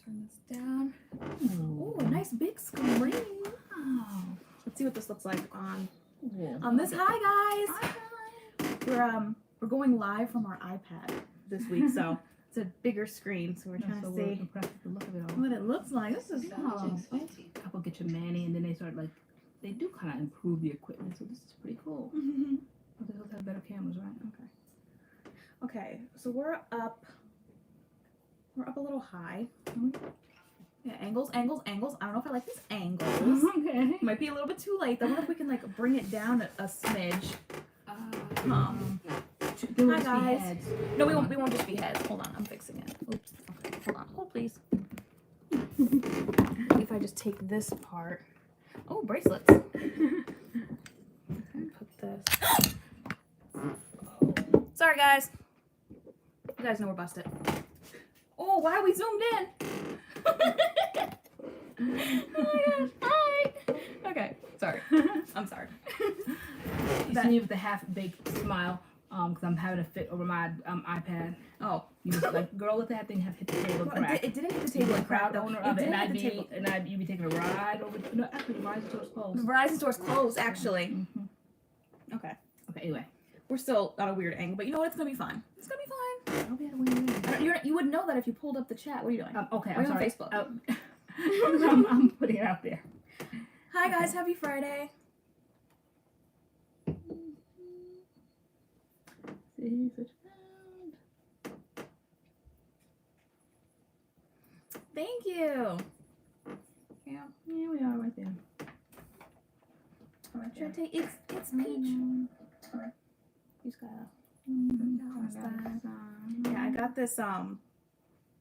turn this down. Oh, a nice big screen. Wow. Let's see what this looks like on this. Hi guys. Hi. We're going live from our iPad this week, so it's a bigger screen. So we're trying to see the look of it all. what it looks like. This is fancy. Couple get your Manny, and then they start like they do kind of improve the equipment, so this is pretty cool. But they also have better cameras, right? Okay, so we're up a little high. Yeah, angles. I don't know if I like these angles. Okay. Might be a little bit too late. I wonder if we can like bring it down a smidge. Hi guys. No, we won't just be heads. Hold on, I'm fixing it. Oops. Okay, hold on. Hold please. If I just take this part. Oh, bracelets. Put this. Sorry guys. You guys know we're busted. Oh, wow, we zoomed in. Oh my gosh. Hi. Okay, sorry. I'm sorry. You see me with a half-baked smile, because I'm having a fit over my iPad. Oh. You just like, girl, let that thing hit the table and crack. It didn't hit the table and crack, though. Owner of it, and you'd be taking a ride over. No, actually, Verizon store's closed. Verizon store's closed, actually. Okay. Okay. Anyway, we're still on a weird angle, but you know what? It's gonna be fine. It's gonna be fine. I'll be at a weird You would know that if you pulled up the chat. What are you doing? Okay, I'm sorry. on Facebook. I'm putting it out there. Hi guys, happy Friday. See, such Thank you. Yeah, we are right there. All right, should I take it's Peach. He's got yeah, I got this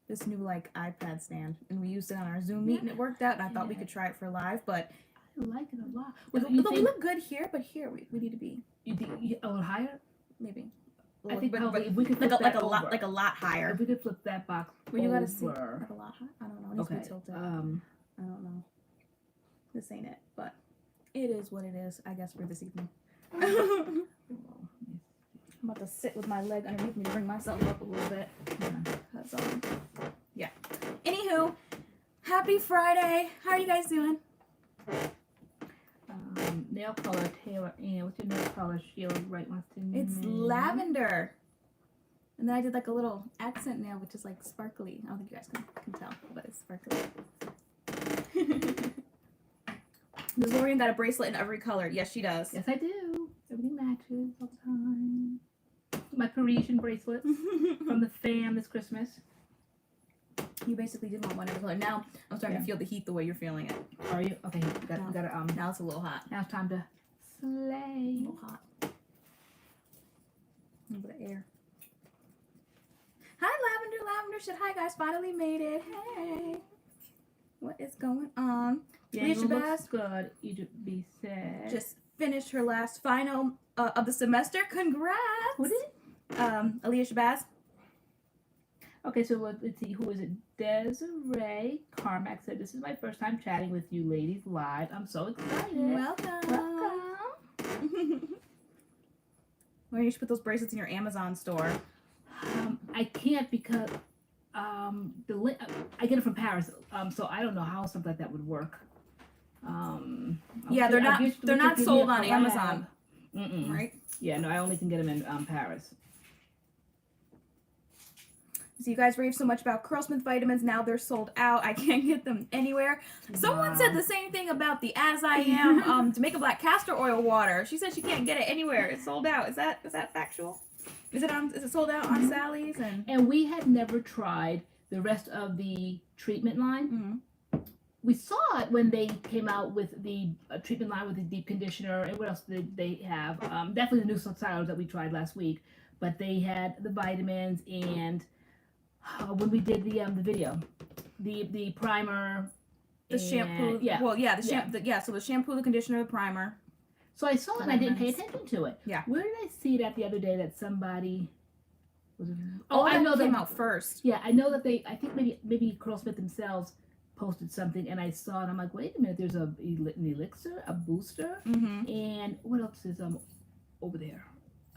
this new like iPad stand, and we used it on our Zoom meet, and it worked out. And I thought we could try it for live, but I like it a lot. We look good here, but here we need to be. You think a little higher? Maybe. I think but if we could flip like that a lot higher. If we could flip that box Well, you over. gotta see like a lot higher. I don't know. It needs to be tilted. I don't know. This ain't it, but it is what it is, I guess, for this evening. I'm about to sit with my leg underneath me to bring myself up a little bit. Yeah. Anywho, happy Friday. How are you guys doing? Nail color, TaylorAnne. What's your nail color? Sheila Wright wants to know. It's lavender. And then I did like a little accent nail, which is like sparkly. I don't think you guys can tell, but it's sparkly. Does LoriAnne got a bracelet in every color? Yes, she does. Yes, I do. Everything matches all the time. My Parisian bracelet from the fam this Christmas. You basically did want one every color. Now I'm starting to feel the heat the way you're feeling it. Are you? Okay, now it's a little hot. Now it's time to slay. A little hot. A little bit of air. Hi, Lavender said hi guys, finally made it. Hey. What is going on? Detangle looks good. Egypt B said. Just finished her last final of the semester. Congrats. Who did it? Aaliyah Shabazz. Okay, so let's see. Who is it? Desiree Carmack said, "This is my first time chatting with you ladies live. I'm so excited. Welcome. Well, you should put those bracelets in your Amazon store. I can't because the link I get it from Paris. So I don't know how something like that would work. Yeah, they're not sold on Amazon. Right? Yeah, no, I only can get them in Paris. So you guys rave so much about Curlsmith vitamins. Now they're sold out. I can't get them anywhere. Someone said the same thing about the As I Am Jamaica Black castor oil water. She said she can't get it anywhere. It's sold out. Is that factual? Is it sold out on Sally's? And we had never tried the rest of the treatment line. We saw it when they came out with the treatment line with the deep conditioner, and what else did they have? Definitely the new styles that we tried last week, but they had the vitamins and when we did the video, the primer, the shampoo. Yeah. Well, yeah, the shampoo. Yeah. So the shampoo, the conditioner, the primer. So I saw it and I didn't pay attention to it. Yeah. Where did I see that the other day that somebody? I know they came out first. Yeah, I know that I think maybe Curlsmith themselves posted something, and I saw it. I'm like, wait a minute. There's an elixir, a booster, and what else is over there?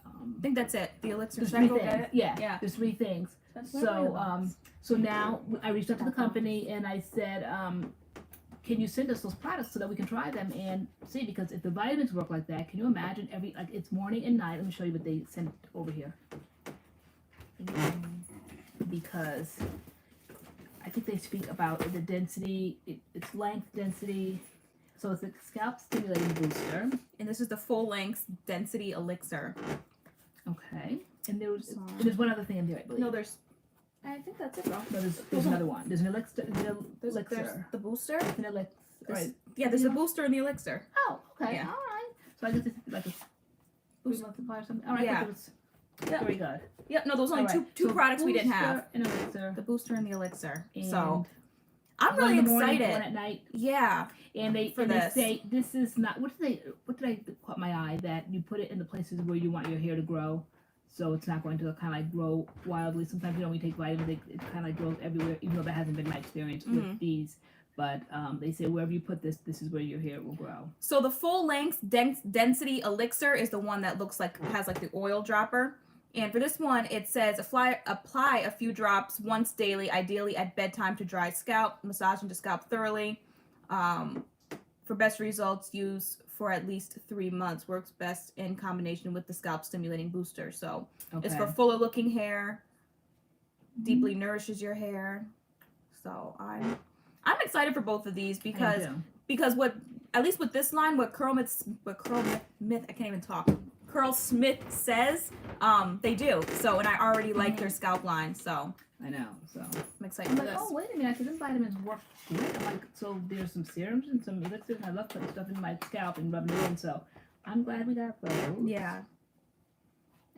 I think that's it. The elixir. There's 3 things. Yeah. There's 3 things. So now I reached out to the company and I said, can you send us those products so that we can try them and see? Because if the vitamins work like that, can you imagine it's morning and night? Let me show you what they sent over here. Because I think they speak about the density, its length, density. So it's a scalp stimulating booster. And this is the full length density elixir. Okay. And there's one other thing in there, I believe. No, I think that's it, girl. No, there's another one. There's an elixir. There's the booster. An elixir. Right. Yeah, there's a booster in the elixir. Oh, okay. Yeah. All right. So I guess it's like a boost supply or something. All right. Yeah. Very good. Yep. No, those are only two products we didn't have. An elixir. The booster and the elixir. And so I'm really excited. One at night. Yeah. And they say this is not. What did I caught my eye that you put it in the places where you want your hair to grow. So it's not going to kind of like grow wildly. Sometimes, when you take vitamins, it kind of like grows everywhere, even though that hasn't been my experience with these. But they say wherever you put this is where your hair will grow. So the full length density elixir is the one that has like the oil dropper. And for this one, it says apply a few drops once daily, ideally at bedtime to dry scalp, massaging the scalp thoroughly. For best results, use for at least 3 months. Works best in combination with the scalp stimulating booster. So it's for fuller looking hair, deeply nourishes your hair. So I'm excited for both of these because at least with this line, what Curlsmith says, they do. So, and I already like their scalp line, so. I know, so. I'm excited for this. Oh, wait a minute, because them vitamins work great. I'm like, so there's some serums and some elixirs, and I love putting stuff in my scalp and rubbing it in, so I'm glad we got those. Yeah.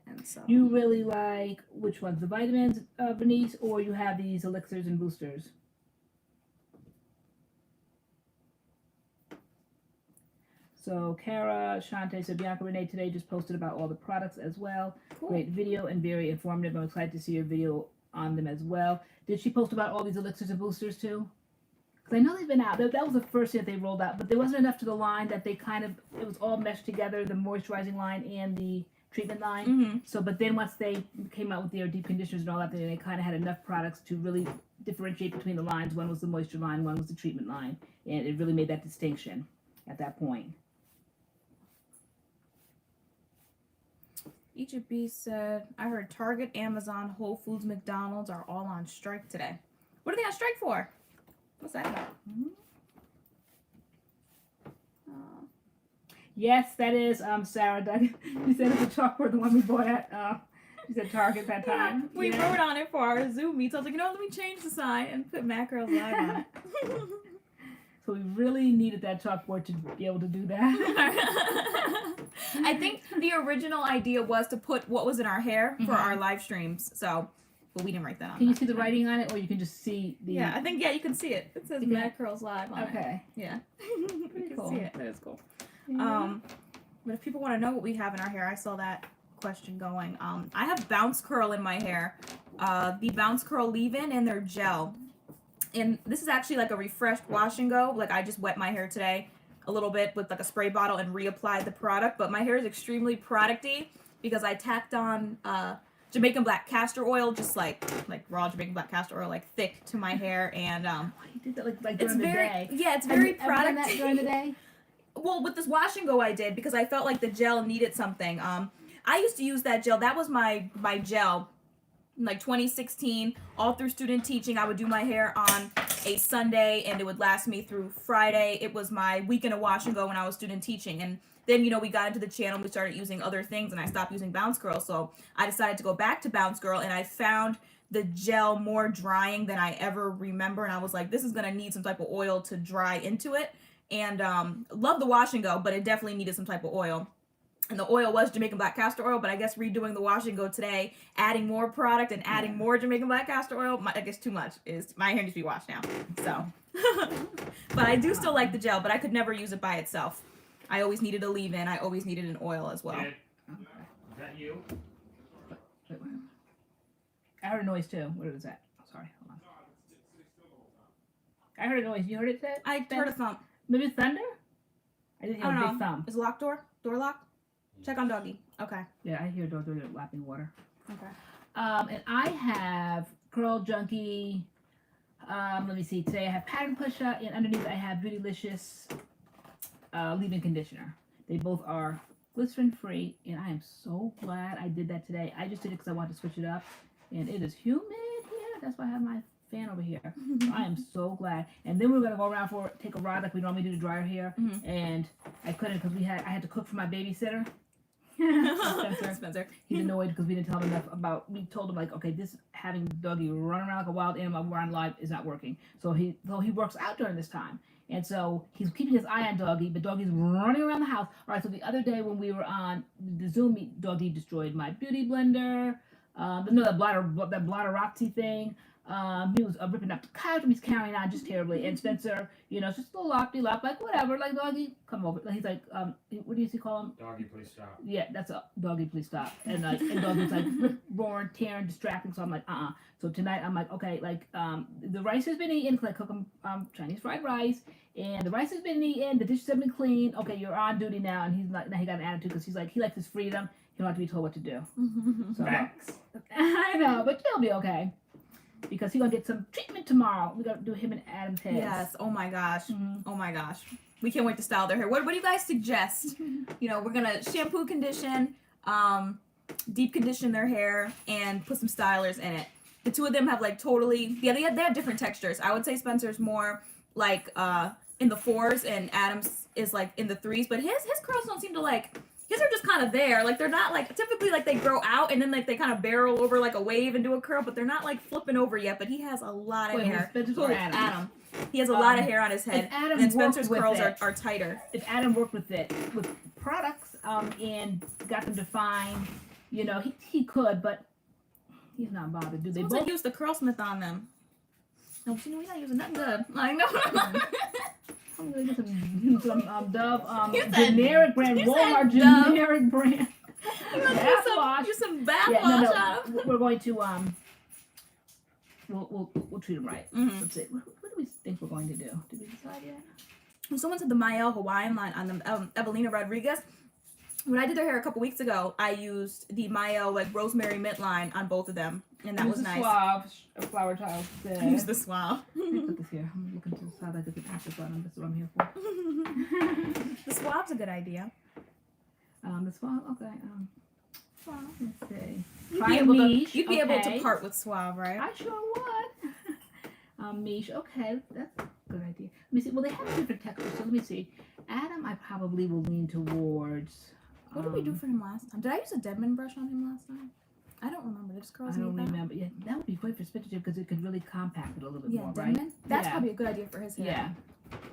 And so. You really like, which ones, the vitamins, Bernice, or you have these elixirs and boosters? So Kara, Shante, so Bianca Renee today just posted about all the products as well. Cool. Great video and very informative. I'm excited to see your video on them as well. Did she post about all these elixirs and boosters too? Because I know they've been out. That was the first thing that they rolled out, but there wasn't enough to the line that they it was all meshed together, the moisturizing line and the treatment line. Mm-hmm. So, but then once they came out with their deep conditioners and all that, then they kind of had enough products to really differentiate between the lines. One was the moisture line, one was the treatment line, and it really made that distinction at that point. Egypt B said, I heard Target, Amazon, Whole Foods, McDonald's are all on strike today. What are they on strike for? What's that about? Yes, that is Sarah Doug. You said it's a chalkboard, the one we bought at you said Target that time. We wrote on it for our Zoom meets. I was like, let me change the sign and put MADCURLS Live on it. So we really needed that chalkboard to be able to do that. I think the original idea was to put what was in our hair for our live streams. So, but we didn't write that on. Can you see the writing on it, or you can just see the? Yeah, I think you can see it. It says MADCURLS Live on it. Okay. Yeah. You can cool. see it. That is cool. Yeah. But if people want to know what we have in our hair, I saw that question going. I have Bounce Curl in my hair. The Bounce Curl leave-in and their gel. And this is actually like a refreshed wash and go. Like I just wet my hair today a little bit with like a spray bottle and reapplied the product. But my hair is extremely producty because I tacked on Jamaican black castor oil, just like raw Jamaican black castor oil, like thick to my hair. And you did that like during the day. Yeah, it's very producty. That during the day. Well, with this wash and go I did because I felt like the gel needed something. I used to use that gel. That was my gel. In like 2016, all through student teaching, I would do my hair on a Sunday and it would last me through Friday. It was my weekend of wash and go when I was student teaching. And then, we got into the channel, we started using other things and I stopped using Bounce Girl. So I decided to go back to Bounce Girl and I found the gel more drying than I ever remember. And I was like, this is going to need some type of oil to dry into it. And love the wash and go, but it definitely needed some type of oil. And the oil was Jamaican black castor oil, but I guess redoing the wash and go today, adding more product and adding more Jamaican black castor oil, I guess too much. My hair needs to be washed now. So, but I do still like the gel, but I could never use it by itself. I always needed a leave-in. I always needed an oil as well. Is that you? I heard a noise too. What was that? Oh, sorry. Hold on. I heard a noise. You heard it, Ted? I heard a thump. Maybe thunder? I didn't hear a big thump. Is it locked door? Door lock? Check on doggy. Okay. Yeah, I hear door lapping water. Okay. And I have Curl Junkie. Let me see. Today I have Pattern Pusher, and underneath I have Beautylicious leave-in conditioner. They both are glycerin free, and I am so glad I did that today. I just did it because I wanted to switch it up, and it is humid here. That's why I have my fan over here. So I am so glad. And then we're gonna go around take a ride like we normally do to dry our hair, and I couldn't because I had to cook for my babysitter. Spencer. He's annoyed because we didn't tell him enough about. We told him like, okay, this having Dougie run around like a wild animal around live is not working. So he works out during this time, and so he's keeping his eye on Dougie, but Dougie's running around the house. All right. So the other day when we were on the Zoom meet, Dougie destroyed my beauty blender. That Blotterazzi thing. He was ripping up the couch and he's carrying on just terribly. And Spencer, just a little lop, like whatever, like Doggy, come over. He's like, what do you call him? Doggy, please stop. Yeah, that's a Doggy, please stop. And Doggy's like roaring, tearing, distracting. So I'm like, So tonight I'm like, okay, like the rice has been eaten because I cook Chinese fried rice, and the rice has been eaten, the dishes have been cleaned. Okay, you're on duty now. And he's like, now he got an attitude because he's like, he likes his freedom. He don't have to be told what to do. So Thanks. I know, but you'll be okay. Because he's gonna get some treatment tomorrow. We gotta do him and Adam's hair. Yes. Oh my gosh. Oh my gosh. We can't wait to style their hair. What do you guys suggest? We're gonna shampoo, condition, deep condition their hair, and put some stylers in it. The two of them have like totally. Yeah, they have different textures. I would say Spencer's more like in the 4s, and Adam's is like in the 3s. But his curls don't seem to like. His are just kind of there, like they're not like typically like they grow out and then like they kind of barrel over like a wave and do a curl, but they're not like flipping over yet. But he has a lot of hair. Adam. He has a lot of hair on his head. And Spencer's curls are tighter. If Adam worked with it with products and got them defined, he could, but he's not bothered. Do they both use the Curlsmith on them? No, we're not using that good. Like no. I'm gonna get some Dove generic brand, Walmart generic brand. Use some bath wash on them. We're going to we'll treat them right. Let's see. What do we think we're going to do? Did we decide yet? Someone said the Mael Hawaiian line on them. Evelina Rodriguez. When I did their hair a couple weeks ago, I used the Mael like rosemary mint line on both of them, and that was nice. Suave flower tiles. Use the Suave. Put this here. I'm looking to the side like it's an active button. That's what I'm here for. The Suave's a good idea. The Suave. Okay. Suave. Let's see. You'd be able to part with Suave, right? I sure would. Miche. Okay, that's a good idea. Let me see. Well, they have different textures, so let me see. Adam, I probably will lean towards. What did we do for him last time? Did I use a Deadman brush on him last time? I don't remember. Did curls I don't remember. Yeah, that would be great for Spencer because it could really compact it a little bit more, Deadman? right? That's probably a good idea for his hair. Yeah.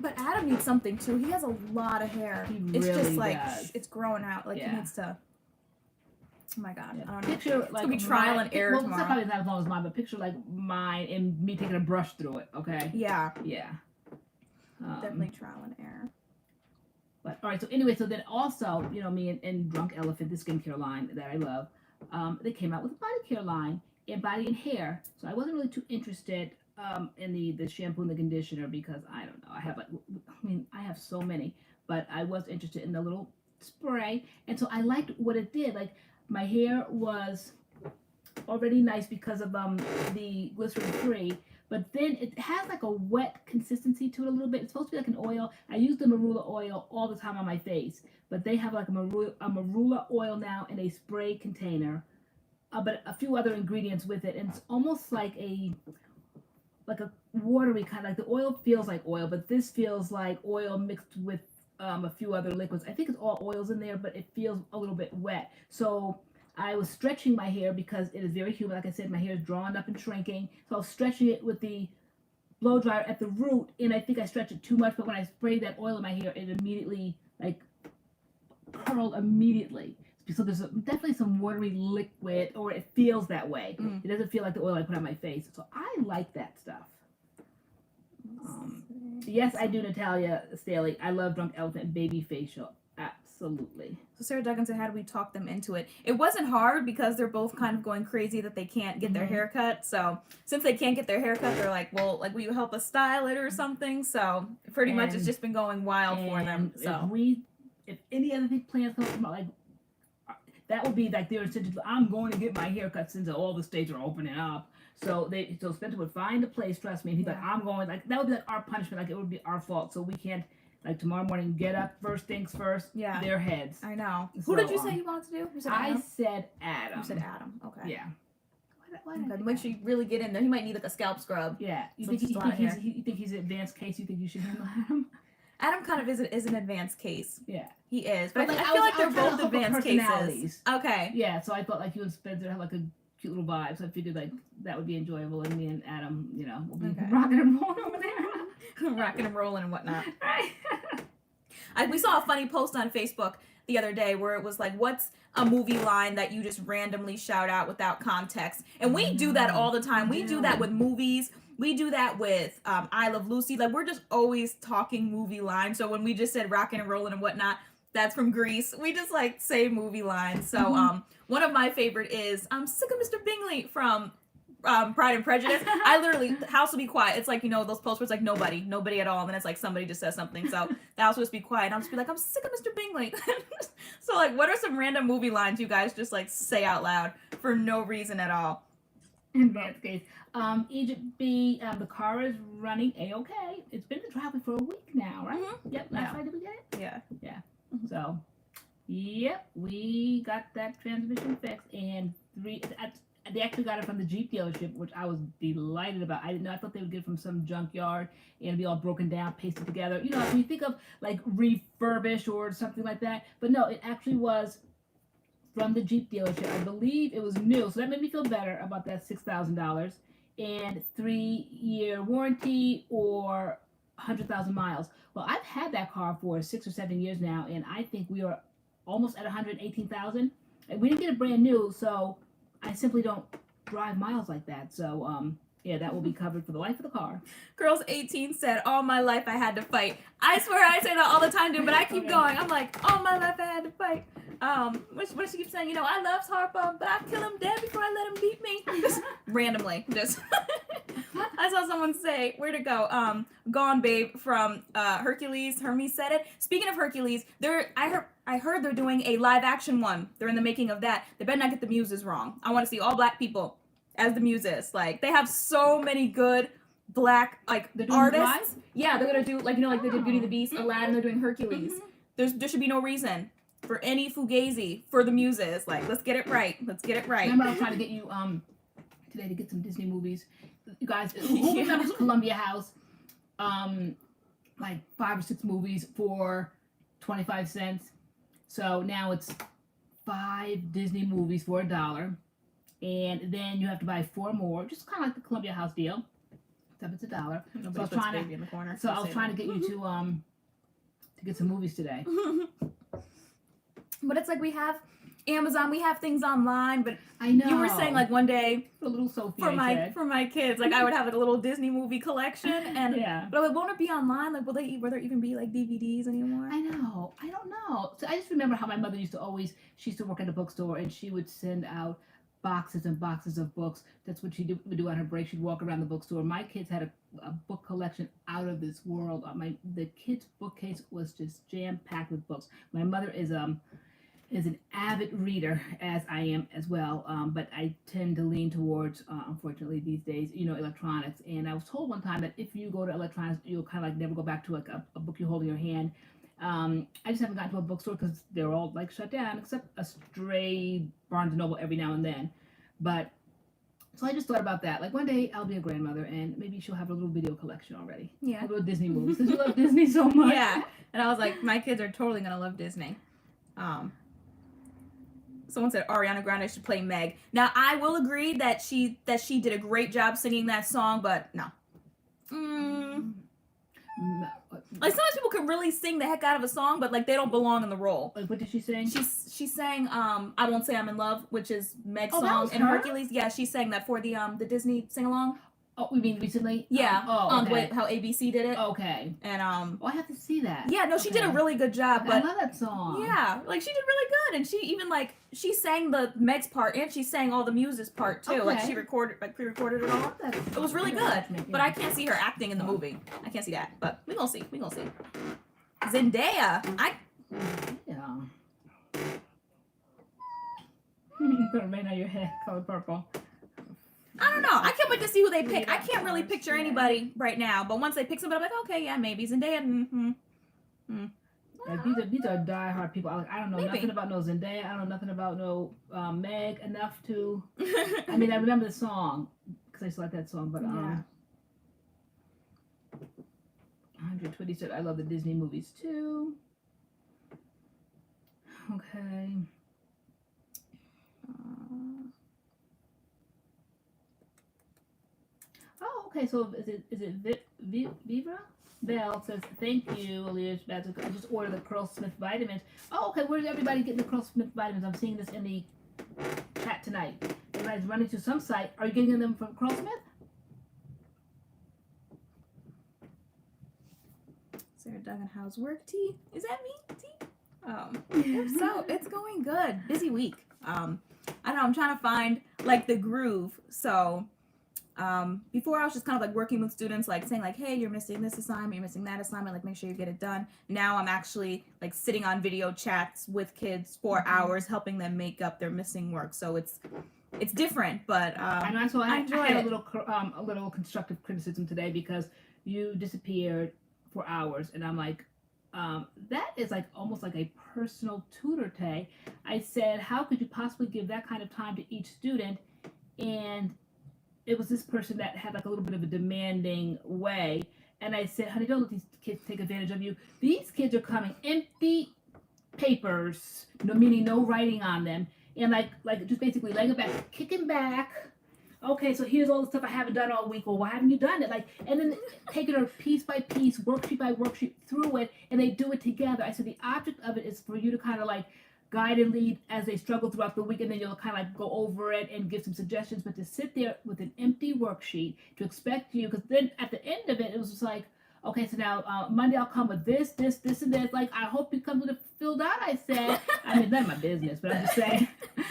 But Adam needs something too. He has a lot of hair. It's really just like does. it's growing out. Like he needs to. Oh my god! Yeah. I don't know. Picture it's like gonna be trial and error well, tomorrow. Probably not as long as mine, but picture like mine and me taking a brush through it. Okay. Yeah. Yeah. Definitely trial and error. But all right, so anyway, so then also, me and Drunk Elephant, the skincare line that I love, they came out with a body care line and body and hair. So I wasn't really too interested in the shampoo and the conditioner because I don't know. I have so many, but I was interested in the little spray, and so I liked what it did. Like my hair was already nice because of the glycerin free. But then it has like a wet consistency to it a little bit. It's supposed to be like an oil. I use the marula oil all the time on my face. But they have like a marula oil now in a spray container. But a few other ingredients with it. And it's almost like a watery kind of, like the oil feels like oil. But this feels like oil mixed with a few other liquids. I think it's all oils in there, but it feels a little bit wet. So I was stretching my hair because it is very humid. Like I said, my hair is drawing up and shrinking. So I was stretching it with the blow dryer at the root, and I think I stretched it too much. But when I sprayed that oil in my hair, it immediately curled immediately. So there's definitely some watery liquid, or it feels that way. It doesn't feel like the oil I put on my face. So I like that stuff. Yes, I do, Natalia Staley. I love Drunk Elephant Baby Facial. Absolutely. So Sarah Duggan said, how do we talk them into it? It wasn't hard because they're both kind of going crazy that they can't get their hair cut. So since they can't get their hair cut, they're like, well, like, will you help us style it or something? So pretty much it's just been going wild for them. So if any other plans come up, like that would be like their incentive. I'm going to get my haircut since all the states are opening up. So Spencer would find a place, trust me, and he'd be like, I'm going, like, that would be like our punishment, like it would be our fault. So we can't, like, tomorrow morning, get up, first things first, their heads. I know. So, Who did you say you wanted to do? You said Adam? I said Adam. You said Adam, okay. Yeah. Okay, make sure you really get in there. He might need like a scalp scrub. Yeah. You So think, just a lot of hair. you think he's an advanced case? You think you should handle Adam? Adam kind of is an advanced case. Yeah. He is. But But, I like, feel like I they're was trying to both hook up advanced cases. personalities. Okay. Yeah, so I thought like you and Spencer have like a cute little vibe. So I figured like that would be enjoyable, and me and Adam, you know, will be rocking and rolling over there. Rocking and rolling and whatnot. Right. We saw a funny post on Facebook the other day where it was like, what's a movie line that you just randomly shout out without context? And we do that all the time. We do that with movies. We do that with I Love Lucy. Like, we're just always talking movie lines. So when we just said rocking and rolling and whatnot, that's from Grease. We just like say movie lines. So one of my favorite is I'm sick of Mr. Bingley from Pride and Prejudice. I literally, the house will be quiet. It's like, you know, those posts where it's like nobody at all. And then it's like somebody just says something. So the house will just be quiet. And I'll just be like, I'm sick of Mr. Bingley. So like, what are some random movie lines you guys just like say out loud for no reason at all? In that case, Egypt B, the car is running A-okay. It's been in the driveway for a week now, right? Yep. Last Friday, did we get it? Yeah. Yeah. So, yep, we got that transmission fixed, and they actually got it from the Jeep dealership, which I was delighted about. I didn't know. I thought they would get it from some junkyard and it'd be all broken down, pasted together. You know, when you think of like refurbished or something like that, but no, it actually was from the Jeep dealership. I believe it was new, so that made me feel better about that $6,000 and 3-year warranty or 100,000 miles. Well, I've had that car for 6 or 7 years now, and I think we are almost at 118,000. And we didn't get it brand new, so I simply don't drive miles like that. So, yeah, that will be covered for the life of the car. Girls 18 said, all my life I had to fight. I swear I say that all the time, dude, but I keep going. I'm like, all my life I had to fight. What does she keep saying? You know, I love Harpo, but I'll kill him dead before I let him beat me. Just randomly. Just. I saw someone say, where'd it go? Gone Babe from Hercules. Hermes said it. Speaking of Hercules, I heard they're doing a live action one. They're in the making of that. They better not get the muses wrong. I want to see all black people as the muses. Like, they have so many good black like artists. Yeah, they're gonna do like, you know, like they did Beauty and the Beast, Aladdin. They're doing Hercules. There should be no reason for any fugazi for the muses. Like, let's get it right. Let's get it right. Remember, I was trying to get you today to get some Disney movies. You guys, who remembers Columbia House? Like 5 or 6 movies for 25 cents. So now it's 5 Disney movies for $1. And then you have to buy 4 more, just kind of like the Columbia House deal. Except it's $1. So I was trying to, in the corner. so I was trying to get you to get some movies today. But it's like we have Amazon, we have things online, but I know. you were saying like one day for little Sophie, for my kids, like I would have like a little Disney movie collection, and but like, won't it be online? Like, will there even be like DVDs anymore? I know. I don't know. So I just remember how my mother used to work at a bookstore, and she would send out boxes and boxes of books. That's what she would do on her break. She'd walk around the bookstore. My kids had a book collection out of this world. The kids' bookcase was just jam packed with books. My mother is an avid reader, as I am as well, but I tend to lean towards, unfortunately these days, you know, electronics. And I was told one time that if you go to electronics, you'll kind of like never go back to like a book you hold in your hand. I just haven't gotten to a bookstore because they're all like shut down, except a stray Barnes & Noble every now and then. But so I just thought about that. Like, one day I'll be a grandmother, and maybe she'll have a little video collection already. Yeah. A little Disney movies, because you love Disney so much. Yeah. And I was like, my kids are totally gonna love Disney. Someone said Ariana Grande should play Meg. Now, I will agree that she did a great job singing that song, but no. Like, sometimes people can really sing the heck out of a song, but like they don't belong in the role. Like, what did she sing? She sang I Won't Say I'm in Love, which is Meg's that song was in her? Hercules. Yeah, she sang that for the Disney sing along. Oh, you mean recently? Yeah. Oh, okay. How ABC did it. Okay. And Oh, I have to see that. yeah, no, she did a really good job. Okay, But I love that song. yeah, like she did really good, and she even like she sang the Meg's part, and she sang all the Muses part too. Like, she pre-recorded it all. It was really good. But I can't see her acting in the movie. I can't see that. But we gonna see. Zendaya. Yeah. Put a rain on your head, color purple. I don't know. I can't wait to see who they pick. I Yeah, can't really of course, picture yeah. anybody right now, but once they pick somebody, I'm like, okay, yeah, maybe Zendaya. Like these are diehard people. I don't know Maybe. nothing about no Zendaya. I don't know nothing about no Meg enough to. I mean, I remember the song because I used to like that song, but Yeah. 120 said I love the Disney movies too. Okay. Oh, okay. So is it Viva? Belle says, thank you, Aaliyah. I just ordered the Curlsmith vitamins. Oh, okay. Where's everybody getting the Curlsmith vitamins? I'm seeing this in the chat tonight. Everybody's running to some site. Are you getting them from Curlsmith? Sarah Duggan, how's work, T? Is that me, T? So it's going good. Busy week. I don't know. I'm trying to find like the groove. So before I was just kind of like working with students, like saying like, hey, you're missing this assignment, you're missing that assignment, like make sure you get it done. Now I'm actually like sitting on video chats with kids for hours, helping them make up their missing work. So it's different, but I know. So I enjoy had it. a little constructive criticism today because you disappeared for hours, and I'm like, that is like almost like a personal tutor, Tay. I said, how could you possibly give that kind of time to each student? And it was this person that had like a little bit of a demanding way. And I said, honey, don't let these kids take advantage of you. These kids are coming empty papers, no, meaning no writing on them. And like just basically laying it back, kicking back. Okay, so here's all the stuff I haven't done all week. Well, why haven't you done it? Like, and then taking her piece by piece, worksheet by worksheet through it, and they do it together. I said the object of it is for you to kind of like guide and lead as they struggle throughout the week, and then you'll kind of like go over it and give some suggestions. But to sit there with an empty worksheet, to expect you, because then at the end of it, it was just like, okay, so now Monday I'll come with this, and this. Like, I hope you come with it filled out. I said, I mean, none of my business, but I'm just saying.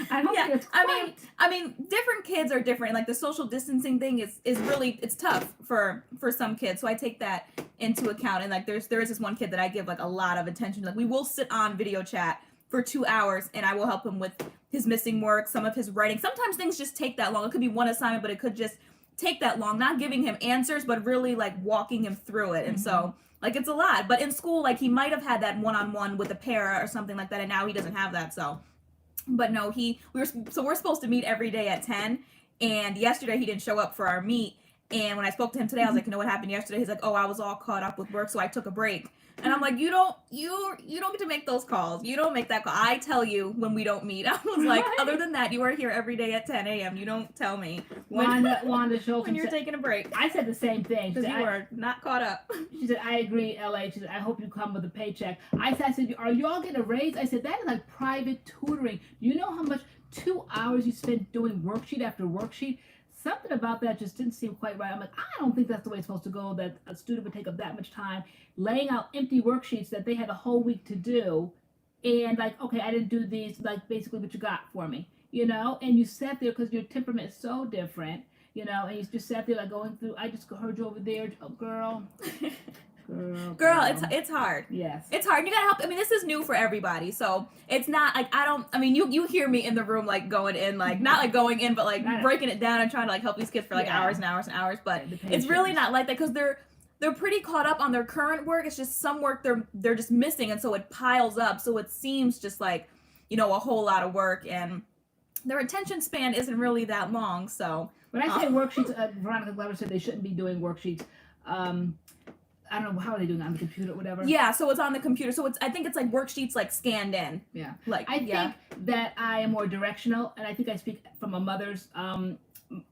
I hope it's quite. I mean, different kids are different. Like the social distancing thing is really, it's tough for some kids. So I take that into account. And like there is this one kid that I give like a lot of attention. Like we will sit on video chat for 2 hours, and I will help him with his missing work, some of his writing. Sometimes things just take that long. It could be one assignment, but it could just take that long. Not giving him answers, but really like walking him through it. And so like it's a lot. But in school, like he might have had that one-on-one with a para or something like that, and now he doesn't have that. So, but no, we're supposed to meet every day at 10, and yesterday he didn't show up for our meet. And when I spoke to him today, I was like, you know what happened yesterday? He's like, oh, I was all caught up with work, so I took a break. And I'm like, you don't get to make those calls. You don't make that call. I tell you when we don't meet. I was like, other than that, you are here every day at 10 a.m. You don't tell me Wanda Schultz when you're taking a break. I said the same thing. Because you were not caught up. She said, I agree, LA. She said, I hope you come with a paycheck. I said, are you all getting a raise? I said, that is like private tutoring. You know how much 2 hours you spend doing worksheet after worksheet? Something about that just didn't seem quite right. I'm like, I don't think that's the way it's supposed to go, that a student would take up that much time laying out empty worksheets that they had a whole week to do. And like, okay, I didn't do these, like basically what you got for me, you know? And you sat there because your temperament is so different, you know, and you just sat there like going through, I just heard you over there, oh, girl. Girl, it's hard. Yes. It's hard. You gotta help. I mean, this is new for everybody. So it's not like you hear me in the room like going in, like not like going in, but like breaking it down and trying to like help these kids for like hours and hours and hours. But it's really not like that because they're pretty caught up on their current work. It's just some work they're just missing, and so it piles up. So it seems just like, you know, a whole lot of work, and their attention span isn't really that long. So when I say worksheets, Veronica Glover said they shouldn't be doing worksheets. I don't know, how are they doing it, on the computer or whatever? Yeah, so it's on the computer. So I think it's like worksheets like scanned in. Yeah. Like I think that I am more directional, and I think I speak from a mother's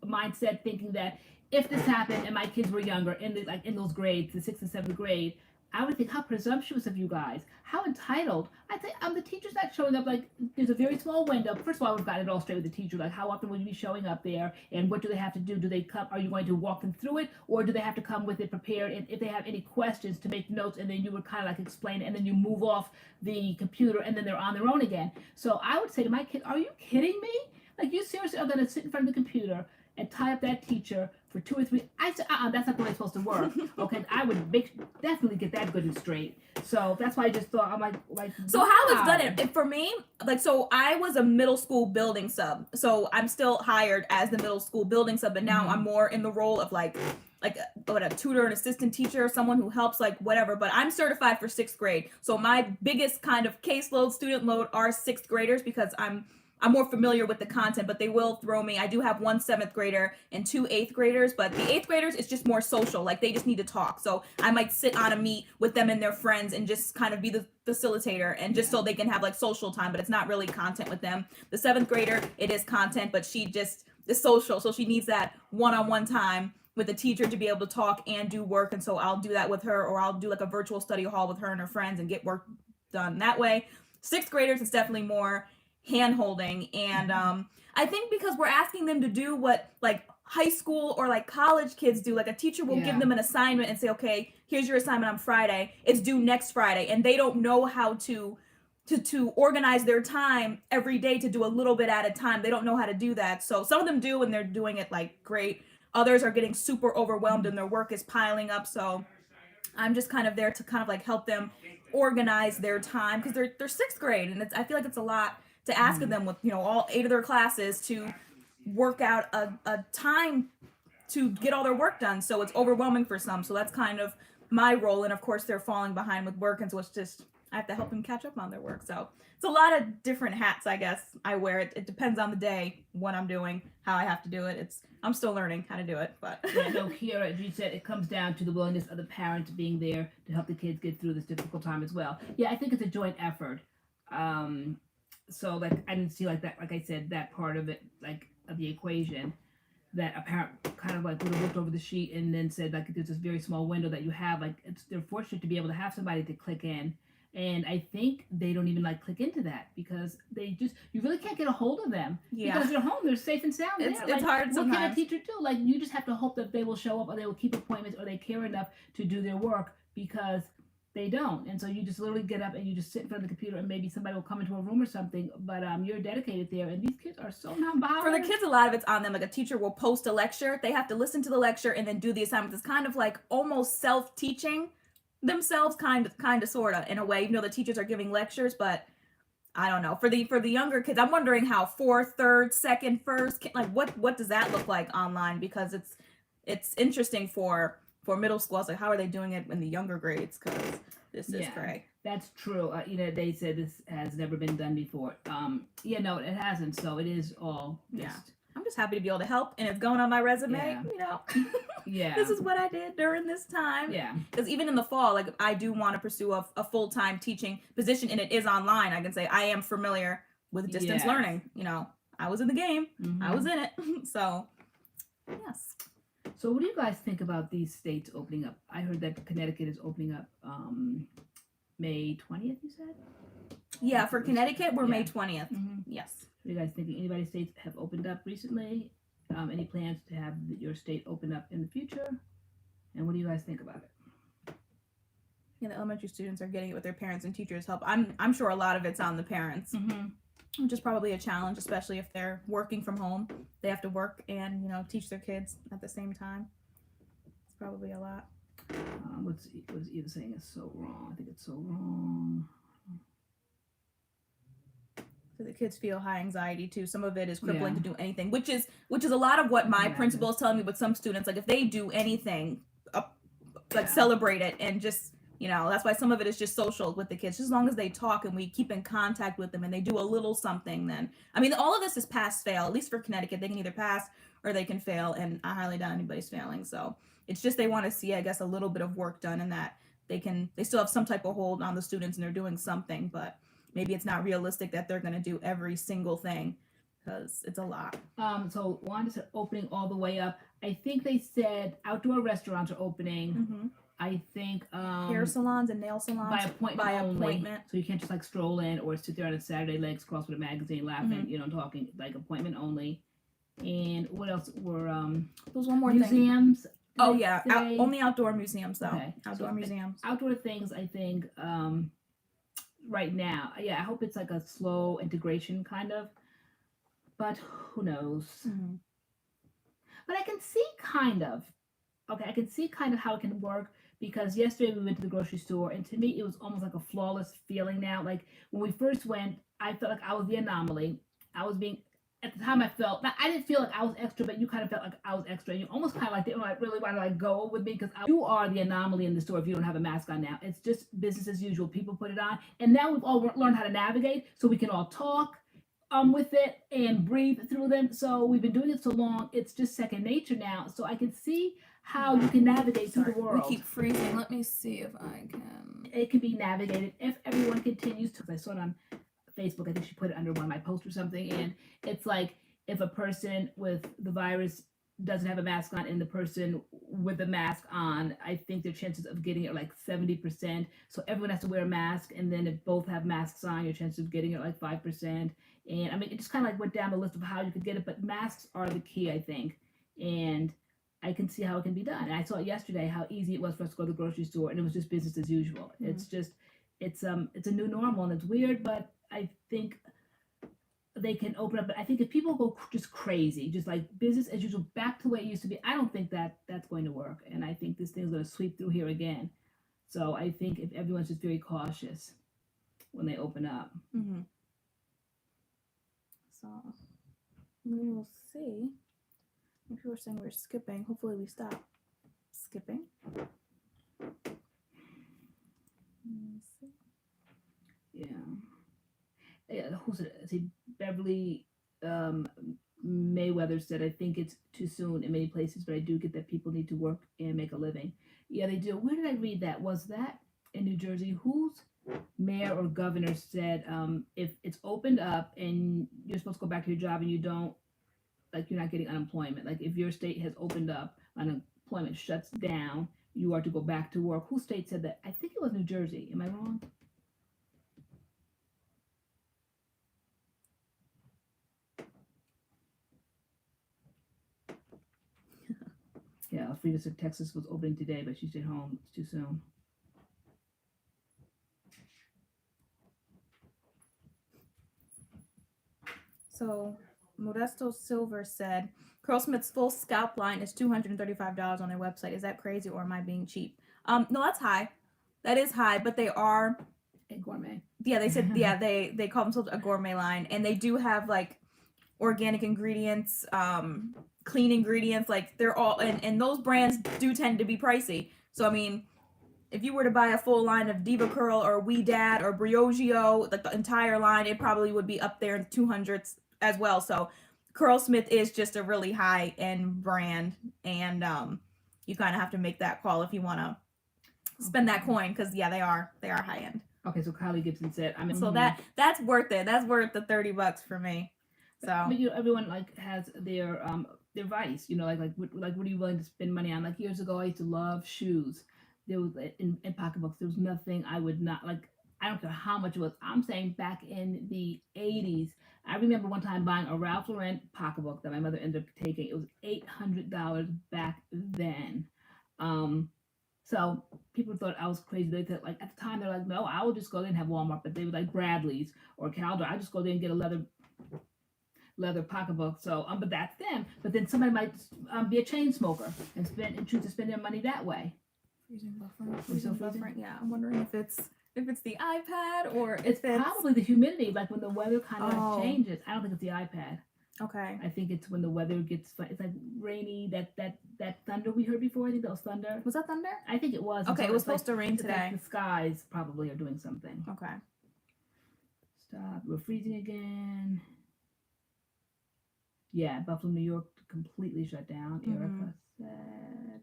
mindset, thinking that if this happened and my kids were younger, in those grades, the 6th and 7th grade, I would think, how presumptuous of you guys. How entitled. I'd say, the teacher's not showing up. Like, there's a very small window. First of all, we've got it all straight with the teacher. Like, how often will you be showing up there? And what do they have to do? Do they come? Are you going to walk them through it? Or do they have to come with it prepared? And if they have any questions, to make notes, and then you would kind of like explain it, and then you move off the computer, and then they're on their own again. So I would say to my kid, are you kidding me? Like, you seriously are going to sit in front of the computer and tie up that teacher for 2 or 3. I said, that's not the way it's supposed to work. Okay, I would definitely get that good and straight. So that's why I just thought, I'm like. So how it's done it for me, like, so I was a middle school building sub, so I'm still hired as the middle school building sub, but now I'm more in the role of like a tutor, an assistant teacher, someone who helps, like whatever. But I'm certified for 6th grade, so my biggest kind of caseload, student load, are 6th graders because I'm more familiar with the content, but they will throw me. I do have 1 7th grader and 2 8th graders, but the 8th graders is just more social. Like, they just need to talk. So I might sit on a meet with them and their friends and just kind of be the facilitator, and just so they can have like social time, but it's not really content with them. The 7th grader, it is content, but she just is social. So she needs that one-on-one time with the teacher to be able to talk and do work. And so I'll do that with her, or I'll do like a virtual study hall with her and her friends and get work done that way. 6th graders is definitely more hand holding, and I think because we're asking them to do what like high school or like college kids do. Like, a teacher will give them an assignment and say, okay, here's your assignment on Friday, it's due next Friday, and they don't know how to organize their time every day to do a little bit at a time. They don't know how to do that. So some of them do, and they're doing it like great. Others are getting super overwhelmed and their work is piling up. So I'm just kind of there to kind of like help them organize their time, because they're 6th grade, and I feel like it's a lot to ask of them with, you know, all 8 of their classes to work out a time to get all their work done. So it's overwhelming for some. So that's kind of my role. And of course they're falling behind with work, and so it's just, I have to help them catch up on their work. So it's a lot of different hats, I guess, I wear. It depends on the day, what I'm doing, how I have to do it. I'm still learning how to do it, but no, here, as you said, it comes down to the willingness of the parents being there to help the kids get through this difficult time as well. Yeah, I think it's a joint effort. So like, I didn't see like that, like I said, that part of it, like of the equation, that a parent kind of like would have looked over the sheet and then said, like, there's this very small window that you have, like, they're fortunate to be able to have somebody to click in. And I think they don't even like click into that, because you really can't get a hold of them. Yeah. Because they're home, they're safe and sound there. It's hard sometimes. What can a teacher do? Like, you just have to hope that they will show up, or they will keep appointments, or they care enough to do their work, because they don't. And so you just literally get up and you just sit in front of the computer, and maybe somebody will come into a room or something, but you're dedicated there, and these kids are so non-bothered. For the kids, a lot of it's on them. Like, a teacher will post a lecture, they have to listen to the lecture and then do the assignments. It's kind of like almost self-teaching themselves, kind of sort of, in a way. You know, the teachers are giving lectures, but I don't know. For the younger kids, I'm wondering how 4th, 3rd, 2nd, 1st, like what does that look like online? Because it's interesting for middle school. I was like, how are they doing it in the younger grades? Because this is great. That's true. You know, they said this has never been done before. No, it hasn't. So it is all just. I'm just happy to be able to help, and it's going on my resume. Yeah. You know, yeah. This is what I did during this time. Yeah. Because even in the fall, like, I do want to pursue a full-time teaching position, and it is online. I can say I am familiar with distance learning. You know, I was in the game. I was in it. So, yes. So what do you guys think about these states opening up? I heard that Connecticut is opening up May 20th, you said? Yeah, for Connecticut, we're May 20th. Yes. What do you guys think? Anybody's states have opened up recently? Any plans to have your state open up in the future? And what do you guys think about it? Yeah, the elementary students are getting it with their parents and teachers' help. I'm sure a lot of it's on the parents, which is probably a challenge, especially if they're working from home. They have to work and, you know, teach their kids at the same time. It's probably a lot. What's Eva saying is so wrong. I think it's so wrong. So the kids feel high anxiety too. Some of it is crippling to do anything, which is a lot of what my principal is telling me with some students. Like, if they do anything, celebrate it, and just, you know, that's why some of it is just social with the kids. Just as long as they talk and we keep in contact with them and they do a little something, then, I mean, all of this is pass fail. At least for Connecticut, they can either pass or they can fail, and I highly doubt anybody's failing. So it's just they want to see, I guess, a little bit of work done, and that they still have some type of hold on the students and they're doing something, but maybe it's not realistic that they're going to do every single thing, because it's a lot. So Wanda said opening all the way up. I think they said outdoor restaurants are opening. I think hair salons and nail salons by appointment. So you can't just like stroll in or sit there on a Saturday, legs crossed with a magazine, laughing, you know, talking, like appointment only. And what else were there was one more museums? Thing. Oh yeah, only outdoor museums though. Okay. Outdoor museums. Outdoor things, I think. Right now, I hope it's like a slow integration kind of, but who knows. But I can see kind of, okay, I can see kind of how it can work because yesterday we went to the grocery store and to me it was almost like a flawless feeling now. Like when we first went, I felt like I was the anomaly. I was being, at the time I felt, I didn't feel like I was extra, but you kind of felt like I was extra. And you almost kind of like didn't like, really want to like go with me because you are the anomaly in the store if you don't have a mask on now. It's just business as usual. People put it on. And now we've all learned how to navigate so we can all talk with it and breathe through them. So we've been doing it so long, it's just second nature now. So I can see how you can navigate through the world. We keep freezing. Let me see if I can. It can be navigated if everyone continues to. I saw it on Facebook. I think she put it under one of my posts or something. And it's like if a person with the virus doesn't have a mask on and the person with the mask on, I think their chances of getting it are like 70%. So everyone has to wear a mask. And then if both have masks on, your chances of getting it are like 5%. And I mean, it just kind of like went down the list of how you could get it, but masks are the key, I think. And I can see how it can be done. And I saw yesterday how easy it was for us to go to the grocery store, and it was just business as usual. Mm-hmm. It's just, it's a new normal, and it's weird, but I think they can open up. But I think if people go just crazy, just like business as usual, back to the way it used to be, I don't think that's going to work. And I think this thing's going to sweep through here again. So I think if everyone's just very cautious when they open up. Mm-hmm. So we will see. People are saying we're skipping. Hopefully we stop skipping. Yeah. Who's it? See, Beverly Mayweather said, I think it's too soon in many places, but I do get that people need to work and make a living. Yeah, they do. Where did I read that? Was that in New Jersey? Whose mayor or governor said if it's opened up and you're supposed to go back to your job and you don't, like you're not getting unemployment. Like if your state has opened up, unemployment shuts down, you are to go back to work. Whose state said that? I think it was New Jersey. Am I wrong? Yeah, Frida said Texas was opening today, but she stayed home. It's too soon. So Modesto Silver said, Curlsmith's full scalp line is $235 on their website. Is that crazy or am I being cheap? No, that's high. That is high, but they are a gourmet. Yeah, they said they call themselves a gourmet line, and they do have like organic ingredients, clean ingredients. Like they're all, and those brands do tend to be pricey. So I mean, if you were to buy a full line of Diva Curl or We Dad or Briogeo, like the entire line, it probably would be up there in the 200s as well. So Curlsmith is just a really high end brand, and you kind of have to make that call if you want to spend that coin, because they are high end. Okay, so Kylie Gibson said, I mean, so that's worth it. That's worth the $30 for me. So but everyone like has their vice, like what are you willing to spend money on? Like years ago, I used to love shoes. There was in pocketbooks, there was nothing I would not like. I don't care how much it was. I'm saying back in the 80s, I remember one time buying a Ralph Lauren pocketbook that my mother ended up taking. It was $800 back then. So people thought I was crazy. They thought, like, at the time, they're like, no, I will just go there and have Walmart. But they were like Bradley's or Calder. I just go there and get a leather pocketbook. So, but that's them. But then somebody might be a chain smoker and choose to spend their money that way. Freezing buffering. Yeah, I'm wondering if it's the iPad or it's probably the humidity. Like when the weather kind of changes. I don't think it's the iPad. Okay. I think it's when the weather gets, it's like rainy, that thunder we heard before. I think that was thunder. Was that thunder? I think it was. Okay, it was supposed to rain today. Like the skies probably are doing something. Okay. Stop. We're freezing again. Yeah, Buffalo, New York completely shut down. Mm-hmm. Erica said.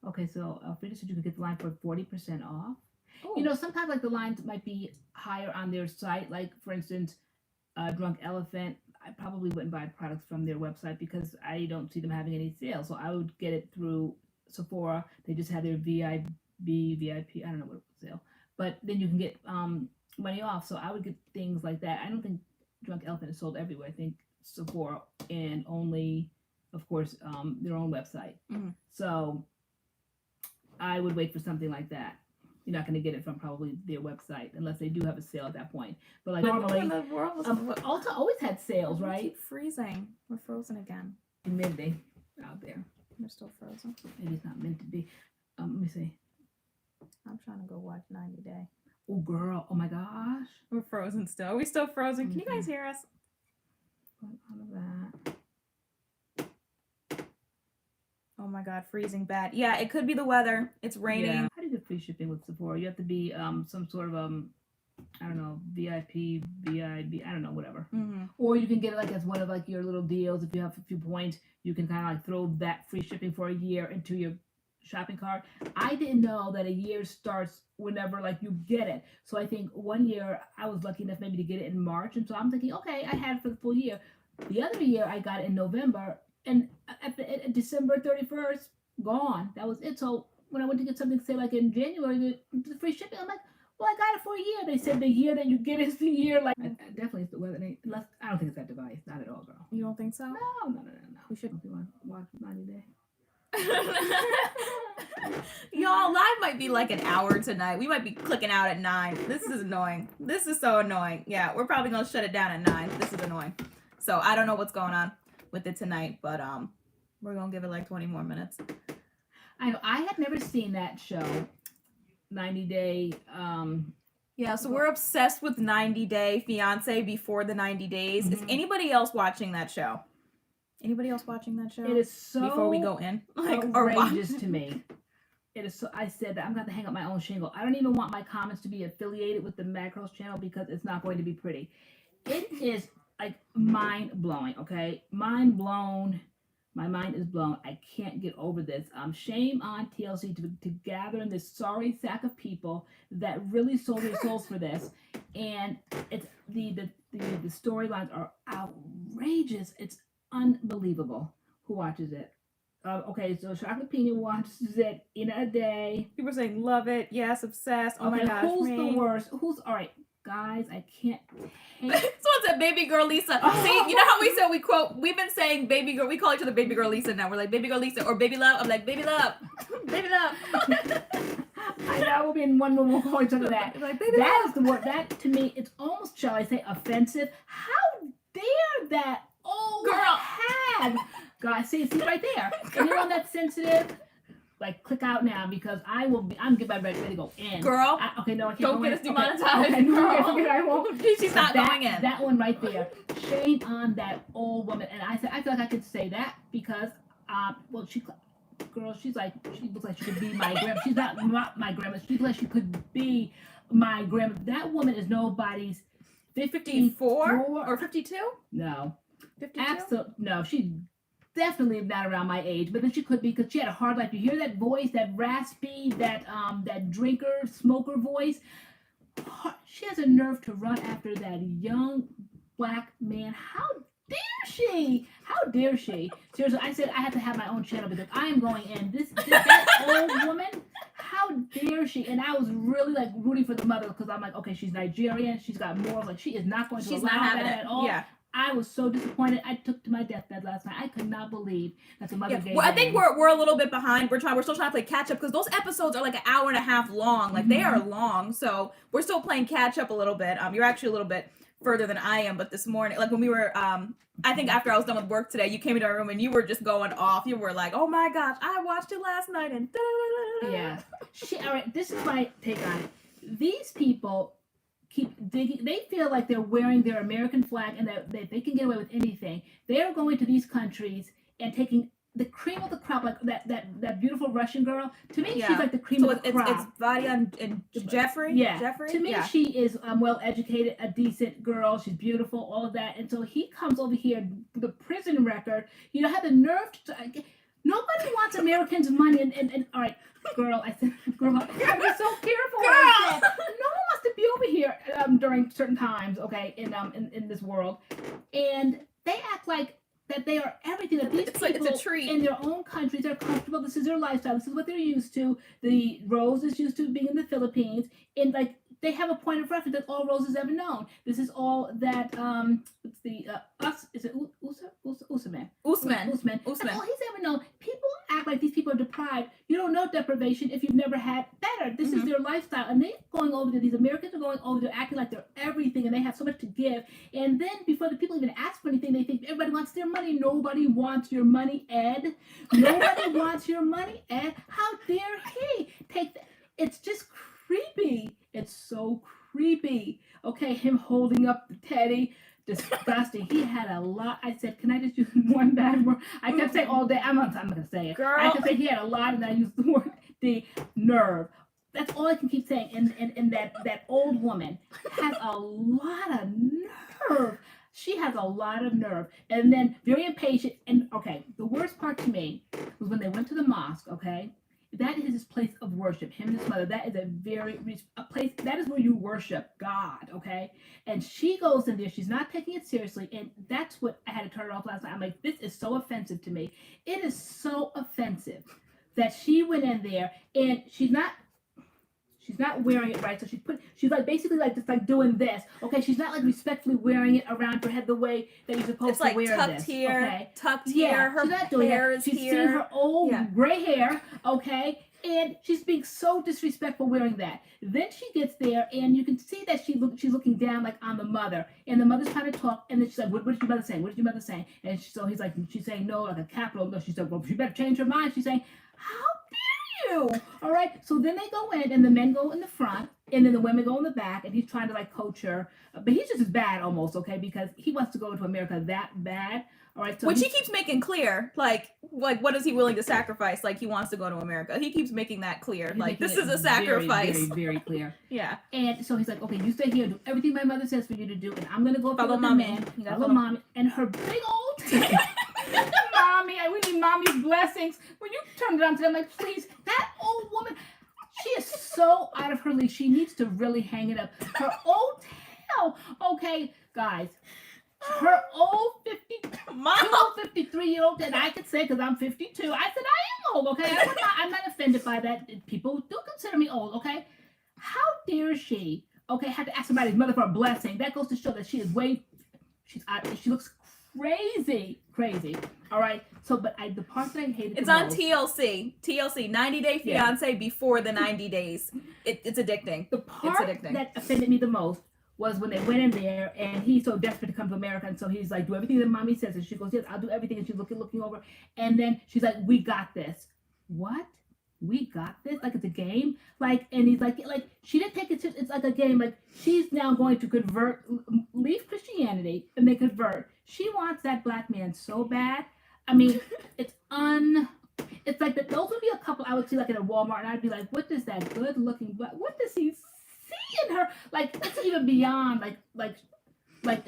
Okay, so Frida said you could get the line for 40% off. Oh. Sometimes like the lines might be higher on their site. Like for instance, Drunk Elephant, I probably wouldn't buy products from their website because I don't see them having any sales. So I would get it through Sephora. They just have their VIP, I don't know what sale. But then you can get money off. So I would get things like that. I don't think Drunk Elephant is sold everywhere. I think Sephora and only, of course, their own website. Mm-hmm. So I would wait for something like that. you're not going to get it from probably their website unless they do have a sale at that point. But like But normally, we're almost Ulta always had sales, we right? keep freezing. We're frozen again. Humidity out there. We're still frozen. Maybe it's not meant to be. Let me see. I'm trying to go watch 90 Day. Oh, girl. Oh, my gosh. We're frozen still. Are we still frozen? Can you guys hear us? All of that. Oh my god, freezing bad. Yeah, it could be the weather. It's raining. Yeah. How do you get free shipping with Sephora? You have to be some sort of I don't know, VIP, VIB, I don't know, whatever. Mm-hmm. Or you can get it like as one of like your little deals. If you have a few points, you can kind of like throw that free shipping for a year into your shopping cart. I didn't know that a year starts whenever like you get it. So I think 1 year I was lucky enough maybe to get it in March, and so I'm thinking, okay, I had it for the full year. The other year I got it in November, and at December 31st, gone. That was it. So when I went to get something, say like in January, the free shipping, I'm like, well, I got it for a year. They said the year that you get is the year. Like, definitely it's the weather. Unless I don't think it's that device. Not at all, girl. You don't think so? No. We should. If you want to watch 90 Day. Y'all, live might be like an hour tonight. We might be clicking out at 9. This is annoying. This is so annoying. Yeah, we're probably gonna shut it down at 9. This is annoying. So I don't know what's going on with it tonight, but we're gonna give it like 20 more minutes. I know. I had never seen that show, 90 Day. Yeah, so we're obsessed with 90 Day Fiancé before the 90 days. Is anybody else watching that show? Anybody else watching that show? It is so before we go in, like, or outrageous to me. It is so. I said that I'm going to hang up my own shingle. I don't even want my comments to be affiliated with the MADCURLS channel because it's not going to be pretty. It is like mind blowing. Okay, mind blown. My mind is blown. I can't get over this. Shame on TLC to gather in this sorry sack of people that really sold their souls for this, and it's the storylines are outrageous. It's unbelievable. Who watches it? Okay, so Chocolate Pina watches it in a day. People are saying love it, yes, obsessed. Oh my gosh, who's the worst? Who's all right, guys? I can't. Someone said baby girl Lisa. See, you know how we said we've been saying baby girl, we call each other baby girl Lisa now. We're like baby girl Lisa or baby love. I'm like baby love. Baby love. I know we'll be in one room, we'll call each other that. Like, baby that love. is the word. That to me, it's almost, shall I say, offensive. How dare that old Girl. hag? God, see right there. And you're on that sensitive. Like, click out now because I'm getting ready to go in. Girl. Okay, no, I can't Don't go get in. us demonetized. Okay, no, Girl. forget I won't. She's not going in. That one right there. Shame on that old woman. And I said, I feel like I could say that because, well, she looks like she could be my grandma. She's not my grandma. She looks like she could be my grandma. That woman is nobody's 54 or 52? No. 52? Absolutely. No, she's definitely not around my age, but then she could be because she had a hard life. You hear that voice, that raspy, that drinker, smoker voice. She has a nerve to run after that young black man. How dare she? How dare she? Seriously, I said I have to have my own channel because I am going in. That old woman, how dare she? And I was really like rooting for the mother because I'm like, okay, she's Nigerian, she's got morals, like she is not going to She's allow not having that it at all. Yeah. I was so disappointed. I took to my deathbed last night. I could not believe that the mother gave Well, I think in. we're a little bit behind. We're still trying to play catch up because those episodes are like an hour and a half long. Like they are long, so we're still playing catch up a little bit. You're actually a little bit further than I am, but this morning, like when we were, I think after I was done with work today, you came into our room and you were just going off. You were like, "Oh my gosh, I watched it last night," and yeah. All right, this is my take on it. These people keep digging. They feel like they're wearing their American flag and that they can get away with anything. They're going to these countries and taking the cream of the crop, like that beautiful Russian girl. To me, she's like the cream of the crop. It's Vadia and Jeffrey. Yeah. Jeffrey. To me, she is well educated, a decent girl. She's beautiful, all of that. And so he comes over here, the prison record. You know, had the nerve to. Nobody wants Americans' money. And all right, girl, I said, girl, I'm so careful. Girl. I said, no one wants to be over here during certain times, okay, in this world. And they act like that they are everything. That these people it's a treat. in their own countries, they're comfortable. This is their lifestyle. This is what they're used to. The Rose is used to being in the Philippines. And like they have a point of reference. That's all Rose has ever known. This is all that it's the is it Usman? Usman. That's all he's ever known. People act like these people are deprived. You don't know deprivation if you've never had better. This is their lifestyle. And they're going over to, these Americans are going over, they're acting like they're everything and they have so much to give. And then before the people even ask for anything, they think everybody wants their money. Nobody wants your money, Ed. Nobody wants your money, Ed. How dare he take that? It's just creepy. It's so creepy. Okay, him holding up the teddy. Disgusting. He had a lot. I said, can I just use one bad word? I kept saying all day. I'm not going to say it. Girl. I kept saying he had a lot, and I used the word, the nerve. That's all I can keep saying. And that old woman has a lot of nerve. She has a lot of nerve. And then very impatient. And, okay, the worst part to me was when they went to the mosque, okay? That is his place of worship. Him and his mother. That is a place. That is where you worship God. Okay. And she goes in there. She's not taking it seriously. And that's what I had to turn it off last night. I'm like, this is so offensive to me. It is so offensive that she went in there and she's not wearing it right. So she's like basically like just like doing this. Okay. She's not like respectfully wearing it around her head the way that you're supposed to wear tucked this. Here, okay. tucked here. Her she's not doing hair that. is She's here. seeing her old gray hair. Okay. And she's being so disrespectful wearing that. Then she gets there, and you can see that she's looking down like on the mother, and the mother's trying to talk, and then she's like, "What did your mother say? What did your mother say?" And so she's saying no, like a capital no. She said, "Well, she better change her mind." She's saying, "How dare you?" All right. So then they go in, and the men go in the front, and then the women go in the back, and he's trying to like coach her, but he's just as bad almost, okay, because he wants to go to America that bad. All right, so which he keeps making clear, like what is he willing to sacrifice? Like he wants to go to America. He keeps making that clear. Like this is a sacrifice. Very, very clear. Yeah. And so he's like, okay, you stay here, do everything my mother says for you to do, and I'm gonna go follow the mommy. man, You gotta follow mommy, and her big old mommy. We need mommy's blessings. When you turn it on to them, like, please, that old woman, she is so out of her league. She needs to really hang it up. Her old tail. Okay, guys. Her old 53-year-old, and I could say because I'm 52, I said I am old, okay? I'm not offended by that. People do consider me old, okay? How dare she, okay, have to ask somebody's mother for a blessing? That goes to show that she is she looks crazy, all right? So, but the part that I hated it's the on most, TLC, 90 Day Fiancé before the 90 days. It's addicting. The part that offended me the most was when they went in there and he's so desperate to come to America, and so he's like, do everything that mommy says, and she goes, yes, I'll do everything, and she's looking over, and then she's like, we got this. What? We got this? Like it's a game? Like, and he's like she didn't take it, it's like a game, like she's now going to leave Christianity and they convert. She wants that black man so bad. I mean, it's like that. Those would be a couple I would see like in a Walmart, and I'd be like, what does that good looking black, what does he see in her? Like it's even beyond like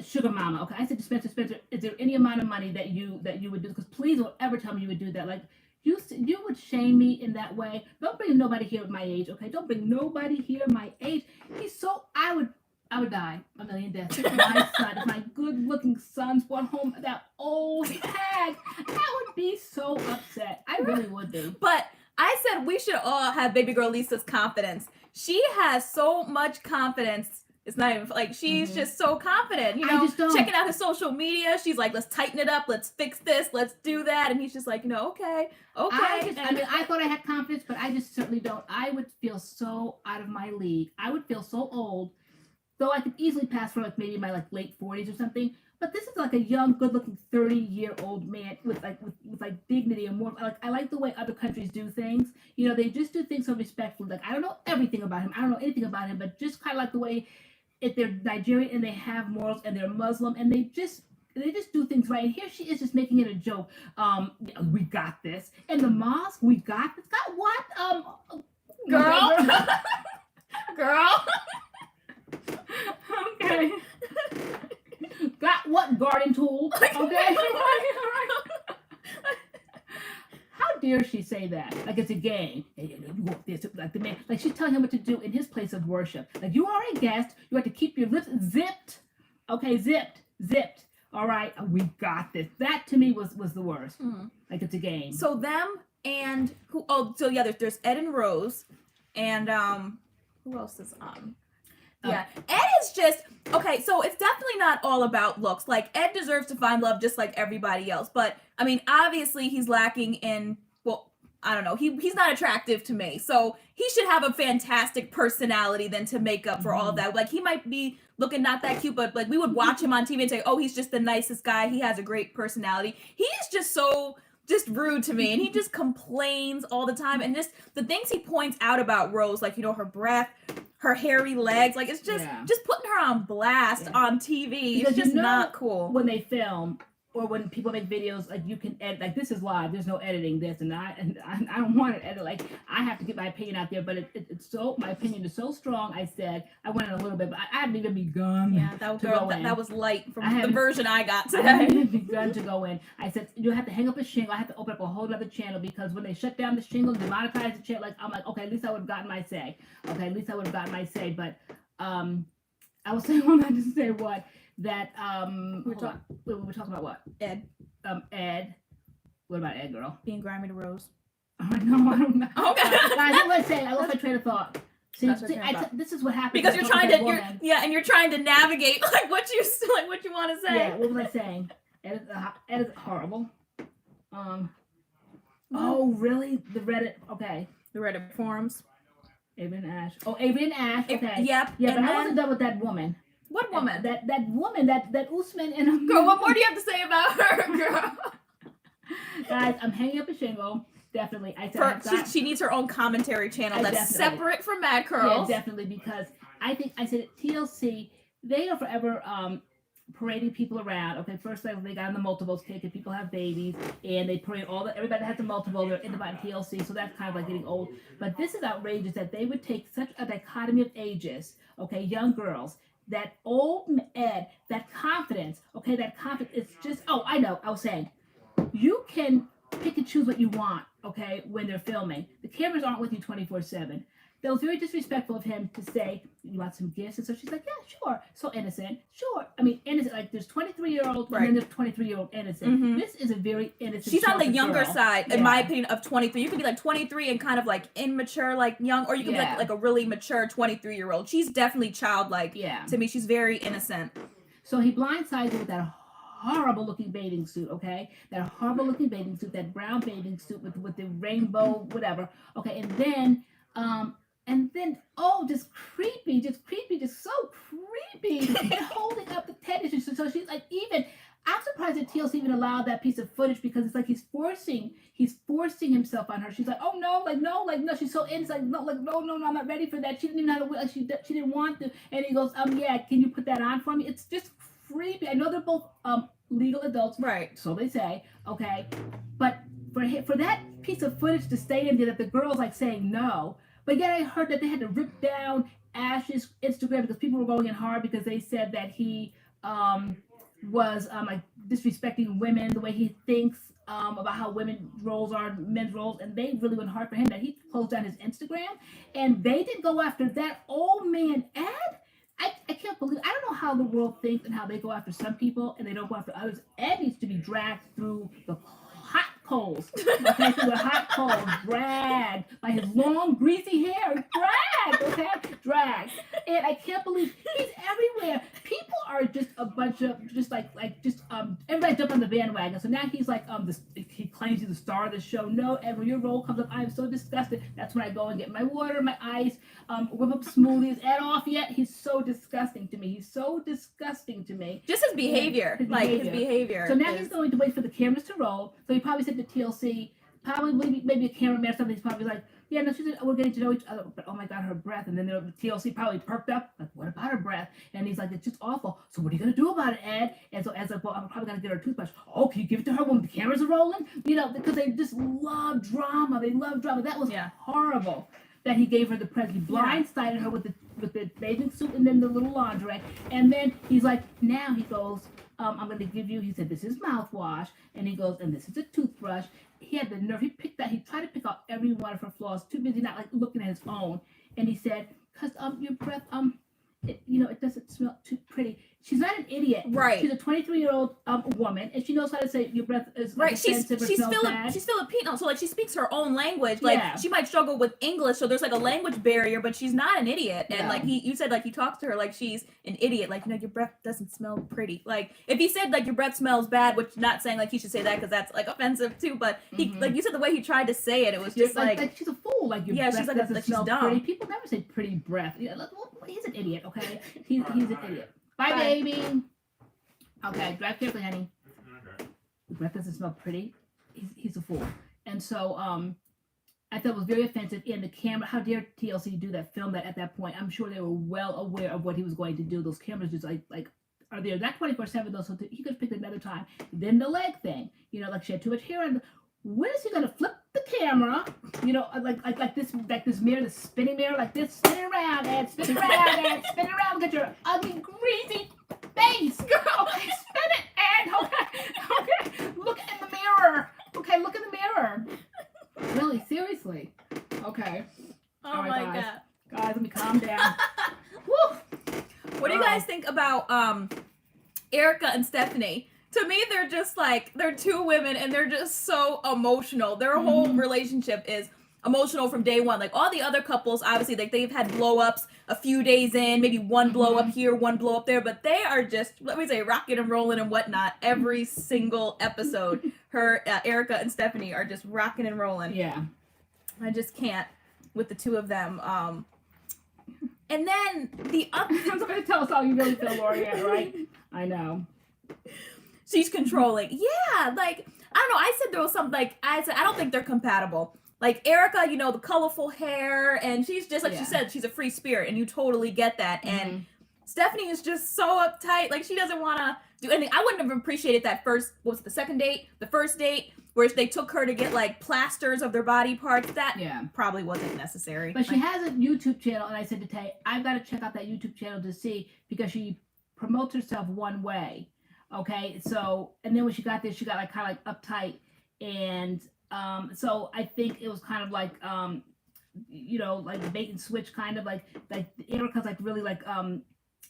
sugar mama. Okay, I said to Spencer, is there any amount of money that you would do? Because please don't ever tell me you would do that. Like you would shame me in that way. Don't bring nobody here my age. Okay, don't bring nobody here my age. I would die a million deaths if my son, if my good-looking sons brought home that old hag. I would be so upset. I really would be. But I said we should all have baby girl Lisa's confidence. She has so much confidence. It's not even like she's just so confident, you know, checking out his social media. She's like, let's tighten it up. Let's fix this. Let's do that. And he's just like, okay. I thought I had confidence, but I just certainly don't. I would feel so out of my league. I would feel so old, though I could easily pass for like maybe my like late 40s or something. But this is like a young, good-looking 30-year-old man with dignity and more. Like I like the way other countries do things. You know, they just do things so respectfully. Like I don't know everything about him. I don't know anything about him, but just kind of like the way if they're Nigerian and they have morals and they're Muslim and they just do things right. And here she is just making it a joke. We got this. And the mosque, we got this. Got what? Girl. Okay. Got what garden tool? Okay. All right. How dare she say that? Like it's a game. You want this, like the man, like she's telling him what to do in his place of worship. Like you are a guest. You have to keep your lips zipped. Okay, zipped. All right, we got this. That to me was the worst. Like it's a game. So them and who? Oh, so yeah, there's Ed and Rose, and who else is on? Yeah, Ed is just okay. So it's definitely not all about looks. Like Ed deserves to find love just like everybody else. But I mean, obviously he's lacking in I don't know. He's not attractive to me. So he should have a fantastic personality then to make up for all of that. Like he might be looking not that cute, but like we would watch him on TV and say, oh, he's just the nicest guy. He has a great personality. He is just rude to me, and he just complains all the time, and just the things he points out about Rose, like, you know, her breath, her hairy legs, like it's just putting her on blast on TV. Because it's just not cool. When they film or when people make videos, like you can edit, like this is live, there's no editing this, and I don't want to edit, like I have to get my opinion out there, but it's so, my opinion is so strong. I said I went in a little bit, but I haven't even begun. Yeah, that was light from the version I got today. I haven't even begun to go in. I said you have to hang up a shingle. I have to open up a whole other channel, because when they shut down the shingle, demonetize the channel, like I'm like, okay, at least I would have gotten my say. Okay, at least I would have gotten my say. But I was saying all that to say what. That we were talking about what? Ed. Ed. What about Ed, girl? Being grimy to Rose. Oh, no, I don't know. Okay. I lost my train of thought. See, this is what happens. Because you're trying to navigate like what you want to say. Yeah. What was I saying? Ed is horrible. Oh, really? The Reddit. Okay. The Reddit forums. Avery and Ash. Oh, Avery and Ash. Okay. Yep. Yeah, but I wasn't done with that woman. What woman? That woman, that Usman and girl, what more do you have to say about her, girl? Guys, I'm hanging up a shingle. Definitely. I said she needs her own commentary channel that's separate from MADCURLS. Yeah, definitely, because I said TLC, they are forever parading people around. Okay, first they got on the multiples kick, and people have babies, and they parade everybody that has a multiple, they're in the TLC, so that's kind of like getting old. But this is outrageous that they would take such a dichotomy of ages, okay, young girls, that old Ed, that confidence, okay, it's just, oh, I know, I was saying, you can pick and choose what you want, okay, when they're filming. The cameras aren't with you 24/7. That was very disrespectful of him to say, you want some gifts? And so she's like, yeah, sure. So innocent. Sure. I mean, innocent. Like, there's 23-year-old, and then there's 23-year-old innocent. Mm-hmm. This is a very innocent. She's on the younger side, in my opinion, of 23. You could be like 23 and kind of like immature, like young, or you could be like a really mature 23-year-old. She's definitely childlike. Yeah. To me, she's very innocent. So he blindsides her with that horrible looking bathing suit, okay? That horrible looking bathing suit, that brown bathing suit with the rainbow, whatever. Okay, and then, just creepy, just so creepy, and holding up the tennis. So she's like, I'm surprised that TLC even allowed that piece of footage, because it's like he's forcing himself on her. She's like, oh no, no, she's so innocent, no, I'm not ready for that. She didn't even know how to, like, she didn't want to. And he goes, yeah, can you put that on for me? It's just creepy. I know they're both legal adults, right? So they say, okay, but for that piece of footage to stay in there, that the girl's like saying no. But yet I heard that they had to rip down Ash's Instagram because people were going in hard because they said that he was like disrespecting women, the way he thinks about how women roles are, men's roles, and they really went hard for him, that he closed down his Instagram, and they didn't go after that old man Ed. I can't believe, I don't know how the world thinks and how they go after some people and they don't go after others. Ed needs to be dragged through the hot coals, okay, through the hot coals, dragged by his long, greasy hair, dragged. And I can't believe he's everywhere. People are just a bunch of, everybody jumped on the bandwagon. So now he's like, he claims he's the star of the show. No, and when your role comes up, I am so disgusted. That's when I go and get my water, my ice, whip up smoothies. Ed off yet? He's so disgusting to me. Just his behavior. His behavior. So now he's going to wait for the cameras to roll. So he probably said to TLC, probably maybe a cameraman or something, he's probably like, yeah, no, we're getting to know each other, but oh my God, her breath. And then the TLC probably perked up, like, what about her breath? And he's like, it's just awful. So what are you going to do about it, Ed? And so Ed's like, well, I'm probably going to get her a toothbrush. Oh, can you give it to her when the cameras are rolling? You know, because they just love drama. That was horrible that he gave her the present. He blindsided her with the bathing suit and then the little lingerie. And then he's like, now he goes, I'm going to give you, he said, this is mouthwash. And he goes, and this is a toothbrush. He had the nerve. He tried to pick out every one of her flaws, too busy not like looking at his own. And he said, because your breath, it doesn't smell too pretty. She's not an idiot. Right. She's a 23-year-old woman, and she knows how to say your breath is right. offensive or smells bad. She's Filipino, so like she speaks her own language. Like she might struggle with English, so there's like a language barrier, but she's not an idiot. And like you said, like he talks to her like she's an idiot. Like your breath doesn't smell pretty. Like if he said like your breath smells bad, which not saying like he should say that because that's like offensive too. But he like you said the way he tried to say it, it was just like she's a fool. Like your breath she's like doesn't smell dumb. pretty. People never say pretty breath. He's an idiot. Okay, he's an idiot. Bye, baby. Okay, drive carefully, honey. Okay. The breath doesn't smell pretty. He's a fool. And so I thought it was very offensive. And the camera, how dare TLC do that, film that at that point? I'm sure they were well aware of what he was going to do. Those cameras just like are there not 24/7 though, so he could have picked another time. Then the leg thing, like she had too much hair. And when is he gonna flip the camera? Like this mirror, the spinning mirror, like this, spin around and spin around and spin around. Look at your ugly, greasy face, girl. Okay, spin it and okay. Look in the mirror. Okay, look in the mirror. Really, seriously. Okay. Oh all right, my guys. god. Guys, let me calm down. Woo. What do you guys think about Erica and Stephanie? To me, they're just like, they're two women and they're just so emotional. Their whole relationship is emotional from day one. Like all the other couples, obviously, like they've had blow ups a few days in, maybe one blow up here, one blow up there, but they are just, let me say, rocking and rolling and whatnot every single episode. Erica and Stephanie are just rocking and rolling. Yeah. I just can't with the two of them. And then the other... Somebody tell us how you really feel, LoriAnne, right? I know. She's controlling. Yeah, like, I don't know. I said there was something, like, I don't think they're compatible. Like, Erica, the colorful hair, and she's just, like she said, she's a free spirit, and you totally get that. And Stephanie is just so uptight. Like, she doesn't want to do anything. I wouldn't have appreciated that first, what was it, the first date, where they took her to get, like, plasters of their body parts. That probably wasn't necessary. But she has a YouTube channel, and I said to Tay, I've got to check out that YouTube channel to see, because she promotes herself one way. Okay, so, and then when she got there, she got like kind of like uptight, and so I think it was kind of like like bait and switch, kind of like Erica's like really like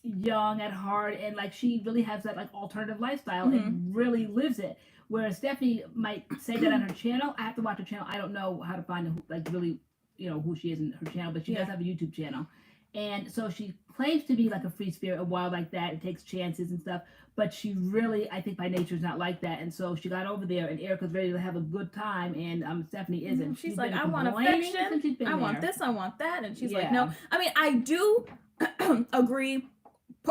young at heart, and like she really has that like alternative lifestyle and really lives it. Whereas Stephanie might say that on her channel. I have to watch her channel. I don't know how to find like really who she is in her channel, but she does have a YouTube channel, and so she claims to be like a free spirit, a wild like that, and takes chances and stuff. But she really, I think by nature, is not like that. And so she got over there, and Erica's ready to have a good time, and Stephanie isn't. She's like, I want affection, I want this, I want that. And she's like, no. I mean, I do agree.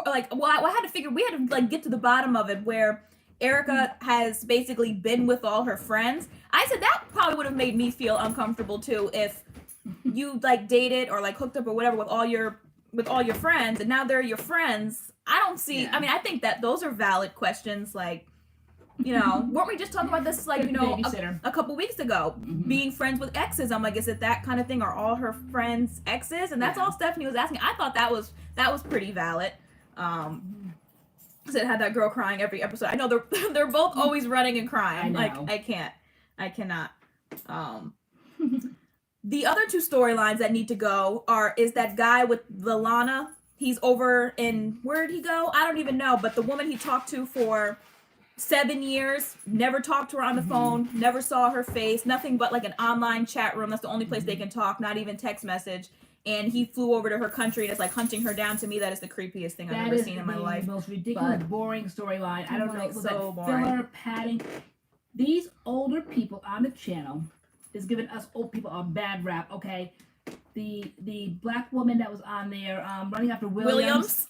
Like, well, I had to figure, we had to like get to the bottom of it, where Erica has basically been with all her friends. I said that probably would have made me feel uncomfortable too, if you like dated or like hooked up or whatever with all your friends, and now they're your friends. I don't see, I mean, I think that those are valid questions. Like, weren't we just talking about this, like, a couple weeks ago, being friends with exes? I'm like, is it that kind of thing? Are all her friends exes? And that's all Stephanie was asking. I thought that was pretty valid. So it had that girl crying every episode. I know they're both always running and crying. I know. Like, I cannot. The other two storylines that need to go is that guy with Lana. He's over in, where'd he go? I don't even know. But the woman he talked to for 7 years, never talked to her on the phone, never saw her face, nothing but like an online chat room. That's the only place they can talk, not even text message. And he flew over to her country and is like hunting her down. To me, that is the creepiest thing I've ever seen in my life. That is the most ridiculous, boring storyline. I don't know. So that boring. Filler, padding. These older people on the channel is giving us old people a bad rap, okay? The black woman that was on there running after Williams,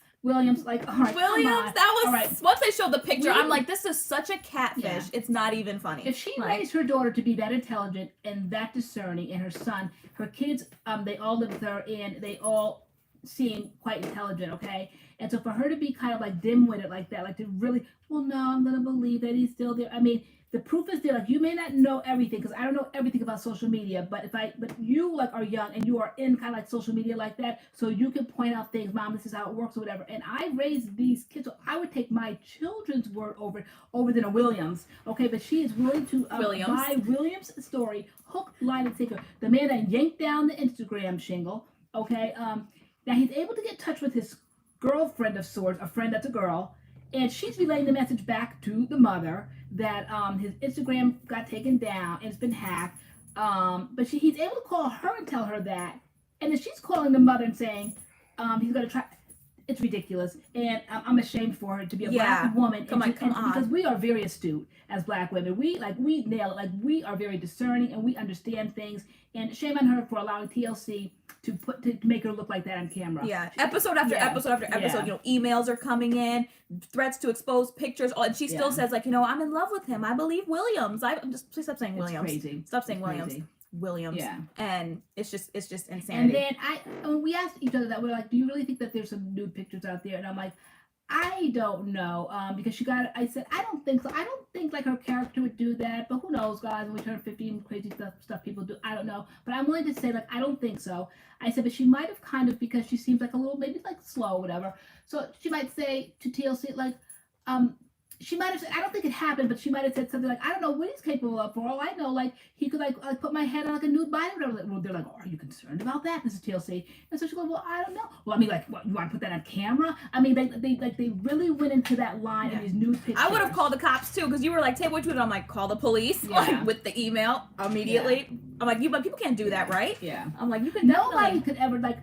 like, all right, Williams, that was, right. Once they showed the picture, I'm like, this is such a catfish. Yeah. It's not even funny. If she raised her daughter to be that intelligent and that discerning, and her son, her kids, they all live with her, and they all seem quite intelligent, okay? And so for her to be kind of like dim-witted like that, like to really, well, no, I'm going to believe that he's still there. I mean, the proof is there. Like, you may not know everything, because I don't know everything about social media, but you like are young and you are in kind of like social media like that, so you can point out things, Mom, this is how it works or whatever. And I raised these kids, so I would take my children's word over than a Williams, okay? But she is willing to buy Williams' story, hook, line, and sinker. The man that yanked down the Instagram shingle, okay? Now he's able to get in touch with his girlfriend of sorts, a friend that's a girl, and she's relaying the message back to the mother that his Instagram got taken down and it's been hacked. But he's able to call her and tell her that, and then she's calling the mother and saying he's going to try. It's ridiculous, and I'm ashamed for her to be a black woman. Come on. Because we are very astute as black women. We nail it. Like, we are very discerning and we understand things. And shame on her for allowing TLC to make her look like that on camera. Yeah, episode after episode after episode. You know, emails are coming in, threats to expose pictures, and she still says, like, you know, I'm in love with him. I believe Williams. I'm just, please stop saying Williams. Crazy. Stop saying It's Williams. crazy. Williams. Yeah. And it's just insanity. And then we asked each other that, we're like, do you really think that there's some nude pictures out there? And I'm like, I don't know, because I said, I don't think so. I don't think like her character would do that, but who knows, guys, when we turn 15, crazy stuff people do, I don't know. But I'm willing to say, like, I don't think so. I said, but she might have kind of, because she seems like a little, maybe like slow or whatever. So she might say to TLC, like, she might have said, I don't think it happened, but she might have said something like, I don't know what he's capable of. For all I know, like, he could like put my head on like a nude body or whatever. Well, they're like, oh, are you concerned about that, Mrs. TLC? And so she goes, well, I don't know. Well, I mean, like, what, you want to put that on camera? I mean, they really went into that line of these nude pictures. I would have called the cops too, because you were like, Tay, what you doing? I'm like, call the police, like, with the email immediately. Yeah. I'm like, but people can't do that, right? Yeah. I'm like, you can Nobody could ever, like,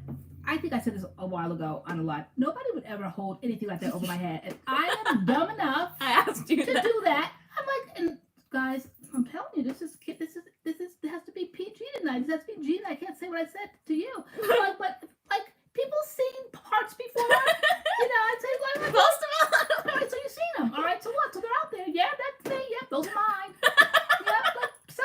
I think I said this a while ago on a live. Nobody would ever hold anything like that over my head. And I am dumb enough I asked you to do that. I'm like, and guys, I'm telling you, this has to be PG tonight. This has to be G, and I can't say what I said to you. I'm like, but like, people seen parts before. You know, I'd say, like, post them all right, so you've seen them. All right, so what? So they're out there. Yeah, that's me. Yeah, those are mine. Yeah, like, so.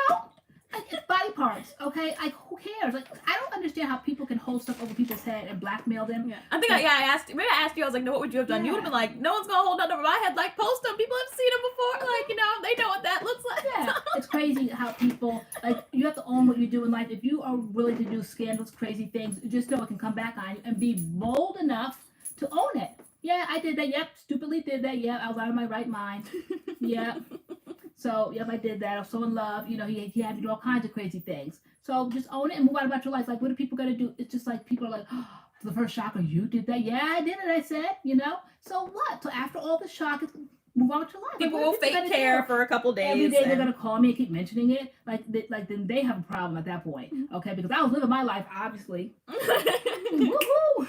Like, it's body parts, okay? Like, who cares? Like, I don't understand how people can hold stuff over people's head and blackmail them. Yeah. I think I asked you, I was like, no, what would you have done? You would have been like, no one's gonna hold nothing over my head. Like, post them. People have seen them before. Like, you know, they know what that looks like. Yeah, it's crazy how people, like, you have to own what you do in life. If you are willing to do scandalous, crazy things, just know it can come back on you, and be bold enough to own it. Yeah, I did that. Yep, stupidly did that. Yeah, I was out of my right mind. Yeah. So, yep, I did that. I was so in love. You know, he had me do all kinds of crazy things. So just own it and move on about your life. Like, what are people going to do? It's just like, people are like, oh, the first shocker, you did that? Yeah, I did it, I said, you know? So what? So after all the shock, move on with your life. People will fake care for a couple days. Every day they're going to call me and keep mentioning it. Like then they have a problem at that point. Okay, because I was living my life, obviously. Woohoo!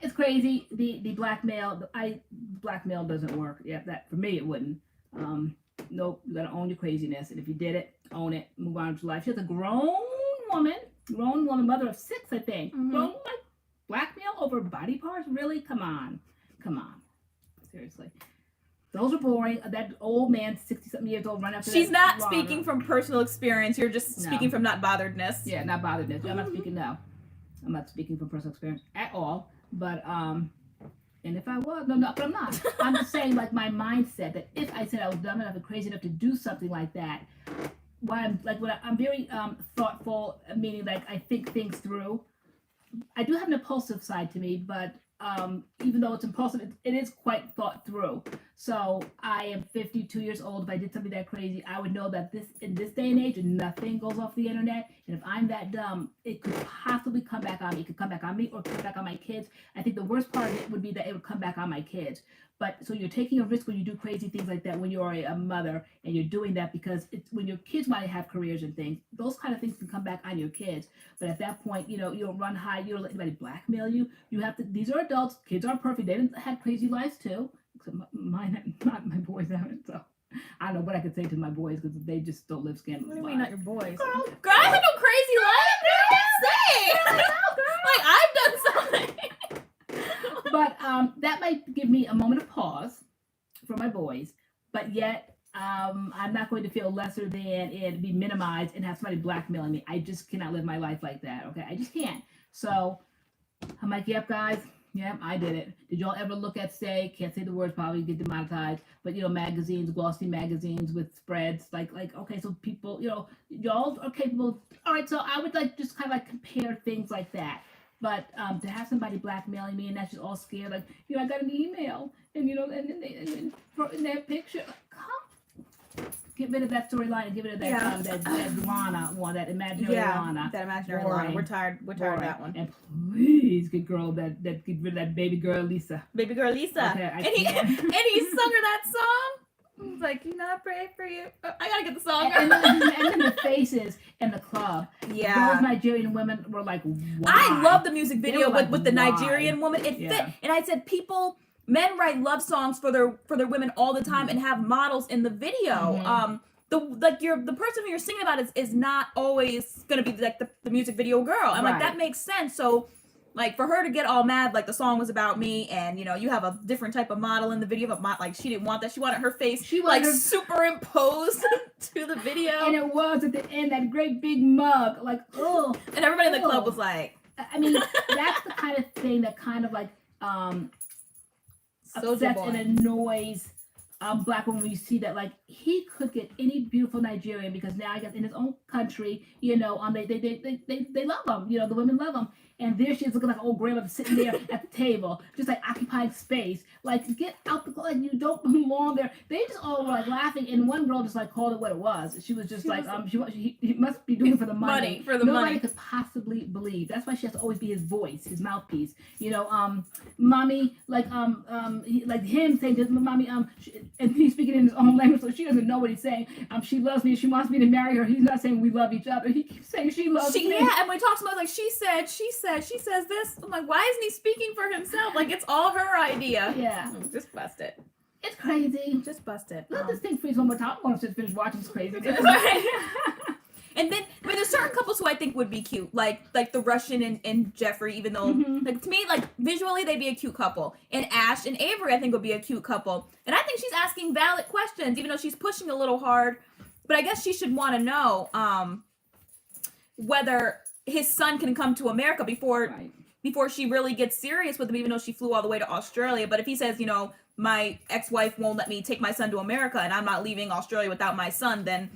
It's crazy. The blackmail. Blackmail doesn't work. Yeah, that for me it wouldn't. Nope. You gotta own your craziness, and if you did it, own it. Move on with your life. She's a grown woman, mother of 6, I think. Mm-hmm. Grown, like, blackmail over body parts. Really? Come on. Seriously. Those are boring. That old man, 60-something years old, run after. She's not speaking from personal experience. You're just speaking from not botheredness. Yeah, not botheredness. I'm not speaking. No, I'm not speaking from personal experience at all. But and if I was, but I'm not. I'm just saying, like, my mindset that if I said I was dumb enough and crazy enough to do something like that, I'm very thoughtful, meaning like I think things through. I do have an impulsive side to me, but even though it's impulsive, it is quite thought through. So I am 52 years old. If I did something that crazy, I would know that in this day and age, nothing goes off the internet. And if I'm that dumb, it could possibly come back on me. It could come back on me or come back on my kids. I think the worst part of it would be that it would come back on my kids. But so you're taking a risk when you do crazy things like that, when you're a mother, and you're doing that because it's when your kids might have careers and things, those kind of things can come back on your kids. But at that point, you know, you don't run high, you don't let anybody blackmail you. You have to, these are adults, kids aren't perfect, they didn't have crazy lives too. Except mine, not my boys haven't, so I don't know what I could say to my boys because they just don't live scandalous. What do you mean, not your boys? Girl, I had no crazy life. What do you say? Like, I've done something. But that might give me a moment of pause for my boys, but yet I'm not going to feel lesser than and be minimized and have somebody blackmailing me. I just cannot live my life like that, okay? I just can't. So I'm like, yep, guys, yep, I did it. Did y'all ever look at, can't say the words, probably get demonetized, but, you know, magazines, glossy magazines with spreads, like, okay, so people, you know, y'all are capable. All right, so I would like just kind of like compare things like that. But to have somebody blackmailing me and that's just all scared, like, you know, I got an email and, you know, and that picture, get rid of that storyline and give it to that that Lana one, that imaginary Lana. That imaginary Lana. We're tired of that one. And please, good girl, that get rid of that baby girl Lisa. Baby girl Lisa. Okay, and he sung her that song. He's like, you know, I pray for you. Oh, I gotta get the song. And then the faces in the club. Yeah. Those Nigerian women were like, wow. I love the music video like, with the Nigerian woman. It fit. And I said, men write love songs for their women all the time and have models in the video. The person who you're singing about is not always gonna be like the music video girl. I'm like, that makes sense. So like for her to get all mad, like the song was about me, and you know you have a different type of model in the video, but like she didn't want that. She wanted her face superimposed to the video, and it was at the end that great big mug, like and everybody in the club was like, I mean, that's the kind of thing that kind of like upsets and annoys black women when you see that. Like he could get any beautiful Nigerian because now I guess in his own country, you know, they love him. You know, the women love him. And there she is looking like an old grandmother sitting there at the table, just like occupying space. Like, get out the like you don't belong there. They just all were like laughing, and one girl just like called it what it was. She was just he must be doing it for the money. Nobody could possibly believe. That's why she has to always be his voice, his mouthpiece. You know, mommy, like him saying to mommy, and he's speaking in his own language, so she doesn't know what he's saying. She loves me. She wants me to marry her. He's not saying we love each other. He keeps saying she loves me. Yeah, and when he talks about like she says this, I'm like, why isn't he speaking for himself? Like it's all her idea. Yeah, just bust it. It's crazy. Just bust it. Let this thing freeze one more time. I'm going to finish watching this crazy. And then, I mean, there's certain couples who I think would be cute, like the Russian and Jeffrey, even though, like, to me, like, visually, they'd be a cute couple. And Ash and Avery, I think, would be a cute couple. And I think she's asking valid questions, even though she's pushing a little hard. But I guess she should want to know whether his son can come to America before she really gets serious with him, even though she flew all the way to Australia. But if he says, you know, my ex-wife won't let me take my son to America and I'm not leaving Australia without my son, then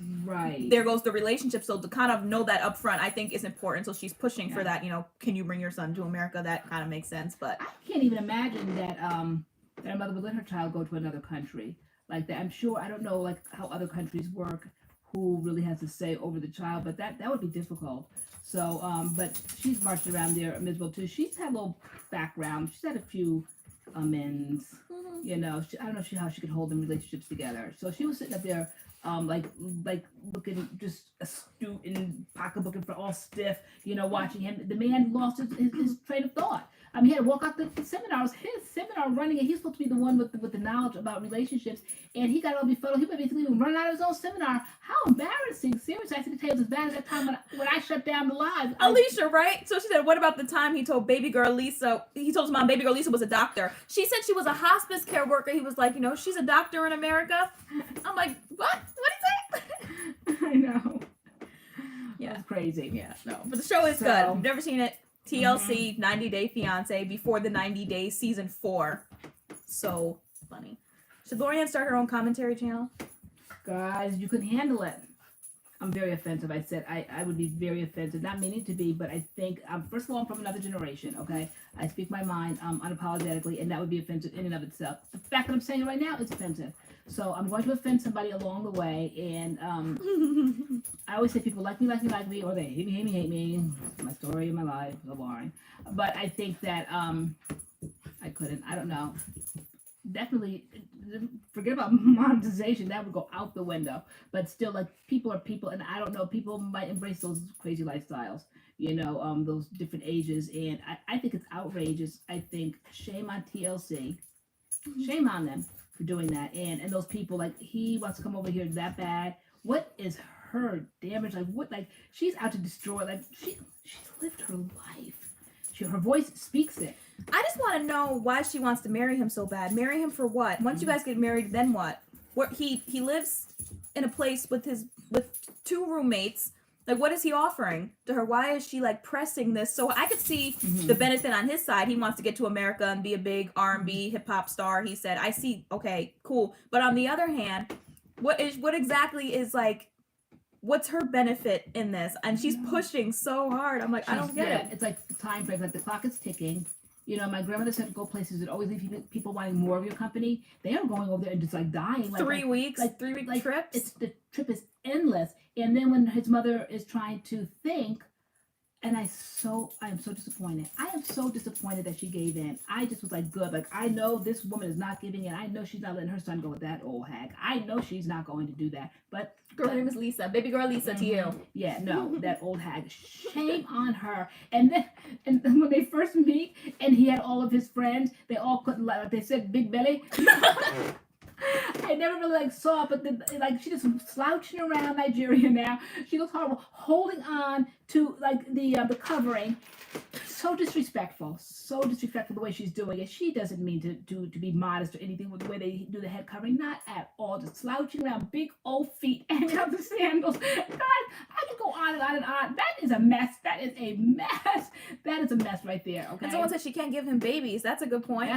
there goes the relationship. So to kind of know that up front, I think is important. So she's pushing for that, you know, can you bring your son to America? That kind of makes sense. But I can't even imagine that that a mother would let her child go to another country like that. I'm sure, I don't know like how other countries work, who really has to say over the child, but that would be difficult. So, but she's marched around there miserable too. She's had a little background. She's had a few amends. You know, I don't know how she could hold them relationships together. So she was sitting up there, like looking just astute and pocketbooking for all stiff. You know, watching him. The man lost his train of thought. I mean, he had to walk out the seminars. His seminar running, and he's supposed to be the one with the knowledge about relationships. And he got all befuddled. He basically run out of his own seminar. How embarrassing! Seriously, I said the tale was as bad as that time when I shut down the live. Alicia, right? So she said, what about the time he told baby girl Lisa? He told his mom baby girl Lisa was a doctor. She said she was a hospice care worker. He was like, you know, she's a doctor in America. I'm like, what? What did he say? I know. Yeah, it's crazy. Yeah, no, but the show is good. If you've never seen it, TLC 90 Day Fiancé before the 90 Days season 4. So funny. Should LoriAnne start her own commentary channel? Guys, you can handle it. I'm very offensive. I said I would be very offensive. Not meaning to be, but I think, first of all, I'm from another generation, okay? I speak my mind unapologetically, and that would be offensive in and of itself. The fact that I'm saying it right now is offensive. So I'm going to offend somebody along the way, and I always say people like me, or they hate me. My story of my life, so boring. But I think that I couldn't. I don't know. Definitely forget about monetization. That would go out the window. But still, like, people are people, and I don't know. People might embrace those crazy lifestyles. You know, those different ages, and I think it's outrageous. I think shame on TLC. Shame on them for doing that, and those people, like, he wants to come over here that bad. What is her damage? Like, what? Like, she's out to destroy. Like, she's lived her life. Her voice speaks it. I just want to know why she wants to marry him so bad. Marry him for what? Once you guys get married, then what? Where he lives in a place with 2 roommates. Like, what is he offering to her? Why is she, like, pressing this? So I could see the benefit on his side. He wants to get to America and be a big R&B hip-hop star. He said, I see, okay, cool. But on the other hand, what exactly is, like, what's her benefit in this? And she's pushing so hard. I'm like, I don't get it. It's like the time frame. Like, the clock is ticking. You know, my grandmother said go places that always leave people wanting more of your company. They are going over there and just like dying. Like, 3 weeks, like 3-week like, trips. The trip is endless. And then when his mother is trying to think, and I am so disappointed. I am so disappointed that she gave in. I just was like, good. Like, I know this woman is not giving in. I know she's not letting her son go with that old hag. I know she's not going to do that. But Her name is Lisa. Baby girl Lisa to you. Yeah, no, that old hag. Shame on her. And then when they first meet, and he had all of his friends, they all couldn't, like they said, big belly. I never really like saw it, but like she just slouching around Nigeria now. She looks horrible, holding on to like the covering. So disrespectful the way she's doing it. She doesn't mean to be modest or anything with the way they do the head covering, not at all. Just slouching around, big old feet, hanging out the sandals. God, I could go on and on and on. That is a mess. That is a mess. That is a mess right there. Okay. And someone said she can't give him babies. That's a good point.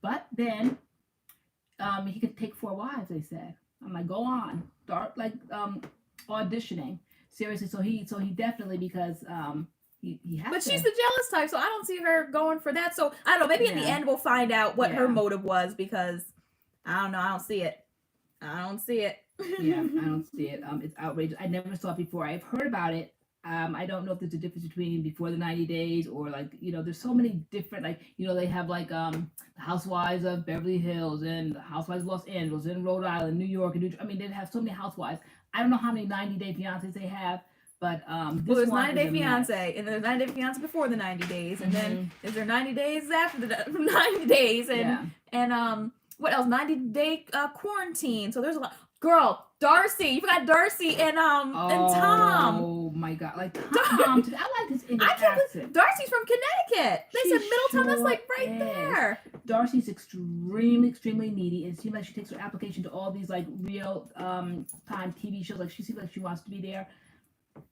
But then. He could take 4 wives, they said. I'm like, go on. Start like auditioning. Seriously, so he definitely, because he has But to. she's the jealous type, so I don't see her going for that. So I don't know, maybe in the end we'll find out what her motive was, because I don't know, I don't see it. Yeah, I don't see it. It's outrageous. I never saw it before. I've heard about it. I don't know if there's a difference between before the 90 days or like, you know, there's so many different, like, you know, they have like the Housewives of Beverly Hills and the Housewives of Los Angeles and Rhode Island, New York, and I mean, they have so many housewives. I don't know how many 90-day fiancés they have, but this there's one 90-day is a fiance, mess. and there's 90-day fiance before the 90 days, and then is there 90 days after the 90 days, and what else? 90-day quarantine. So there's a lot. Girl, Darcy, you forgot Darcy and Tom. Oh my God, like Tom. I like his English accent. Darcy's from Connecticut. They said Middletown. That's like right is. there. Darcy's extremely needy. It seems like she takes her application to all these like real time TV shows. Like she seems like she wants to be there.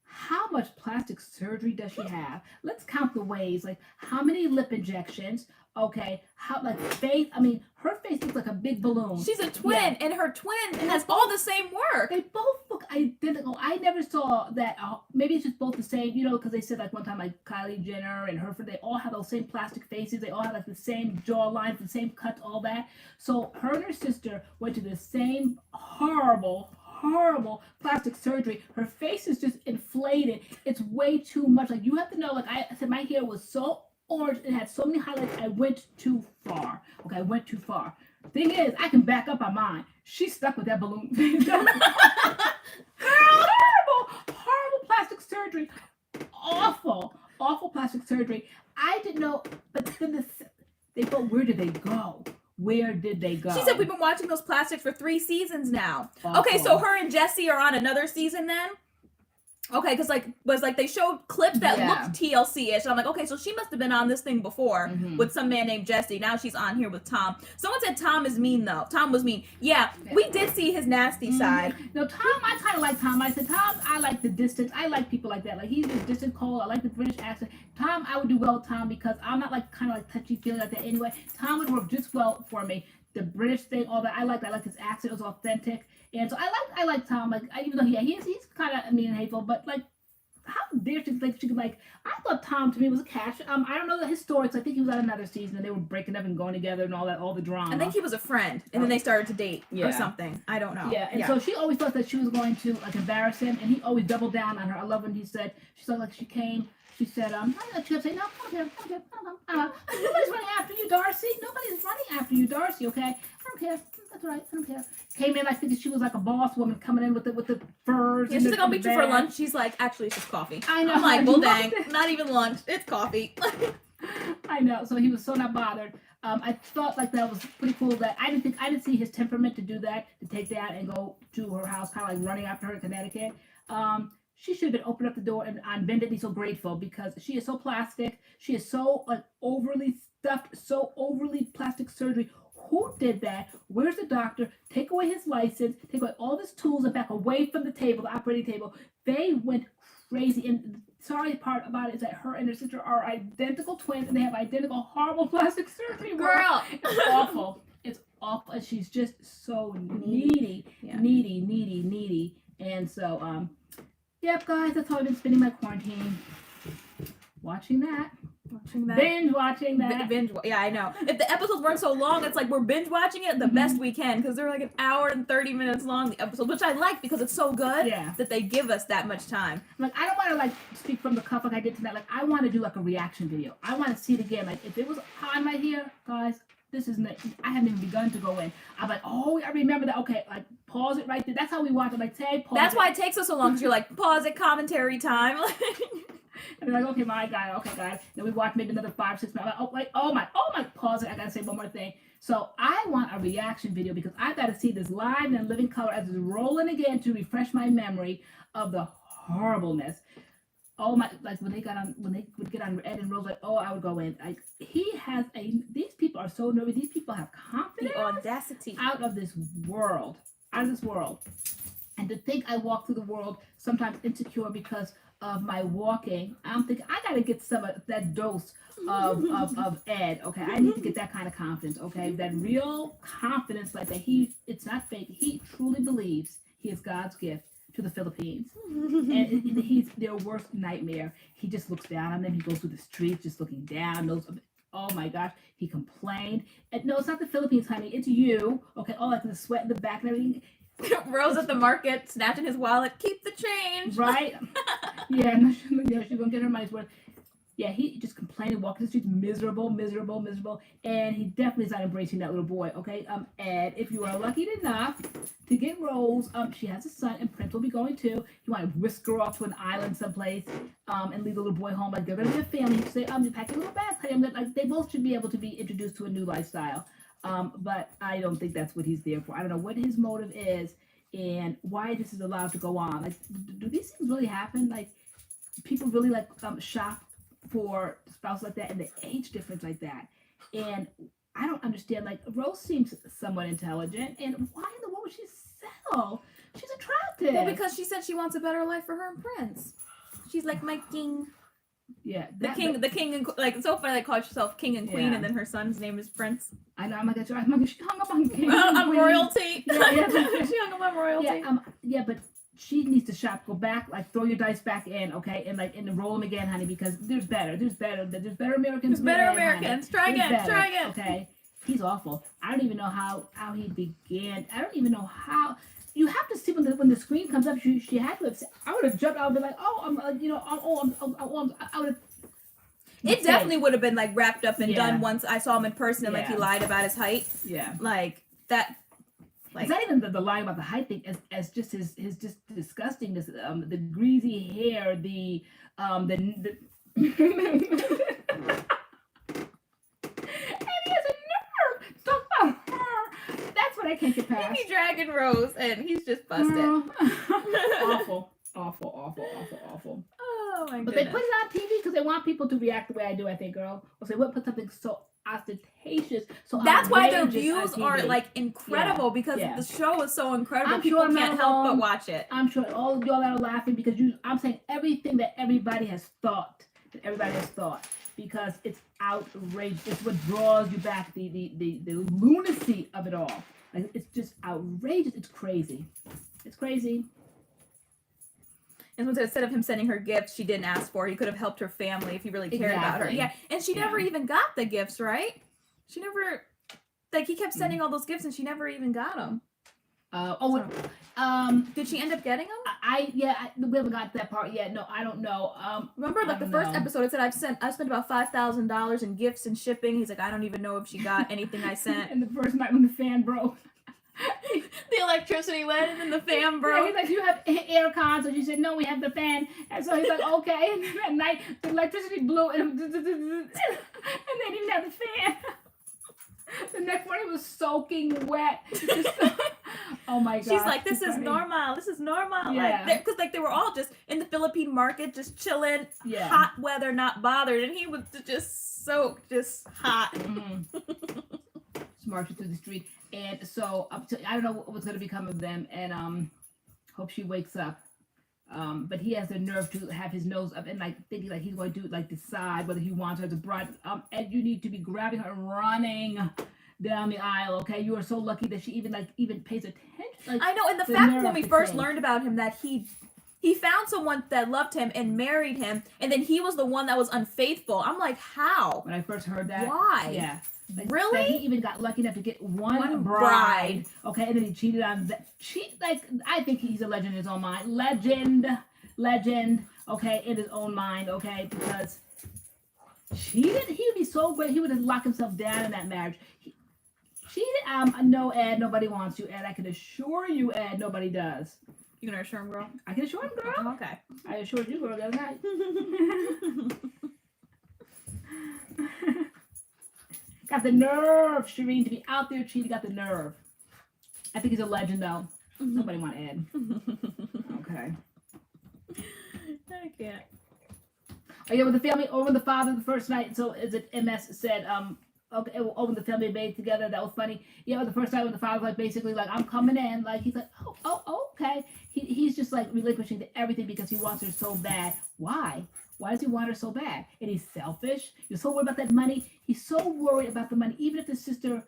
How much plastic surgery does she have? Let's count the ways. Like how many lip injections? Okay, how like face? I mean, her face looks like a big balloon. She's a twin, and her twin has all the same work. They both look identical. I never saw that. Maybe it's just both the same, you know, because they said like one time like Kylie Jenner and her, they all have those same plastic faces. They all have like the same jaw lines, the same cuts, all that. So her and her sister went to the same horrible plastic surgery. Her face is just inflated. It's way too much. Like you have to know, like I said, my hair was so orange, it had so many highlights. I went too far. Okay, I went too far. Thing is, I can back up on mine. She's stuck with that balloon. horrible plastic surgery. Awful plastic surgery. I didn't know, but then they thought, where did they go? Where did they go? She said we've been watching those plastics for 3 seasons now. Awful. Okay, so her and Jesse are on another season then? Okay, because they showed clips that looked TLC-ish. And I'm like, okay, so she must have been on this thing before with some man named Jesse. Now she's on here with Tom. Someone said Tom is mean, though. Tom was mean. Yeah, we did see his nasty side. No, Tom, I kind of like Tom. I said, Tom, I like the distance. I like people like that. Like, he's just distant, cold. I like the British accent. Tom, I would do well with Tom because I'm not like kind of like touchy-feely like that anyway. Tom would work just well for me. The British thing, all that, I like his accent. It was authentic. And so I like Tom, like, even though he's kind of mean and hateful, but like, how dare she think she could like? I thought Tom to me was a catch. I don't know the historics. I think he was on another season and they were breaking up and going together and all the drama. I think he was a friend, and then they started to date or something. I don't know. Yeah, and so she always thought that she was going to like embarrass him, and he always doubled down on her. I love when he said she said like she came. She said, she kept saying, no, come here. Nobody's running after you, Darcy. Nobody's running after you, Darcy, okay? I don't care. That's all right. I don't care. Came in like thinking she was like a boss woman coming in with the furs. Yeah, she's like, I'll meet you for lunch. She's like, actually, it's just coffee. I know. I'm like, well, dang, not even lunch. It's coffee. I know. So he was so not bothered. I thought like that was pretty cool. That I didn't see his temperament to do that, to take that and go to her house, kind of like running after her in Connecticut. She should have been opened up the door and on bended knee so grateful because she is so plastic. She is so like overly stuffed, so overly plastic surgery. Who did that? Where's the doctor? Take away his license. Take away all his tools and back away from the table, the operating table. They went crazy. And the sorry part about it is that her and her sister are identical twins and they have identical horrible plastic surgery. Girl, it's awful. It's awful. And she's just so needy, needy. And so, yep, guys, that's how I've been spending my quarantine. Watching that. Watching that. Binge watching that. Yeah, I know. If the episodes weren't so long, it's like we're binge watching it the best we can because they're like an hour and 30 minutes long, the episode, which I like because it's so good that they give us that much time. Like, I don't want to like speak from the cuff like I did tonight. Like, I want to do like a reaction video. I want to see it again. Like, if it was hot right here, guys, this isn't it. I haven't even begun to go in. I'm like, oh, I remember that. Okay, like, pause it right there. That's how we watch it. Like, say, pause That's why it takes us so long because you're like, pause it, commentary time. And they're like, okay, my guy, okay, guys. Then we watch maybe another 5, 6 minutes. Like, oh my, pause it. I gotta say one more thing. So I want a reaction video because I gotta see this live and living color as it's rolling again to refresh my memory of the horribleness. Oh my, like when they would get on Ed and Rose, like, oh, I would go in. Like, these people are so nervous. These people have confidence. The audacity. Out of this world. And to think I walk through the world sometimes insecure because of my walking. I'm thinking I gotta get some of that dose of Ed. Okay, I need to get that kind of confidence. Okay, that real confidence, like that it's not fake. He truly believes he is God's gift to the Philippines, and he's their worst nightmare. He just looks down on them. He goes through the streets just looking down. Oh my gosh, he complained. And no, it's not the Philippines, honey. It's you. Okay, all like the sweat in the back and everything. Rose at the market, snatching his wallet. Keep the change. Right? Yeah, no, she's gonna get her money's worth. Yeah, he just complained and walking the streets, miserable, and he definitely is not embracing that little boy. Okay, Ed, if you are lucky enough to get Rose, she has a son, and Prince will be going too. You want to whisk her off to an island someplace, and leave the little boy home. Like they're gonna be a family. You say, you pack your little bags. Like they both should be able to be introduced to a new lifestyle. But I don't think that's what he's there for. I don't know what his motive is and why this is allowed to go on. Like, do these things really happen? Like, people really like shop for spouses like that and the age difference like that. And I don't understand. Like, Rose seems somewhat intelligent, and why in the world would she settle? She's attractive. Well, because she said she wants a better life for her and Prince. She's like my king. Yeah, the king, and like it's so funny they call herself king and queen, and then her son's name is Prince. I know. I'm like, she hung up on king. On royalty. Yeah. She hung up on royalty. Yeah, but she needs to shop. Go back, like throw your dice back in, okay, and roll them again, honey, because there's better Americans. There's better Americans. Try again. Okay, he's awful. I don't even know how he began. I don't even know how. You have to see when the screen comes up. She had to have. I would have jumped. I would be like, oh, I would have. It definitely would have been like wrapped up and done once I saw him in person and like he lied about his height. Yeah, like that. Like, it's not even the lie about the height thing, as just his just disgustingness. The greasy hair, the and he has a nerve. Talk about her. That's what I can't get past. He's dragging Rose, and he's just busted. Awful. Oh my goodness. But they put it on TV because they want people to react the way I do. I think, girl. Or they would put something so ostentatious. So that's why their views are like incredible because the show is so incredible. People can't help but watch it. I'm sure all of y'all are laughing because I'm saying everything that everybody has thought. Because it's outrageous. It's what draws you back. The lunacy of it all. Like, it's just outrageous. It's crazy. And instead of him sending her gifts she didn't ask for, he could have helped her family if he really cared about her. Yeah, and she never even got the gifts, right? She never, like, he kept sending all those gifts and she never even got them. Did she end up getting them? We haven't got that part yet. No, I don't know. Remember, like the first episode, it said I've spent about $5,000 in gifts and shipping. He's like, I don't even know if she got anything I sent. And the first night when the fan broke. The electricity went and then the fan broke. Yeah, he's like, you have air cons, and she said, no, we have the fan. And so he's like, okay. And then at night, the electricity blew, and they didn't even have the fan. The next morning was soaking wet. Oh my god. She's like, this is normal. Yeah. Like, because like they were all just in the Philippine market, just chilling, hot weather, not bothered, and he was just soaked, just hot. Just marching through the street. And so I don't know what's going to become of them, and hope she wakes up. But he has the nerve to have his nose up and like thinking like he's going to like decide whether he wants her as a bride. And you need to be grabbing her and running down the aisle. Okay, you are so lucky that she even pays attention. Like, I know, and the fact when we first learned about him that he he found someone that loved him and married him, and then he was the one that was unfaithful. I'm like, how? When I first heard that. Why? Yeah. Like, Really? that he even got lucky enough to get one bride. bride. Okay, and then he cheated on that. I think he's a legend in his own mind. Legend. Okay, in his own mind. Okay, because he would be so great. He would have locked himself down in that marriage. No, Ed, nobody wants you, Ed. I can assure you, Ed, nobody does. You gonna assure him, girl? I can assure him, girl. Oh, okay. I assured you, girl, the other night. Got the nerve, Shireen, to be out there cheating. Got the nerve. I think he's a legend, though. Nobody want Ed. Okay. I can't. Oh yeah, with the family over the father the first night. So as it MS said, okay, over the family made together. That was funny. Yeah, the first night when the father was like basically like, I'm coming in. Like he's like, oh, okay. He's just like relinquishing to everything because he wants her so bad. Why? Why does he want her so bad? And he's selfish. He's so worried about that money. He's so worried about the money. Even if his sister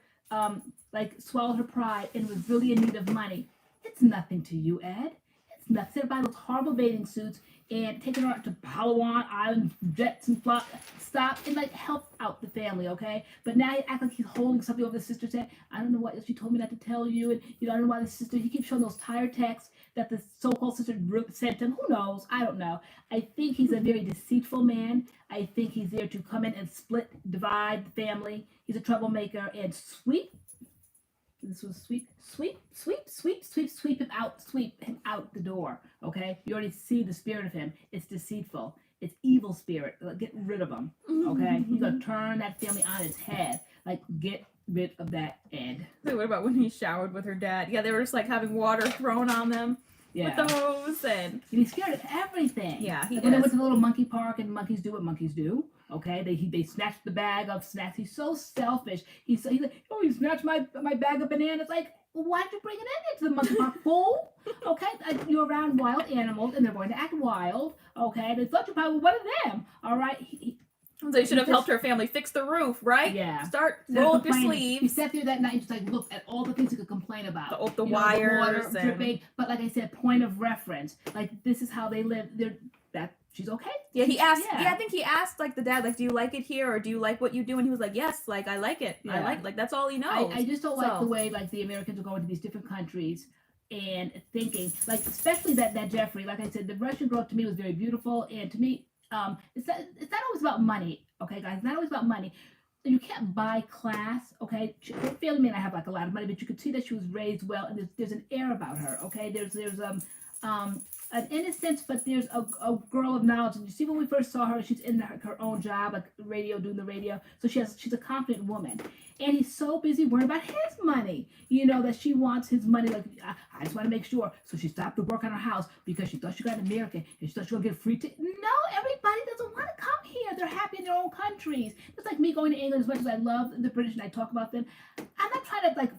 like swallowed her pride and was really in need of money, it's nothing to you, Ed. It's nothing. Instead of buying those horrible bathing suits and taking her out to Palawan Island, jets and stop and like help out the family, okay? But now he act like he's holding something over the sister's head. I don't know what she told me not to tell you, and I don't know why the sister. He keeps showing those tired texts that the so-called sister sent him. Who knows? I don't know. I think he's a very deceitful man. I think he's there to come in and divide the family. He's a troublemaker and sweep him out the door. Okay, you already see the spirit of him. It's deceitful. It's evil spirit. Get rid of him. Okay, he's gonna turn that family on its head. Like, get rid of that Ed. Wait, what about when he showered with her dad? Yeah, they were just like having water thrown on them with the hose, and he's scared of everything. Yeah, he is. is. They went to the little monkey park, and monkeys do what monkeys do. Okay, they snatched the bag of snacks. He's so selfish. He's like, oh, you snatched my bag of bananas. Like, well, why did you bring it into the monkey park, fool? Okay, you're around wild animals, and they're going to act wild. Okay, they thought you probably one of them. All right. So you should have helped her family fix the roof, right? Yeah. Roll up your sleeves. He sat there that night and just like looked at all the things he could complain about. The wires, the water dripping. But like I said, point of reference. Like, this is how they live. She's okay. Yeah, he asked. Yeah, I think he asked like the dad, like, do you like it here, or do you like what you do? And he was like, yes, like I like it. Yeah. I like that's all he knows. I just don't like the way like the Americans are going to these different countries and thinking like, especially that Jeffrey. Like I said, the Russian girl to me was very beautiful, and to me, it's not always about money. Okay, guys, it's not always about money. You can't buy class, okay? Her family may not have like a lot of money, but you could see that she was raised well, and there's an air about her, okay? There's an innocence, but there's a girl of knowledge. And you see when we first saw her, she's in her own job, like doing the radio. So she's a confident woman. And he's so busy worrying about his money, that she wants his money. Like, I just want to make sure. So she stopped to work on her house because she thought she got an American and she thought she was going to get free ticket. No, everybody doesn't want to come here. They're happy in their own countries. It's like me going to England. As much as I love the British and I talk about them, I'm not trying to like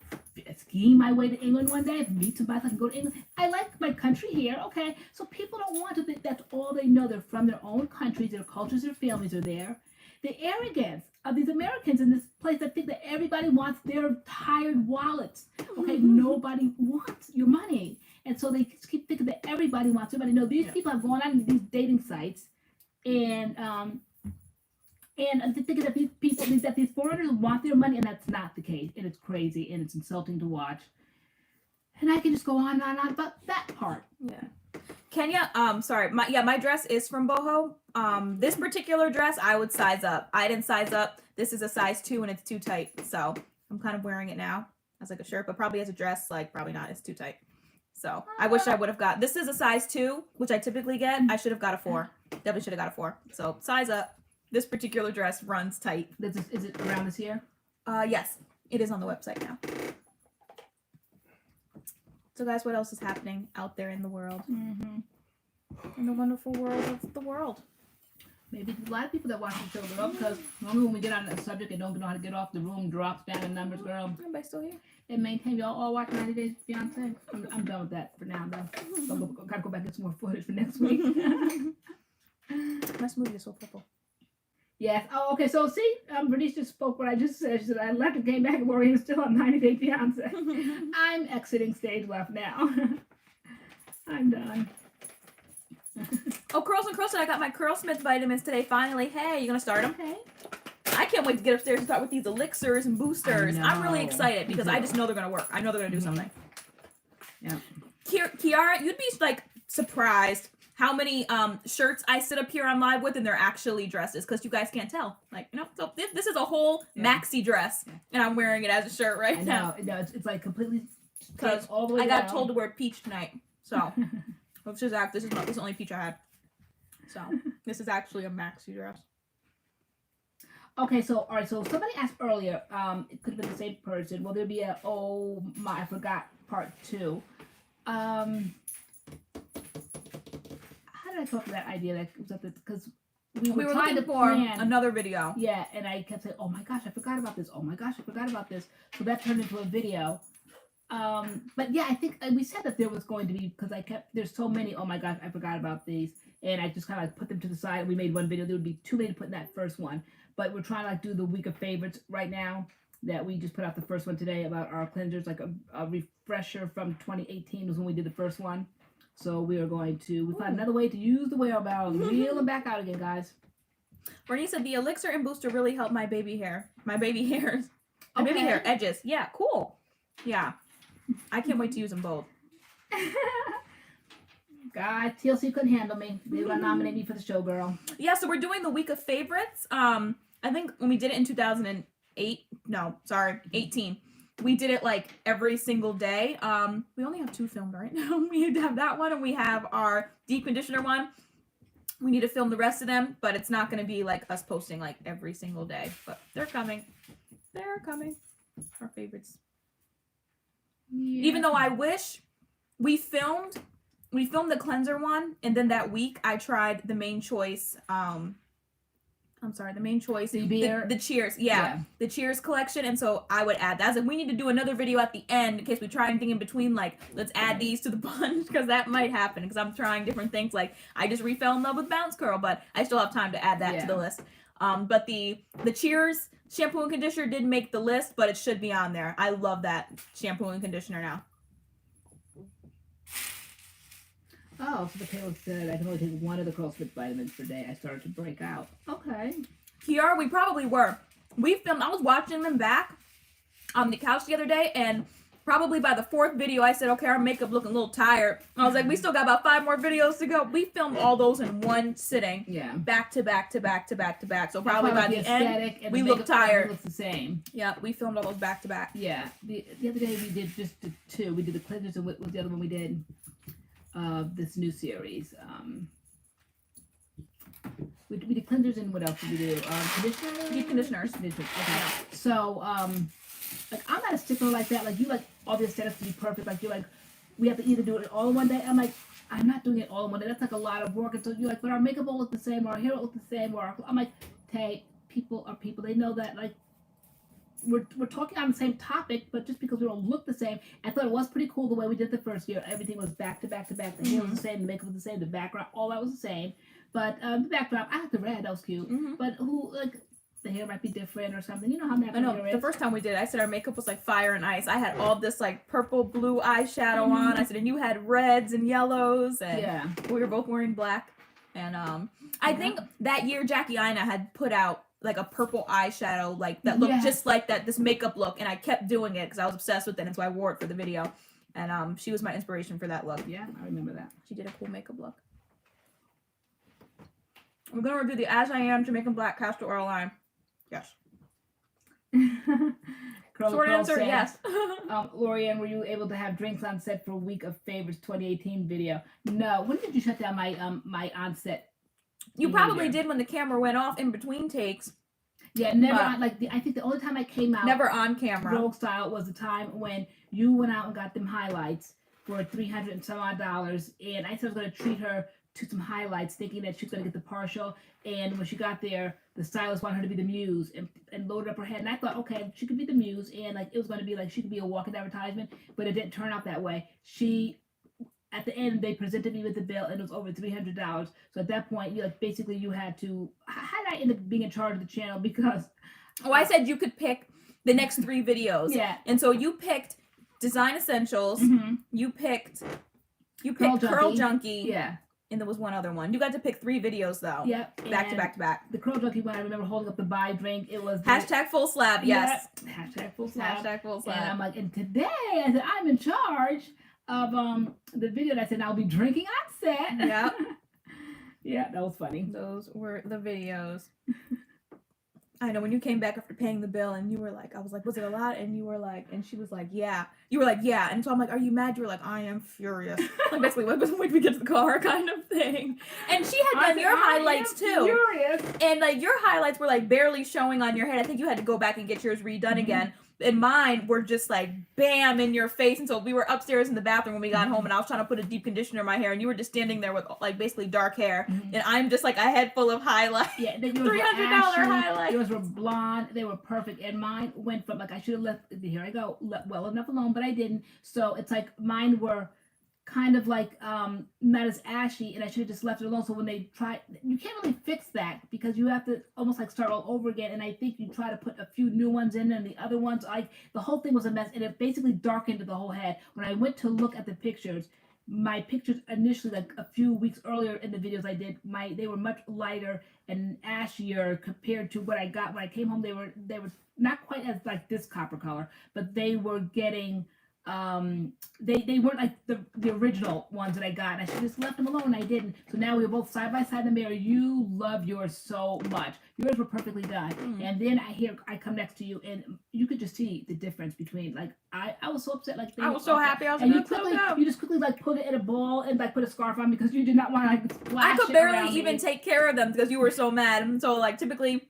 ski my way to England one day, meet somebody so I can go to England. I like my country here, okay? So people don't want to think that's all they know. They're from their own countries, their cultures, their families are there. The arrogance of these Americans in this place that think that everybody wants their tired wallets. Okay, nobody wants your money. And so they keep thinking that everybody wants their money. No, these people have gone on these dating sites and thinking that these people, that these foreigners want their money, and that's not the case. And it's crazy and it's insulting to watch. And I can just go on and on about that part. Yeah. Kenya, my dress is from Boho. This particular dress, I would size up. I didn't size up. This is a size 2 and it's too tight. So I'm kind of wearing it now as like a shirt, but probably as a dress, like probably not. It's too tight. So I wish I would have got, this is a size 2, which I typically get. I should have got a 4. Definitely should have got a 4. So size up. This particular dress runs tight. Is it around this year? Yes, it is on the website now. So guys, what else is happening out there in the world? In the wonderful world of the world. Maybe a lot of people that watch the show, girl, because normally when we get on a subject and don't know how to get off, the room drops down in numbers, girl. Everybody's still here. And maintain y'all all watch 90 Days Fiancé. I'm done with that for now, though. So gotta go back and get some more footage for next week. My smoothie is so purple. Yes. Oh, okay. So see, Bernice just spoke what I just said. She said I left and came back and LoriAnne is still on 90 Day Fiancé. I'm exiting stage left now. I'm done. Oh, Curls and Curls, I got my Curlsmith vitamins today. Finally, hey, you gonna start them? Okay. I can't wait to get upstairs and start with these elixirs and boosters. I'm really know. excited because Me I too. just know they're gonna work. I know they're gonna do something. Yeah. Kiara, you'd be like surprised how many shirts I sit up here on live with, and they're actually dresses because you guys can't tell. Like, you know, so this is a whole maxi dress, and I'm wearing it as a shirt right now. I know. It's like completely Because all the way I got down. told to wear peach tonight, so this is the only peach I had. So this is actually a maxi dress. Okay, so all right, so somebody asked earlier, it could have been the same person. Will there be a oh my I forgot part 2? How did I come up with that idea? That was at the because we were trying looking to for plan another video. Yeah, and I kept saying, oh my gosh, I forgot about this. Oh my gosh, I forgot about this. So that turned into a video. But yeah, I think we said that there was going to be because there's so many. Oh my gosh, I forgot about these, and I just kind of like put them to the side. We made one video. There would be too many to put in that first one. But we're trying to like do the week of favorites right now. That we just put out the first one today about our cleansers, like a refresher from 2018 was when we did the first one. So we found another way to use the whale barrel and reel them back out again, guys. Bernie said the elixir and booster really helped my baby hair. My baby hairs. My baby Okay. hair edges. Yeah, cool. Yeah. I can't wait to use them both. God, TLC couldn't handle me. They were gonna nominate me for the show, girl. Yeah, so we're doing the week of favorites. I think when we did it in 18, we did it like every single day. We only have 2 filmed right now. We have that one and we have our deep conditioner one. We need to film the rest of them, but it's not going to be like us posting like every single day. But they're coming. They're coming. Our favorites. Yeah. Even though I wish we filmed the cleanser one, and then that week I tried the main choice. The main choice. The beer. The Cheers. Yeah. The Cheers collection. And so I would add that. I was like, we need to do another video at the end in case we try anything in between. Like, let's add these to the bunch because that might happen because I'm trying different things. Like, I just fell in love with Bounce Curl, but I still have time to add that to the list. But the Cheers shampoo and conditioner didn't make the list, but it should be on there. I love that shampoo and conditioner now. Oh, so the Taylor said I can only take one of the Curlsmith vitamins per day. I started to break out. Okay. Kiara, we probably were. I was watching them back on the couch the other day, and probably by the 4th video, I said, okay, our makeup looking a little tired. I was like, we still got about 5 more videos to go. We filmed all those in one sitting. Yeah. Back to back to back to back to back. So probably by the end, and we the look tired. Looks the same. Yeah, we filmed all those back to back. Yeah. The other day we did just the 2. We did the cleansers, and what was the other one we did? This new series. We did cleansers, and what else did we do? Conditioners? Deep conditioners. Okay. So, like, I'm not a stickler like that. Like, you like all the aesthetics to be perfect. Like, you're like, we have to either do it all in one day. I'm like, I'm not doing it all in one day. That's like a lot of work. And so you're like, but our makeup will look the same, or our hair will look the same, or I'm like, hey, people are people. They know that, like, we're talking on the same topic, but just because we don't look the same, I thought it was pretty cool the way we did the first year. Everything was back to back to back. The hair was the same, the makeup was the same, the background, all that was the same. But the backdrop, I like the red, that was cute. But the hair might be different or something. You know how natural hair is. The first time we did it, I said our makeup was like fire and ice. I had all this like purple, blue eyeshadow on. I said, and you had reds and yellows, and we were both wearing black. And I think that year Jackie Ina had put out like a purple eyeshadow like that looked just like this makeup look, and I kept doing it because I was obsessed with it, and so I wore it for the video. And she was my inspiration for that look. Yeah, I remember that. She did a cool makeup look. We're gonna review the As I Am Jamaican Black Castor Oil line. Yes. Short answer, said, yes. LoriAnne, were you able to have drinks on set for Week of Favorites 2018 video? No. When did you shut down my my on set? You probably did when the camera went off in between takes. Yeah, never on, I think the only time I came out never on camera Rogue style was the time when you went out and got them highlights for $300 and some odd, and I said I was gonna treat her to some highlights, thinking that she was gonna get the partial. And when she got there, the stylist wanted her to be the muse and loaded up her head. And I thought, okay, she could be the muse, and like it was gonna be like she could be a walking advertisement, but it didn't turn out that way. At the end, they presented me with the bill, and it was over $300. So at that point, you had to. How did I end up being in charge of the channel? Because I said you could pick the next 3 videos. Yeah. And so you picked Design Essentials. You picked Curl Junkie. Yeah. and there was one other one. You got to pick 3 videos though. Yep. Back to back to back. The Curl Junkie one, I remember holding up the buy drink. It was Hashtag full slab, yes. Yep. Hashtag full slab. Hashtag full slab. And I'm like, and today I said I'm in charge of the video that I said I'll be drinking on set. Yep. Yeah, that was funny. Those were the videos. I know when you came back after paying the bill and you were like, I was like, was it a lot? And you were like, and she was like, yeah. You were like, yeah. And so I'm like, are you mad? You were like, I am furious. Like basically, wait till we get to the car kind of thing. And she had done your highlights too. Furious. And like your highlights were like barely showing on your head. I think you had to go back and get yours redone again. And mine were just like bam in your face. And so we were upstairs in the bathroom when we got home, and I was trying to put a deep conditioner in my hair, and you were just standing there with like basically dark hair, and I'm just like a head full of highlights. Yeah, $300 highlights. Yours were blonde. They were perfect, and mine went from like I should have left. Here I go, well enough alone, but I didn't. So it's like mine were kind of like not as ashy, and I should have just left it alone. So when they try, you can't really fix that because you have to almost like start all over again. And I think you try to put a few new ones in, and the other ones, like the whole thing was a mess, and it basically darkened the whole head. When I went to look at the pictures, my pictures initially, like a few weeks earlier in the videos I did, they were much lighter and ashier compared to what I got when I came home. They were not quite as like this copper color, but they were getting. They weren't like the original ones that I got, and I should just left them alone, and I didn't. So now we were both side by side in the mirror. You love yours so much. Yours were perfectly done. And then I come next to you, and you could just see the difference between like I was so upset, like I was so happy. I was and like, you just quickly like put it in a ball and like put a scarf on because you did not want to like splash I could it barely around even me. take care of them because you were so mad. And so like typically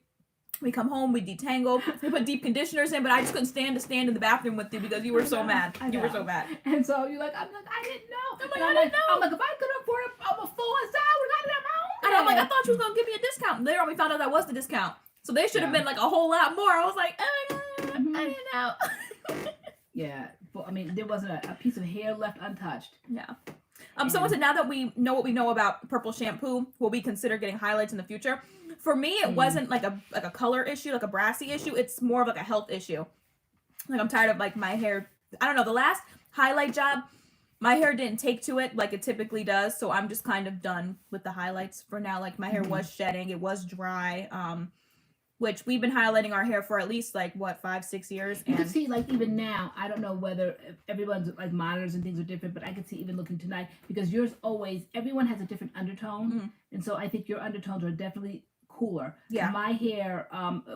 we come home, we detangle, we put deep conditioners in, but I just couldn't stand in the bathroom with you because you were so mad. You were so mad. And so you're like, I'm like, I didn't know. I'm like, I didn't know. I'm like, if I could afford a full size, I would have got it on my own. And I'm like, I thought you was gonna give me a discount. Later on, we found out that was the discount. So they should have been like a whole lot more. I was like, I didn't know. Yeah, but I mean, there wasn't a piece of hair left untouched. Yeah. Someone said, now that we know what we know about purple shampoo, will we consider getting highlights in the future? For me, it wasn't like a color issue, like a brassy issue. It's more of like a health issue. Like I'm tired of like my hair. I don't know. The last highlight job, my hair didn't take to it like it typically does. So I'm just kind of done with the highlights for now. Like my hair was shedding. It was dry. Which we've been highlighting our hair for at least like what 5-6 years. You can see like even now, I don't know whether everyone's like monitors and things are different, but I can see even looking tonight because yours always, everyone has a different undertone. And so I think your undertones are definitely cooler. Yeah. My hair,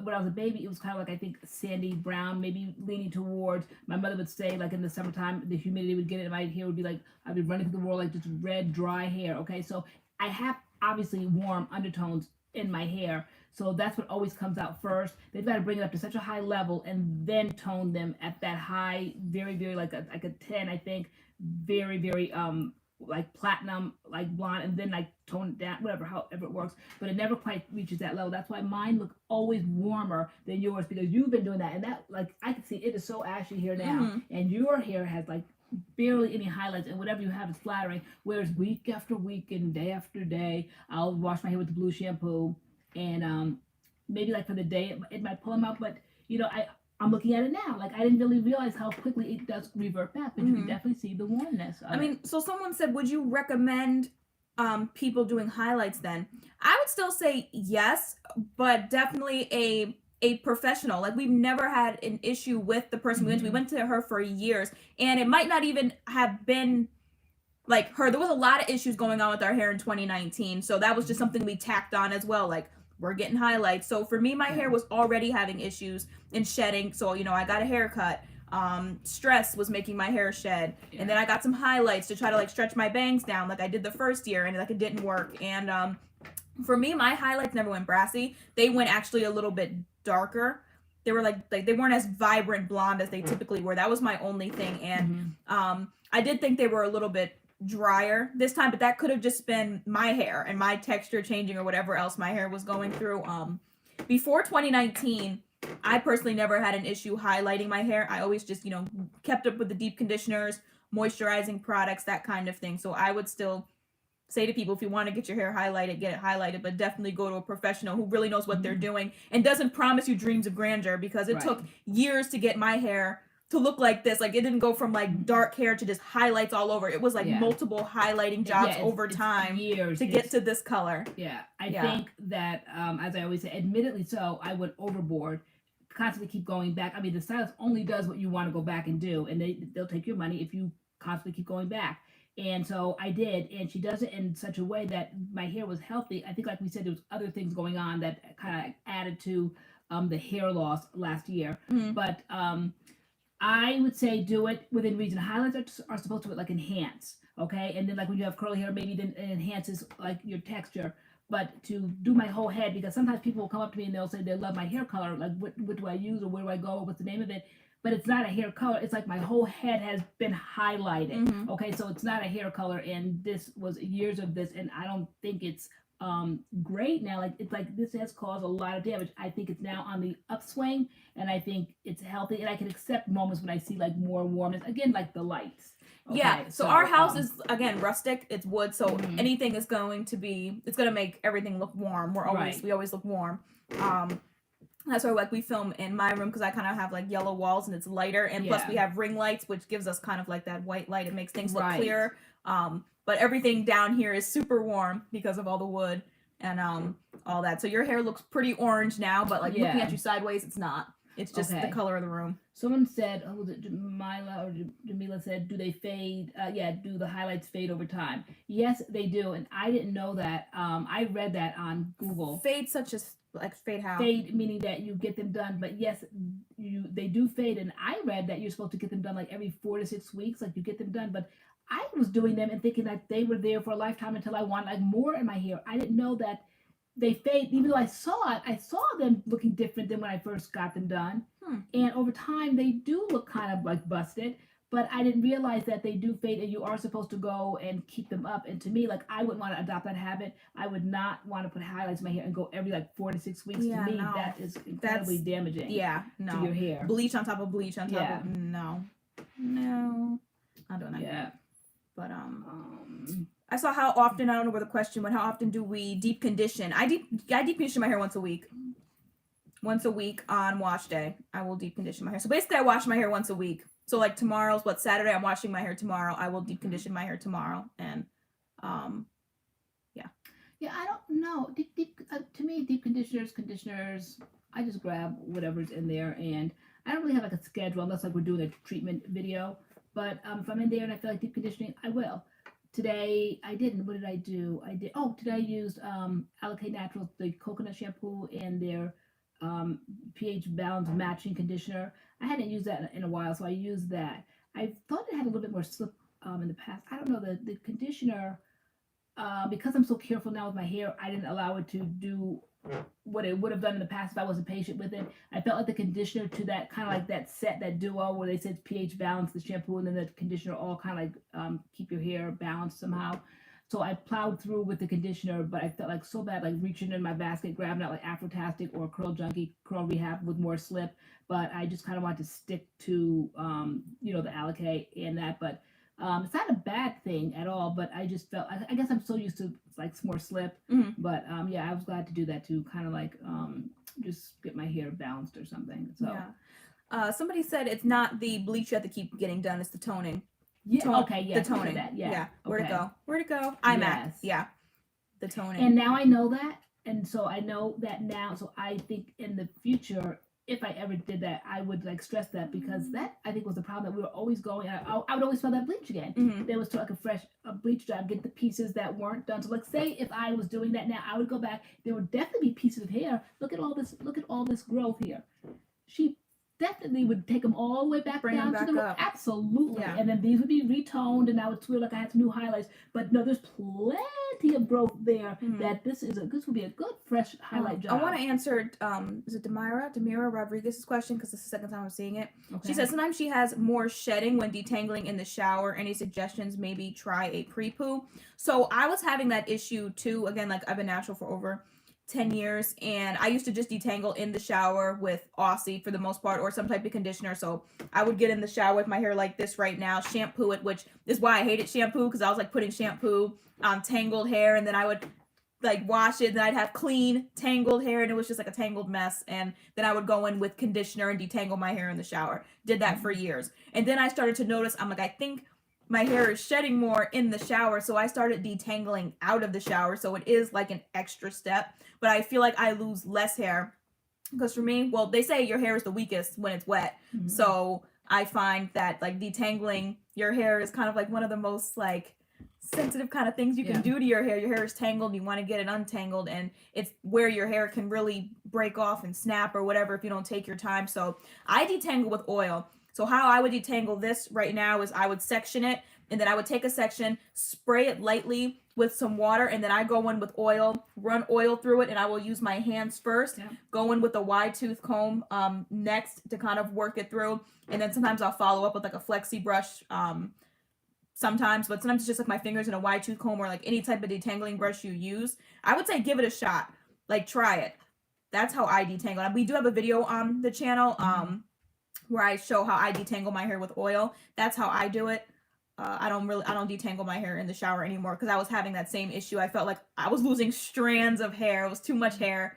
when I was a baby, it was kind of like, I think sandy brown, maybe leaning towards, my mother would say like in the summertime, the humidity would get it and my hair would be like, I'd be running through the world like just red, dry hair. Okay. So I have obviously warm undertones in my hair. So that's what always comes out first. They've got to bring it up to such a high level and then tone them at that high, very, very like a 10, I think, very, very like platinum, like blonde, and then like tone it down, whatever, however it works. But it never quite reaches that level. That's why mine look always warmer than yours because you've been doing that. And that, like, I can see it is so ashy here now, and your hair has like barely any highlights, and whatever you have is flattering. Whereas week after week and day after day, I'll wash my hair with the blue shampoo. And maybe like for the day it might pull them out, but you know I'm looking at it now. Like I didn't really realize how quickly it does revert back, but you can definitely see the warmness. I mean, so someone said, would you recommend people doing highlights then? I would still say yes, but definitely a professional. Like we've never had an issue with the person we went to. We went to her for years, and it might not even have been like her. There was a lot of issues going on with our hair in 2019, so that was just something we tacked on as well. Like we're getting highlights. So for me, my hair was already having issues and shedding. So, you know, I got a haircut. Stress was making my hair shed. And then I got some highlights to try to like stretch my bangs down like I did the first year, and like it didn't work. And for me, my highlights never went brassy. They went actually a little bit darker. They were like they weren't as vibrant blonde as they typically were. That was my only thing. And I did think they were a little bit drier this time, but that could have just been my hair and my texture changing or whatever else my hair was going through. Before 2019, I personally never had an issue highlighting my hair. I always just, you know, kept up with the deep conditioners, moisturizing products, that kind of thing. So I would still say to people, if you want to get your hair highlighted, get it highlighted, but definitely go to a professional who really knows what they're doing and doesn't promise you dreams of grandeur, because it took years to get my hair to look like this. Like it didn't go from like dark hair to just highlights all over. It was like multiple highlighting jobs over time years to get to this color. Yeah, I think that as I always say, admittedly so, I went overboard. Constantly keep going back. I mean, the stylist only does what you want to go back and do, and they'll take your money if you constantly keep going back. And so I did, and she does it in such a way that my hair was healthy. I think, like we said, there was other things going on that kind of added to the hair loss last year. But I would say do it within reason. Highlights are supposed to like enhance, okay? And then like when you have curly hair, maybe then it enhances like your texture. But to do my whole head, because sometimes people will come up to me and they'll say they love my hair color, like what do I use or where do I go or what's the name of it? But it's not a hair color. It's like my whole head has been highlighted. Okay, so it's not a hair color, and this was years of this, and I don't think it's great now. Like it's like this has caused a lot of damage. I think it's now on the upswing, and I think it's healthy, and I can accept moments when I see like more warmness. Again, like the lights. Okay, yeah, so our house is again rustic. It's wood, so anything is going to be. It's going to make everything look warm. We always look warm. That's why like we film in my room because I kind of have like yellow walls and it's lighter, and plus we have ring lights, which gives us kind of like that white light. It makes things look clear. But everything down here is super warm because of all the wood and all that. So your hair looks pretty orange now, but like looking at you sideways, it's not. It's just the color of the room. Someone said, oh, was it Jamila or Jamila said, do they fade? Do the highlights fade over time? Yes, they do. And I didn't know that. I read that on Google. Fade such as, like fade how? Fade meaning that you get them done. But yes, they do fade. And I read that you're supposed to get them done like every 4 to 6 weeks. Like you get them done. But I was doing them and thinking that they were there for a lifetime until I wanted like more in my hair. I didn't know that they fade. Even though I saw it, I saw them looking different than when I first got them done. And over time, they do look kind of like busted, but I didn't realize that they do fade and you are supposed to go and keep them up. And to me, like I wouldn't want to adopt that habit. I would not want to put highlights in my hair and go every like 4 to 6 weeks. To me, that is incredibly damaging. To your hair. Bleach on top of bleach on top of no. I don't know. Yeah. But I saw how often, I don't know where the question went, how often do we deep condition? I deep condition my hair once a week. Once a week on wash day, I will deep condition my hair. So basically I wash my hair once a week. So like tomorrow's Saturday, I'm washing my hair tomorrow. I will deep condition my hair tomorrow. And yeah, I don't know. To me, deep conditioners, I just grab whatever's in there, and I don't really have like a schedule unless like we're doing a treatment video. But if I'm in there and I feel like deep conditioning, I will. Today I didn't. What did I do? Today I used Alikay Naturals, the coconut shampoo, and their pH balance matching conditioner. I hadn't used that in a while, so I used that. I thought it had a little bit more slip in the past. I don't know, the conditioner, because I'm so careful now with my hair, I didn't allow it to do what it would have done in the past if I wasn't patient with it. I felt like the conditioner to that kind of like that set, that duo where they said pH balance, the shampoo and then the conditioner all kind of like keep your hair balanced somehow. So I plowed through with the conditioner, but I felt like so bad, like reaching in my basket, grabbing out like Afrotastic or Curl Junkie, Curl Rehab with more slip. But I just kind of wanted to stick to, the Alikay and that. But it's not a bad thing at all. But I just felt, I guess I'm so used to like more slip. But I was glad to do that to kind of like just get my hair balanced or something. So somebody said it's not the bleach you have to keep getting done; it's the toning. Yeah. Okay. Yeah. The toning. That. Yeah. Where to go? Where to go? IMAC. Yeah. The toning. And now I know that, and so I know that now. So I think in the future, if I ever did that, I would like stress that, because that I think was the problem, that we were always going. I would always smell that bleach again. There was like a fresh bleach job, get the pieces that weren't done. So like, say if I was doing that now, I would go back. There would definitely be pieces of hair. Look at all this. Look at all this growth here. She definitely would take them all the way back down to the up. Absolutely. And then these would be retoned, and I would swear like I had some new highlights. But no, there's plenty of growth there. That this would be a good fresh highlight job. I want to answer is it Demira Rodriguez's question, because this is the second time I'm seeing it. She says sometimes she has more shedding when detangling in the shower. Any suggestions? Maybe try a pre-poo. So I was having that issue too. Again, like I've been natural for over 10 years, and I used to just detangle in the shower with Aussie for the most part, or some type of conditioner. So I would get in the shower with my hair like this right now, shampoo it, which is why I hated shampoo, because I was like putting shampoo on tangled hair, and then I would like wash it, then I'd have clean tangled hair, and it was just like a tangled mess. And then I would go in with conditioner and detangle my hair in the shower. Did that for years, and then I started to notice, I'm like, I think my hair is shedding more in the shower, so I started detangling out of the shower. So it is like an extra step, but I feel like I lose less hair because for me, well, they say your hair is the weakest when it's wet. So I find that like detangling your hair is kind of like one of the most like sensitive kind of things you can do to your hair. Your hair is tangled, you want to get it untangled, and it's where your hair can really break off and snap or whatever if you don't take your time. So I detangle with oil. So how I would detangle this right now is I would section it, and then I would take a section, spray it lightly with some water, and then I go in with oil, run oil through it, and I will use my hands first, go in with a wide tooth comb next to kind of work it through, and then sometimes I'll follow up with like a flexi brush sometimes, but sometimes it's just like my fingers and a wide tooth comb or like any type of detangling brush you use. I would say give it a shot, like try it. That's how I detangle. And we do have a video on the channel where I show how I detangle my hair with oil. That's how I do it. I don't detangle my hair in the shower anymore because I was having that same issue. I felt like I was losing strands of hair. It was too much hair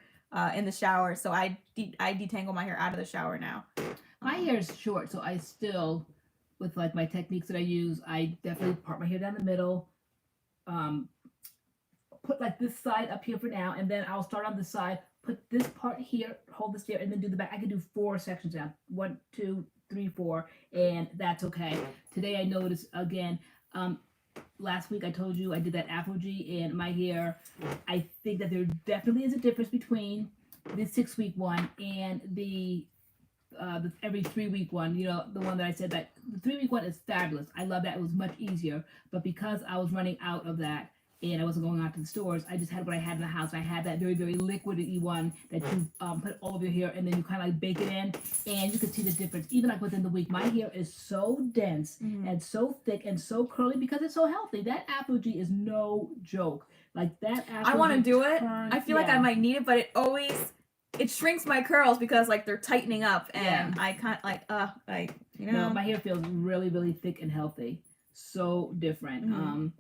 in the shower, so I detangle my hair out of the shower now. My hair is short, so I still, with like my techniques that I use, I definitely part my hair down the middle, put like this side up here for now, and then I'll start on this side, put this part here, hold this here, and then do the back. I can do 4 sections down. 1, 2, 3, 4, and that's okay. Today I noticed again, last week I told you I did that Afro G, and my hair, I think that there definitely is a difference between the 6-week one and the every 3-week one. You know, the one that I said that the 3-week one is fabulous. I love that. It was much easier, but because I was running out of that and I wasn't going out to the stores, I just had what I had in the house. I had that very, very liquidy one that you put all over your hair, and then you kind of like bake it in, and you can see the difference. Even like within the week, my hair is so dense and so thick and so curly because it's so healthy. That Apple G is no joke. Like that Apple I want to G do it. I feel like I might need it, but it shrinks my curls because like they're tightening up, and I can't like you know. No, my hair feels really, really thick and healthy. So different.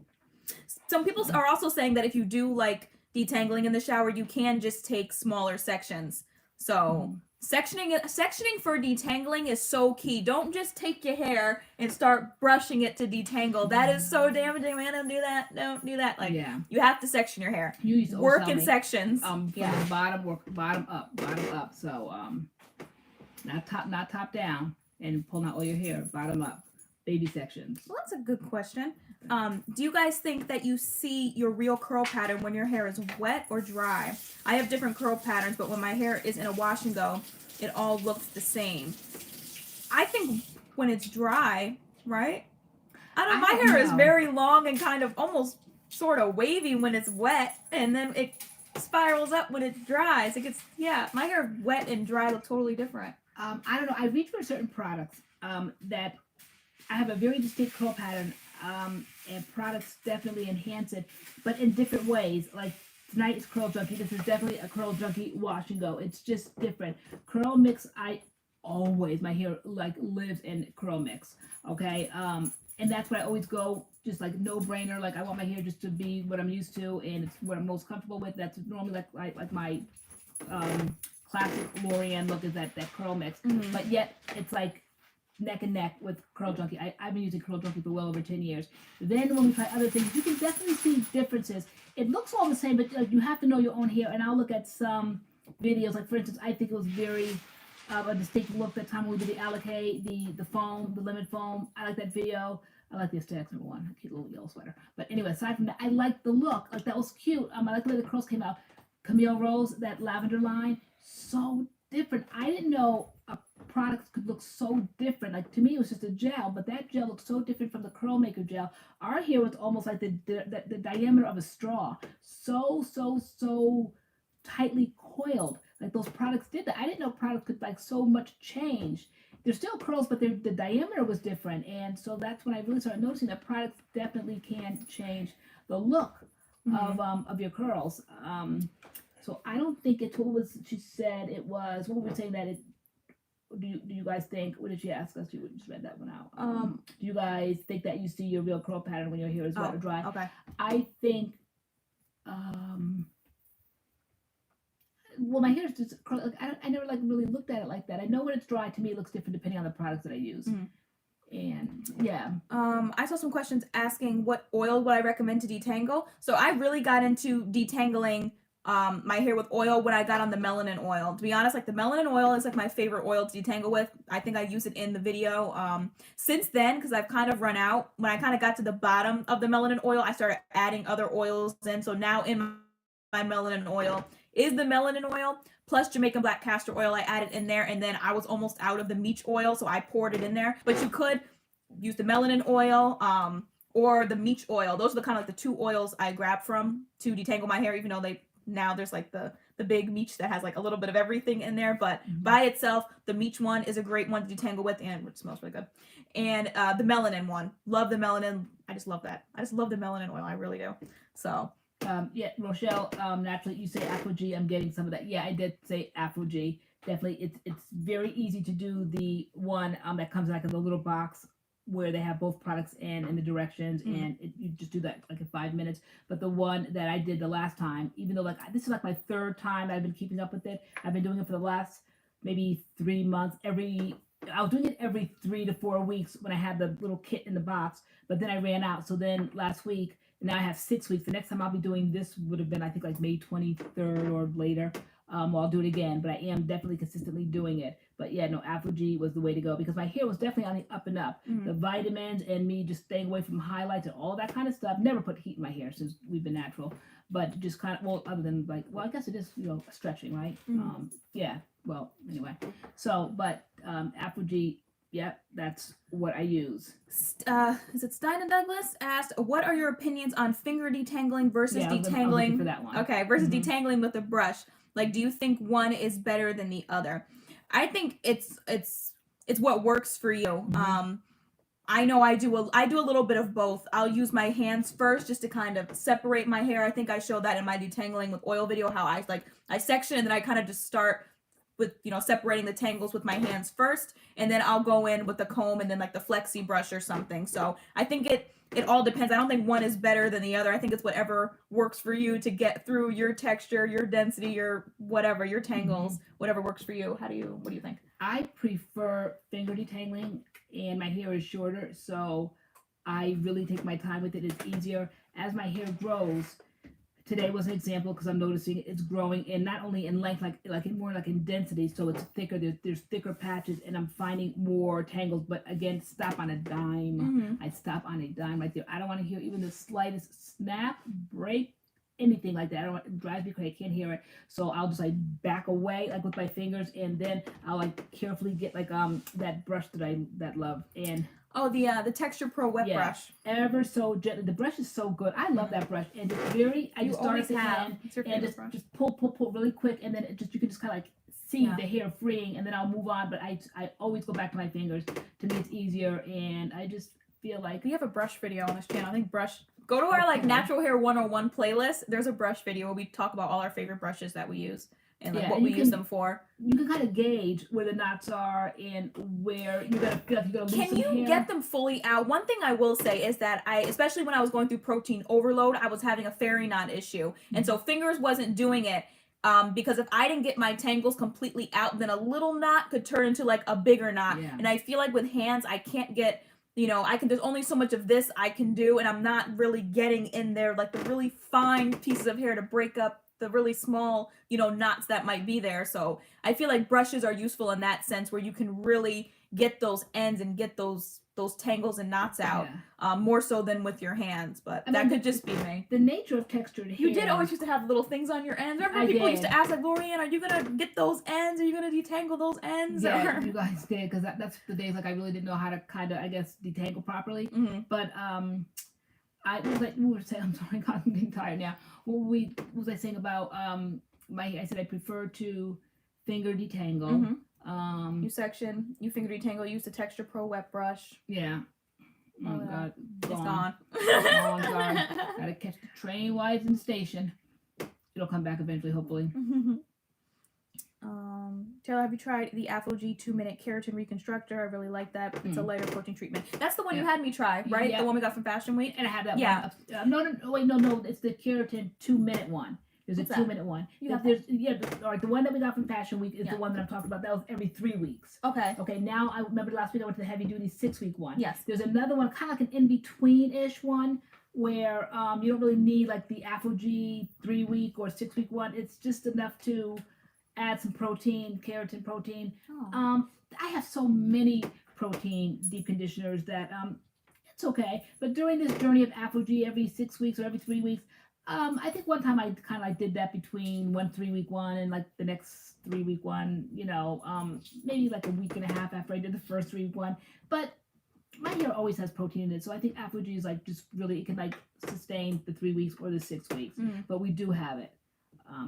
Some people are also saying that if you do like detangling in the shower, you can just take smaller sections. So sectioning for detangling is so key. Don't just take your hair and start brushing it to detangle. That is so damaging, man. Don't do that. Don't do that. Like you have to section your hair. You used to work in sections. From the bottom, work bottom up. So not top down and pulling out all your hair. Bottom up, baby sections. Well, that's a good question. Do you guys think that you see your real curl pattern when your hair is wet or dry? I have different curl patterns, but when my hair is in a wash and go, it all looks the same. I think when it's dry, right? I don't know. My hair is very long and kind of almost sort of wavy when it's wet, and then it spirals up when it dries. It gets, my hair wet and dry look totally different. I don't know. I reach for certain products that I have a very distinct curl pattern. And products definitely enhance it, but in different ways. Like tonight is Curl Junkie. This is definitely a Curl Junkie wash and go. It's just different. Curl Mix, my hair like lives in Curl Mix. Okay, and that's where I always go. Just like no brainer. Like I want my hair just to be what I'm used to, and it's what I'm most comfortable with. That's normally like my classic LoriAnne look is that Curl Mix, but yet it's like neck and neck with Curl Junkie. I've been using Curl Junkie for well over 10 years. Then when we try other things, you can definitely see differences. It looks all the same, but like you have to know your own hair. And I'll look at some videos. Like for instance, I think it was very a distinct look that time when we did the Alikay, the foam, the lemon foam. I like that video. I like the aesthetics, number one. A cute little yellow sweater. But anyway, aside from that, I like the look. Like that was cute. I like the way the curls came out. Camille Rose, that lavender line, so different. I didn't know a product could look so different. Like to me, it was just a gel, but that gel looked so different from the Curl Maker gel. Our hair was almost like the diameter of a straw, so tightly coiled. Like those products did that. I didn't know products could like so much change. They're still curls, but the diameter was different, and so that's when I really started noticing that products definitely can change the look of your curls. So I don't think it's what was she said. It was what we were saying that it. Do you guys think? What did she ask us? You just read that one out. Do you guys think that you see your real curl pattern when your hair is wet or dry? Okay. I think well, my hair is just curly. Like, I never like really looked at it like that. I know when it's dry, to me, it looks different depending on the products that I use. And yeah. I saw some questions asking what oil would I recommend to detangle. So I really got into detangling my hair with oil when I got on the melanin oil. To be honest, like the melanin oil is like my favorite oil to detangle with. I think I use it in the video. Since then, because I've kind of run out, when I kind of got to the bottom of the melanin oil, I started adding other oils in. So now in my melanin oil is the melanin oil plus Jamaican black castor oil. I added in there, and then I was almost out of the meech oil, so I poured it in there. But you could use the melanin oil or the meech oil. Those are the kind of like the two oils I grab from to detangle my hair, even though now there's like the big meech that has like a little bit of everything in there. But by itself, the meech one is a great one to detangle with, and it smells really good. And the melanin one, love the melanin. I just love that. I just love the melanin oil. I really do. So yeah, Rochelle, naturally you say Afro G. I'm getting some of that. Yeah, I did say Afro G. Definitely, it's very easy to do the one that comes like in the little box where they have both products in the directions, and you just do that like in 5 minutes. But the one that I did the last time, even though like this is like my third time I've been keeping up with it, I've been doing it for the last maybe 3 months. I was doing it every 3 to 4 weeks when I had the little kit in the box, but then I ran out. So then last week, now I have 6 weeks. The next time I'll be doing this would have been, I think, like May 23rd or later. Well, I'll do it again, but I am definitely consistently doing it. But yeah, no, Afro G was the way to go because my hair was definitely on the up and up. The vitamins and me just staying away from highlights and all that kind of stuff. Never put heat in my hair since we've been natural, but just kind of, well, other than like, well, I guess it is, stretching, right? Yeah, well, anyway. So, but Afro G, yeah, that's what I use. Is it Stein and Douglas asked, what are your opinions on finger detangling versus detangling? I'm looking for that one. Okay, versus detangling with a brush. Like, do you think one is better than the other? I think it's what works for you. I know I do a little bit of both. I'll use my hands first just to kind of separate my hair. I think I showed that in my detangling with oil video, how I section and then I kind of just start with separating the tangles with my hands first, and then I'll go in with the comb and then like the flexi brush or something. So I think it all depends. I don't think one is better than the other. I think it's whatever works for you to get through your texture, your density, your whatever, your tangles, whatever works for you. What do you think? I prefer finger detangling, and my hair is shorter, so I really take my time with it. It's easier as my hair grows. Today was an example because I'm noticing it's growing, and not only in length, like more like in density, so it's thicker. There's thicker patches, and I'm finding more tangles. But again, stop on a dime. I stop on a dime right there. I don't want to hear even the slightest snap, break, anything like that. It drives me crazy. I can't hear it. So I'll just like back away like with my fingers, and then I'll like carefully get like that brush that I love. And oh, the Texture Pro wet brush. Ever so gently. The brush is so good. I love that brush. And it's very, I just start at the end and just pull really quick, and then you can just kind of like see the hair freeing, and then I'll move on. But I always go back to my fingers. To me, it's easier, and I just feel like we have a brush video on this channel. I think go to our like Natural Hair 101 playlist. There's a brush video where we talk about all our favorite brushes that we use and like what we use them for. You can kind of gauge where the knots are and where you're gonna feel like you're gonna lose some hair. Can you get them fully out? One thing I will say is that especially when I was going through protein overload, I was having a fairy knot issue, and so fingers wasn't doing it. Because if I didn't get my tangles completely out, then a little knot could turn into like a bigger knot. And I feel like with hands, I can't get, there's only so much of this I can do, and I'm not really getting in there like the really fine pieces of hair to break up the really small, knots that might be there. So I feel like brushes are useful in that sense where you can really get those ends and get those tangles and knots out more so than with your hands. But that could just be me. The nature of textured hair. You did always used to have little things on your ends. Remember people used to ask like, LoriAnne, are you going to get those ends? Are you going to detangle those ends? Yeah, you guys did, because that's the days like I really didn't know how to kind of, I guess, detangle properly. But I was like, we were saying, I'm sorry, God, I'm getting tired now. What was I saying about I said I prefer to finger detangle. You section, you finger detangle, use the Texture Pro wet brush. Yeah. Oh God, it's gone. Oh God, gotta catch the train while it's in the station. It'll come back eventually, hopefully. Taylor, have you tried the Afro G 2-minute keratin reconstructor? I really like that. It's a lighter protein treatment. That's the one you had me try, right? The one we got from Fashion Week. And I had that one. No, wait, no. It's the keratin 2-minute one. There's What's a that? 2-minute one. You got There's all right. The one that we got from Fashion Week is Yeah. the one that I'm talking about. That was every 3 weeks. Okay. Okay. Now I remember last week I went to the heavy duty 6-week one. Yes. There's another one, kind of like an in between ish one, where you don't really need like the Afro-G 3-week or 6-week one. It's just enough to add some protein, keratin protein. Oh. I have so many protein deep conditioners that it's okay. But during this journey of Afro-G every 6 weeks or every 3 weeks, I think one time I kind of like did that between one 3-week one and like the next 3-week one, maybe like a week and a half after I did the first 3-week one. But my hair always has protein in it, so I think Afro-G is like just really, it can like sustain the 3 weeks or the 6 weeks. But we do have it.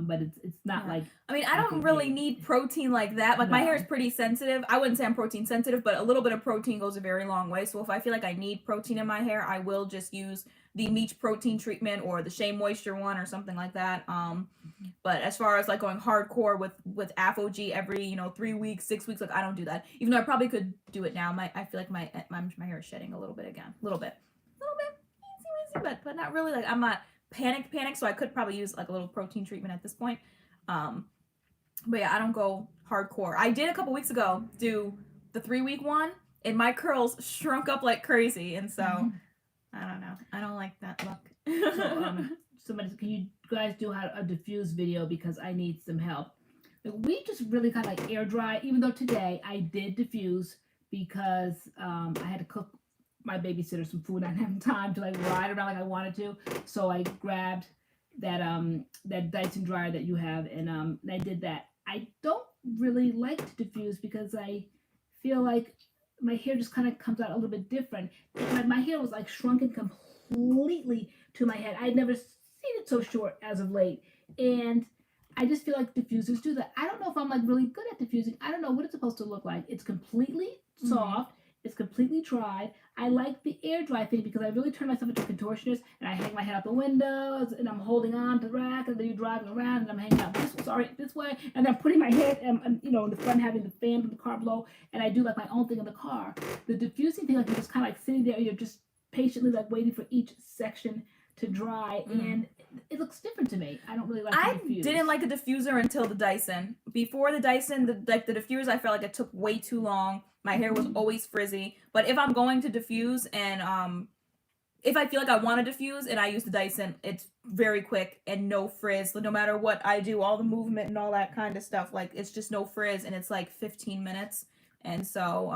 But it's not like. I mean, I don't really need protein like that. Like my hair is pretty sensitive. I wouldn't say I'm protein sensitive, but a little bit of protein goes a very long way. So if I feel like I need protein in my hair, I will just use the Meech protein treatment or the Shea Moisture one or something like that. But as far as like going hardcore with Afro-G every 3 weeks, 6 weeks, like I don't do that. Even though I probably could do it now. I feel like my hair is shedding a little bit again, a little bit, easy, but not really. Like I'm not panic, so I could probably use like a little protein treatment at this point. But yeah, I don't go hardcore. I did a couple weeks ago do the 3-week one, and my curls shrunk up like crazy, and so I don't know. I don't like that look. So, somebody, can you guys do a diffuse video, because I need some help. We just really kind of like air dry, even though today I did diffuse because I had to cook my babysitter some food. I didn't have time to like ride around like I wanted to, so I grabbed that that Dyson dryer that you have, and I did that. I don't really like to diffuse because I feel like my hair just kind of comes out a little bit different. My hair was like shrunken completely to my head. I'd never seen it so short as of late, and I just feel like diffusers do that. I don't know if I'm like really good at diffusing. I don't know what it's supposed to look like. It's completely soft. It's completely dry. I like the air dry thing because I really turn myself into a contortionist, and I hang my head out the windows, and I'm holding on to the rack, and then you're driving around, and I'm hanging out this way, and I'm putting my head, in the front, having the fan from the car blow, and I do like my own thing in the car. The diffusing thing, like you're just kind of like sitting there, and you're just patiently like waiting for each section to dry, and it looks different to me. I don't really like to diffuse. I didn't like a diffuser until the Dyson. Before the Dyson, the diffusers, I felt like it took way too long. My hair was always frizzy. But if I'm going to diffuse and if I feel like I want to diffuse and I use the Dyson, it's very quick and no frizz. No matter what I do, all the movement and all that kind of stuff, like it's just no frizz, and it's like 15 minutes. And so,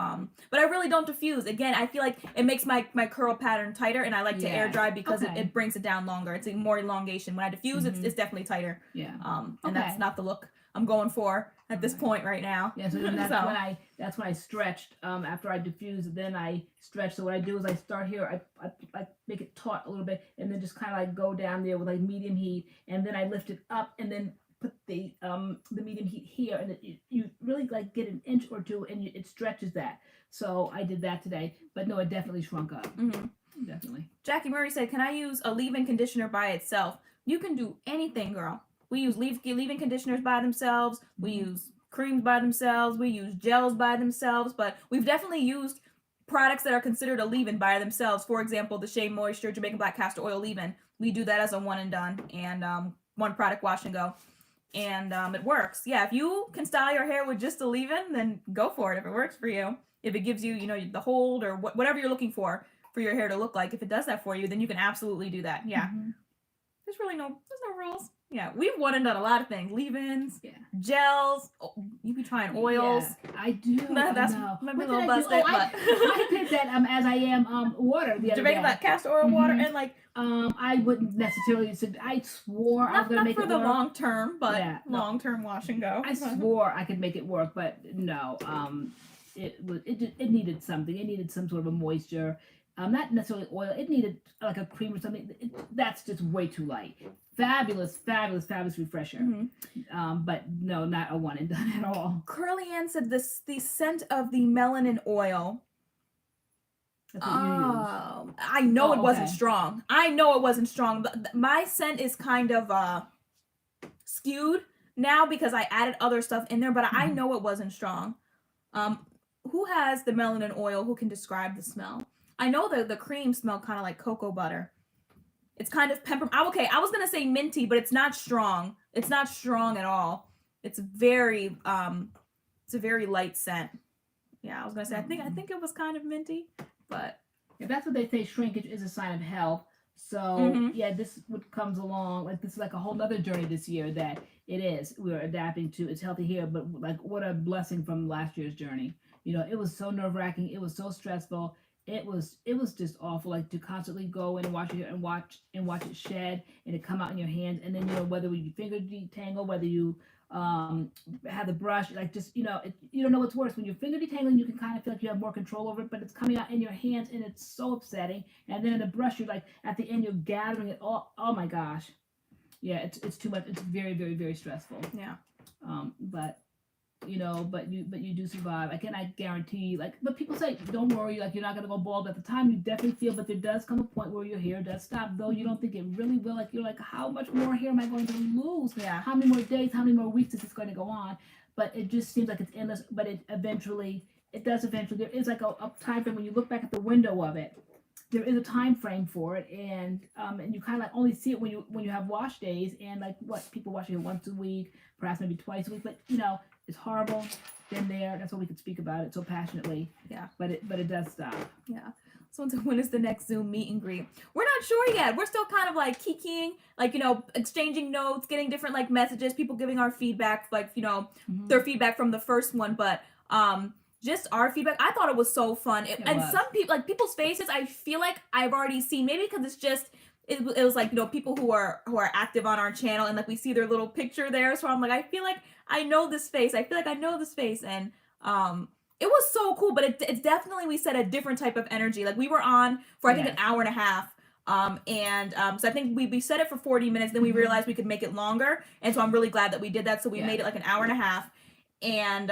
but I really don't diffuse. Again, I feel like it makes my curl pattern tighter, and I like to air dry because it brings it down longer. It's more elongation. When I diffuse, it's definitely tighter. Yeah. And that's not the look I'm going for at this point right now. Yeah, so then that's when I stretched. After I diffused, then I stretched. So what I do is I start here, I make it taut a little bit, and then just kind of like go down there with like medium heat, and then I lift it up, and then put the medium heat here, and you really like get an inch or two, and it stretches that. So I did that today, but no, it definitely shrunk up. Definitely. Jackie Murray said, "Can I use a leave-in conditioner by itself?" You can do anything, girl. We use leave-in conditioners by themselves. We use creams by themselves. We use gels by themselves. But we've definitely used products that are considered a leave-in by themselves. For example, the Shea Moisture Jamaican Black Castor Oil leave-in. We do that as a one and done, and one product wash and go. And it works. Yeah, if you can style your hair with just a leave-in, then go for it if it works for you. If it gives you, the hold or whatever you're looking for your hair to look like, if it does that for you, then you can absolutely do that. Yeah. There's no rules. Yeah, we've one and done a lot of things. Leave-ins, gels. Oh, you be trying oils. Yeah, I do. That's maybe a little busted. I did that as I am water the other Jamaican day. Black Castor Oil water, and like I wouldn't necessarily. I swore I was gonna make it work. Not for the long term, but long term wash and go. I swore I could make it work, but no. It needed something. It needed some sort of a moisture. Not necessarily oil. It needed like a cream or something. That's just way too light. Fabulous refresher. But no, not a one and done at all. LoriAnne said the scent of the melanin oil. That's what you use. I know it wasn't strong. I know it wasn't strong. But my scent is kind of skewed now because I added other stuff in there, but I know it wasn't strong. Who has the melanin oil? Who can describe the smell? I know the cream smelled kind of like cocoa butter. It's kind of peppermint. Okay, I was gonna say minty, but it's not strong. It's not strong at all. It's a very light scent. Yeah, I was gonna say I think it was kind of minty, but if that's what they say, shrinkage is a sign of health. So yeah, this what comes along. Like this is like a whole other journey this year that it is. We're adapting to. It's healthy here, but like what a blessing from last year's journey. You know, it was so nerve-wracking. It was so stressful. It was just awful. Like to constantly go in and watch it and watch it shed and it come out in your hands, and then you know whether you finger detangle, whether you have the brush, like just you don't know what's worse when you're finger detangling. You can kind of feel like you have more control over it, but it's coming out in your hands and it's so upsetting. And then in the brush, you're like at the end, you're gathering it all. Oh my gosh, yeah, it's too much. It's very, very, very stressful. Yeah. But you do survive. I cannot guarantee, like, but people say, don't worry, like, you're not going to go bald at the time. You definitely feel, but there does come a point where your hair does stop, though you don't think it really will. Like, you're like, how much more hair am I going to lose? Yeah. How many more days, how many more weeks is this going to go on? But it just seems like it's endless, but it does eventually, there is like a time frame when you look back at the window of it. There is a time frame for it, and you kind of like only see it when you have wash days, and like what people wash it once a week, perhaps maybe twice a week, but it's horrible. Been there. That's why we could speak about it so passionately. Yeah. But it does stop. Yeah. So when is the next Zoom meet and greet? We're not sure yet. We're still kind of like kikiing, like exchanging notes, getting different like messages, people giving our feedback, like their feedback from the first one, but just our feedback. I thought it was so fun. Some people, like people's faces, I feel like I've already seen, maybe because it's just it was like people who are active on our channel, and like we see their little picture there, so I'm like, I feel like I know this face. I feel like I know this face, and it was so cool. But it's definitely, we said, a different type of energy. Like we were on for I think an hour and a half. So I think we set it for 40 minutes. Then we realized we could make it longer, and so I'm really glad that we did that. So we made it like an hour and a half. And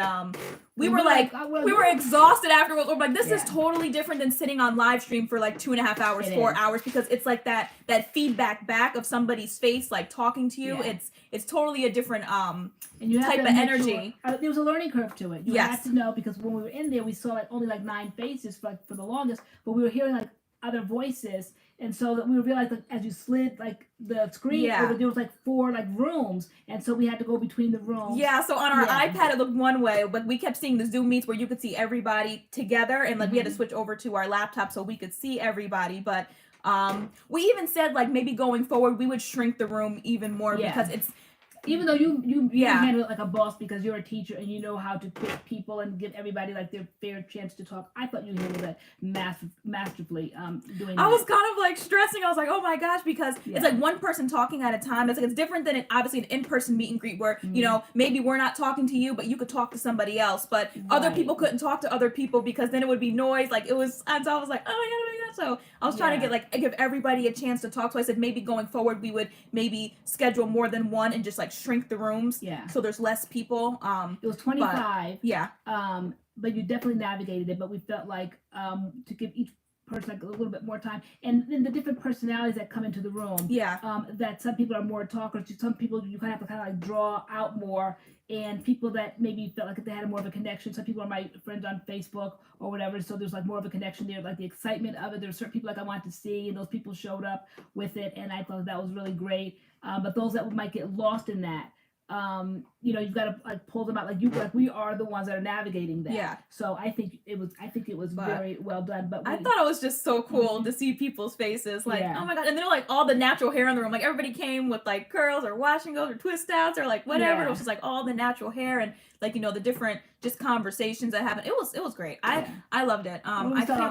we were exhausted afterwards. We're like, this is totally different than sitting on live stream for like 2.5 hours, 4 hours, because it's like that feedback back of somebody's face, like talking to you. Yeah. It's totally a different and you type of energy. Sure, there was a learning curve to it. You had to know, because when we were in there, we saw like only like 9 faces for the longest, but we were hearing like other voices. And so that we realized, like, as you slid like the screen over, there was like 4 like rooms, and so we had to go between the rooms. Yeah. So on our iPad it looked one way, but we kept seeing the Zoom meets where you could see everybody together, and like we had to switch over to our laptop so we could see everybody. But we even said like maybe going forward we would shrink the room even more because it's. Even though you handle it like a boss because you're a teacher and you know how to pick people and give everybody like their fair chance to talk, I thought you handled that masterfully. I was kind of like stressing. I was like, oh my gosh, because it's like one person talking at a time. It's like it's different than obviously an in-person meet and greet where maybe we're not talking to you, but you could talk to somebody else. But other people couldn't talk to other people because then it would be noise. Like it was, and so I was like, oh my god. So I was trying to give everybody a chance to talk. So I said maybe going forward we would maybe schedule more than one and just like shrink the rooms. Yeah. So there's less people. It was 25. But you definitely navigated it. But we felt like to give each person like a little bit more time, and then the different personalities that come into the room. That some people are more talkers. Some people you kind of have to like draw out more. And people that maybe felt like they had more of a connection. Some people are my friends on Facebook or whatever, so there's like more of a connection there, like the excitement of it. There's certain people like I wanted to see, and those people showed up with it, and I thought that was really great. But those that might get lost in that, you've got to like pull them out. Like we are the ones that are navigating that. Yeah. So I think it was very well done. But I thought it was just so cool to see people's faces. Like, oh my god! And they're like all the natural hair in the room. Like everybody came with like curls or wash and goes or twist outs or like whatever. Yeah. It was just like all the natural hair and like the different just conversations that happened. It was great. I loved it.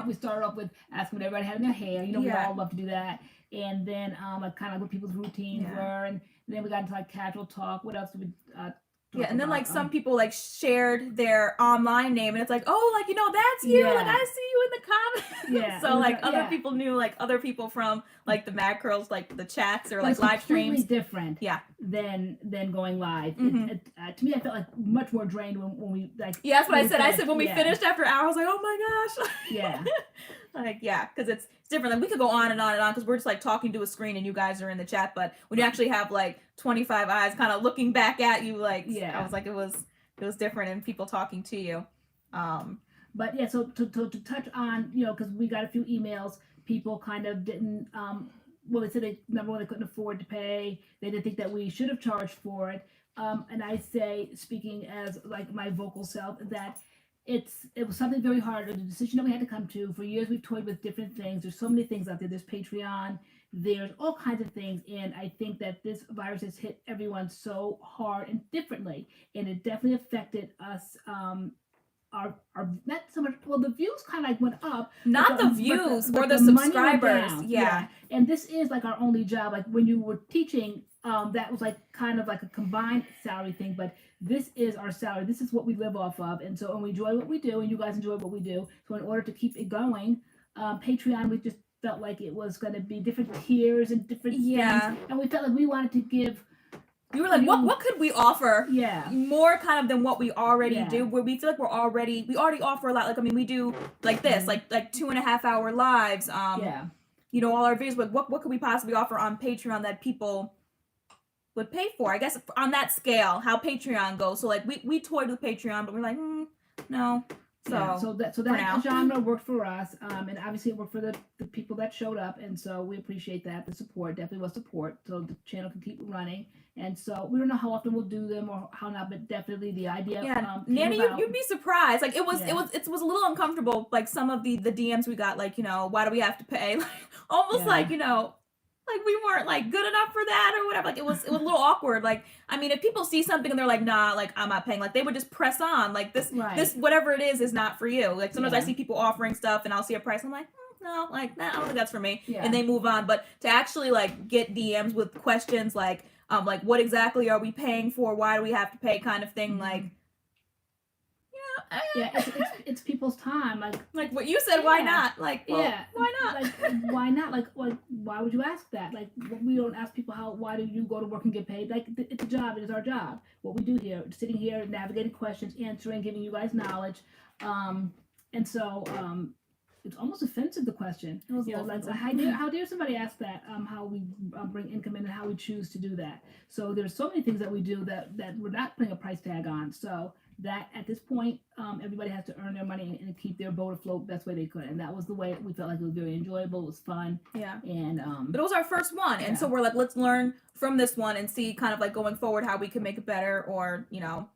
We started off with asking what everybody had in their hair. We all love to do that. And then like kind of what people's routines were, and then we got into like casual talk. What else did we and then like some people like shared their online name, and it's like, oh, like that's you. Like I see you in the comments. So like other people knew like other people from like the MADCURLS, like the chats or like live streams. Completely different. Than going live. To me, I felt like much more drained when we like. Yeah, that's what I said. I said when we finished after an hour, I was like, oh my gosh. Yeah. Like because it's different. Like we could go on and on and on because we're just like talking to a screen and you guys are in the chat. But when you actually have like 25 eyes kind of looking back at you, like I was like it was different and people talking to you. But yeah, so to touch on because we got a few emails, people kind of didn't well, they said number one, they couldn't afford to pay. They didn't think that we should have charged for it. And I say, speaking as like my vocal self, that it was something very hard, a decision that we had to come to. For years, we've toyed with different things. There's so many things out there. There's Patreon. There's all kinds of things. And I think that this virus has hit everyone so hard and differently. And it definitely affected us. Our not so much, well, the views kind of like went up, not the views or the money went subscribers. down. Yeah. And this is like our only job. Like when you were teaching, that was like kind of like a combined salary thing, but this is our salary. This is what we live off of. And so, and we enjoy what we do, and you guys enjoy what we do. So in order to keep it going, Patreon, we just felt like it was going to be different tiers and different things. And we felt like we wanted to give. We were like, what could we offer? Yeah. More kind of than what we already do, where we feel like we already offer a lot. Like, I mean, we do like this, like 2.5 hour lives. You know, all our videos, but what could we possibly offer on Patreon that people would pay for? I guess on that scale, how Patreon goes. So like we toyed with Patreon, but we're like, no. So that genre worked for us, and obviously it worked for the people that showed up, and so we appreciate that. The support definitely was support, so the channel can keep running. And so we don't know how often we'll do them or how not, but definitely the idea. Nanny, you'd be surprised. Like it was a little uncomfortable. Like some of the DMs we got, like, you know, why do we have to pay? Like almost like, you know, like we weren't like good enough for that or whatever. Like it was a little awkward. Like, I mean, if people see something and they're like, nah, like I'm not paying, like they would just press on. Like this whatever it is not for you. Like sometimes I see people offering stuff and I'll see a price. I'm like, no, like nah, I don't think that's for me. And they move on. But to actually like get DMs with questions like what exactly are we paying for? Why do we have to pay? Kind of thing. Like, it's people's time. Like what you said. Why not? Like, well, why not? Like, why not? Like, why would you ask that? Like, we don't ask people why do you go to work and get paid? Like, it's a job. It is our job. What we do here, sitting here, navigating questions, answering, giving you guys knowledge, and so it's almost offensive, the question. It was like how dare somebody ask that? How we bring income in and how we choose to do that. So there's so many things that we do that we're not putting a price tag on. So that at this point, everybody has to earn their money and keep their boat afloat best way they could. And that was the way we felt like it was very enjoyable. It was fun. Yeah. And but it was our first one, and so we're like, let's learn from this one and see kind of like going forward how we can make it better, or you know.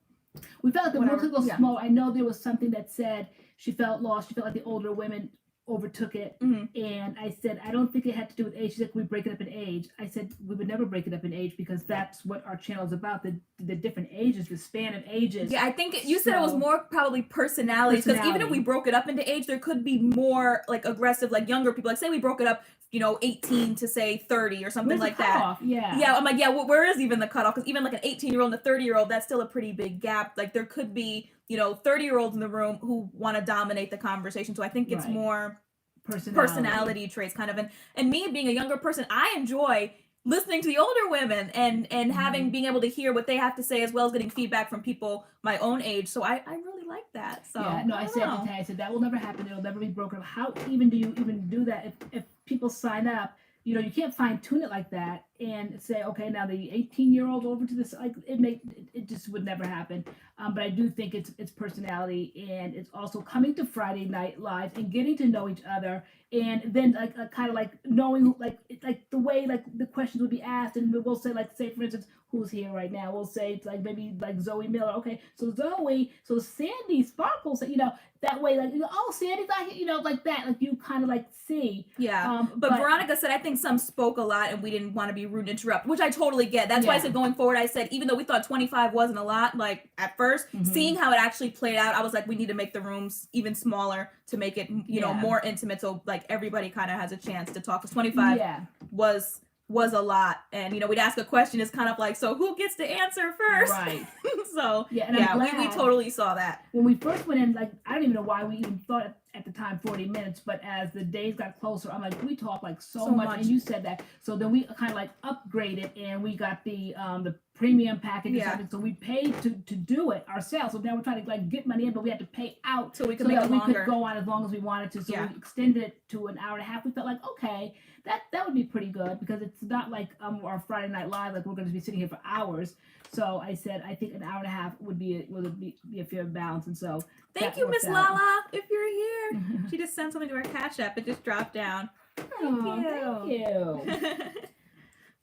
We felt like the room was small. I know there was something that said she felt lost. She felt like the older women overtook it. And I said, I don't think it had to do with age. She said, we break it up in age. I said, we would never break it up in age because that's what our channel is about, the different ages, the span of ages. Yeah, I think you said it was more probably personalities, because even if we broke it up into age, there could be more like aggressive, like younger people. Like say we broke it up, you know, 18 to say 30 or something like that. Yeah, I'm like, where is even the cutoff? Because even like an 18-year-old and a 30-year-old, that's still a pretty big gap. Like there could be, you know, 30-year-olds in the room who want to dominate the conversation. So I think it's more personality traits kind of. And me being a younger person, I enjoy listening to the older women and having being able to hear what they have to say, as well as getting feedback from people my own age. So I really like that. So I said that will never happen. It'll never be broken up. How even do you even do that if people sign up? You know, you can't fine tune it like that and say, okay, now the 18-year-old over to this, like it just would never happen. But I do think it's personality, and it's also coming to Friday Night Live and getting to know each other, and then like kind of like knowing like the way like the questions would be asked, and we'll say like, say for instance, who's here right now? We'll say it's like maybe like Zoe Miller. Okay, so Zoe, so Sandy Sparkles, you know, that way like, oh, Sandy's not here, you know, like that, like you kind of like see. But Veronica said, I think some spoke a lot and we didn't want to be rude and interrupt, which I totally get. That's why I said going forward, I said, even though we thought 25 wasn't a lot, like at first, seeing how it actually played out, I was like, we need to make the rooms even smaller to make it, you know, more intimate. So like everybody kind of has a chance to talk. Because 25 was a lot. And, you know, we'd ask a question. It's kind of like, so who gets to answer first? Right. So, we totally saw that. When we first went in, like, I don't even know why we even thought at the time 40 minutes, but as the days got closer, I'm like, we talk like so much. And you said that. So then we kind of like upgraded, and we got the premium package or something. So we paid to do it ourselves. So now we're trying to like get money in, but we had to pay out so we could make it longer. We could go on as long as we wanted to. So we extended it to an hour and a half. We felt like, okay, that would be pretty good, because it's not like our Friday Night Live, like we're going to be sitting here for hours. So I said, I think an hour and a half would be a fair balance. And so thank you, Miss Lala, if you're here. She just sent something to our Cash App. It just dropped down. Oh, thank you.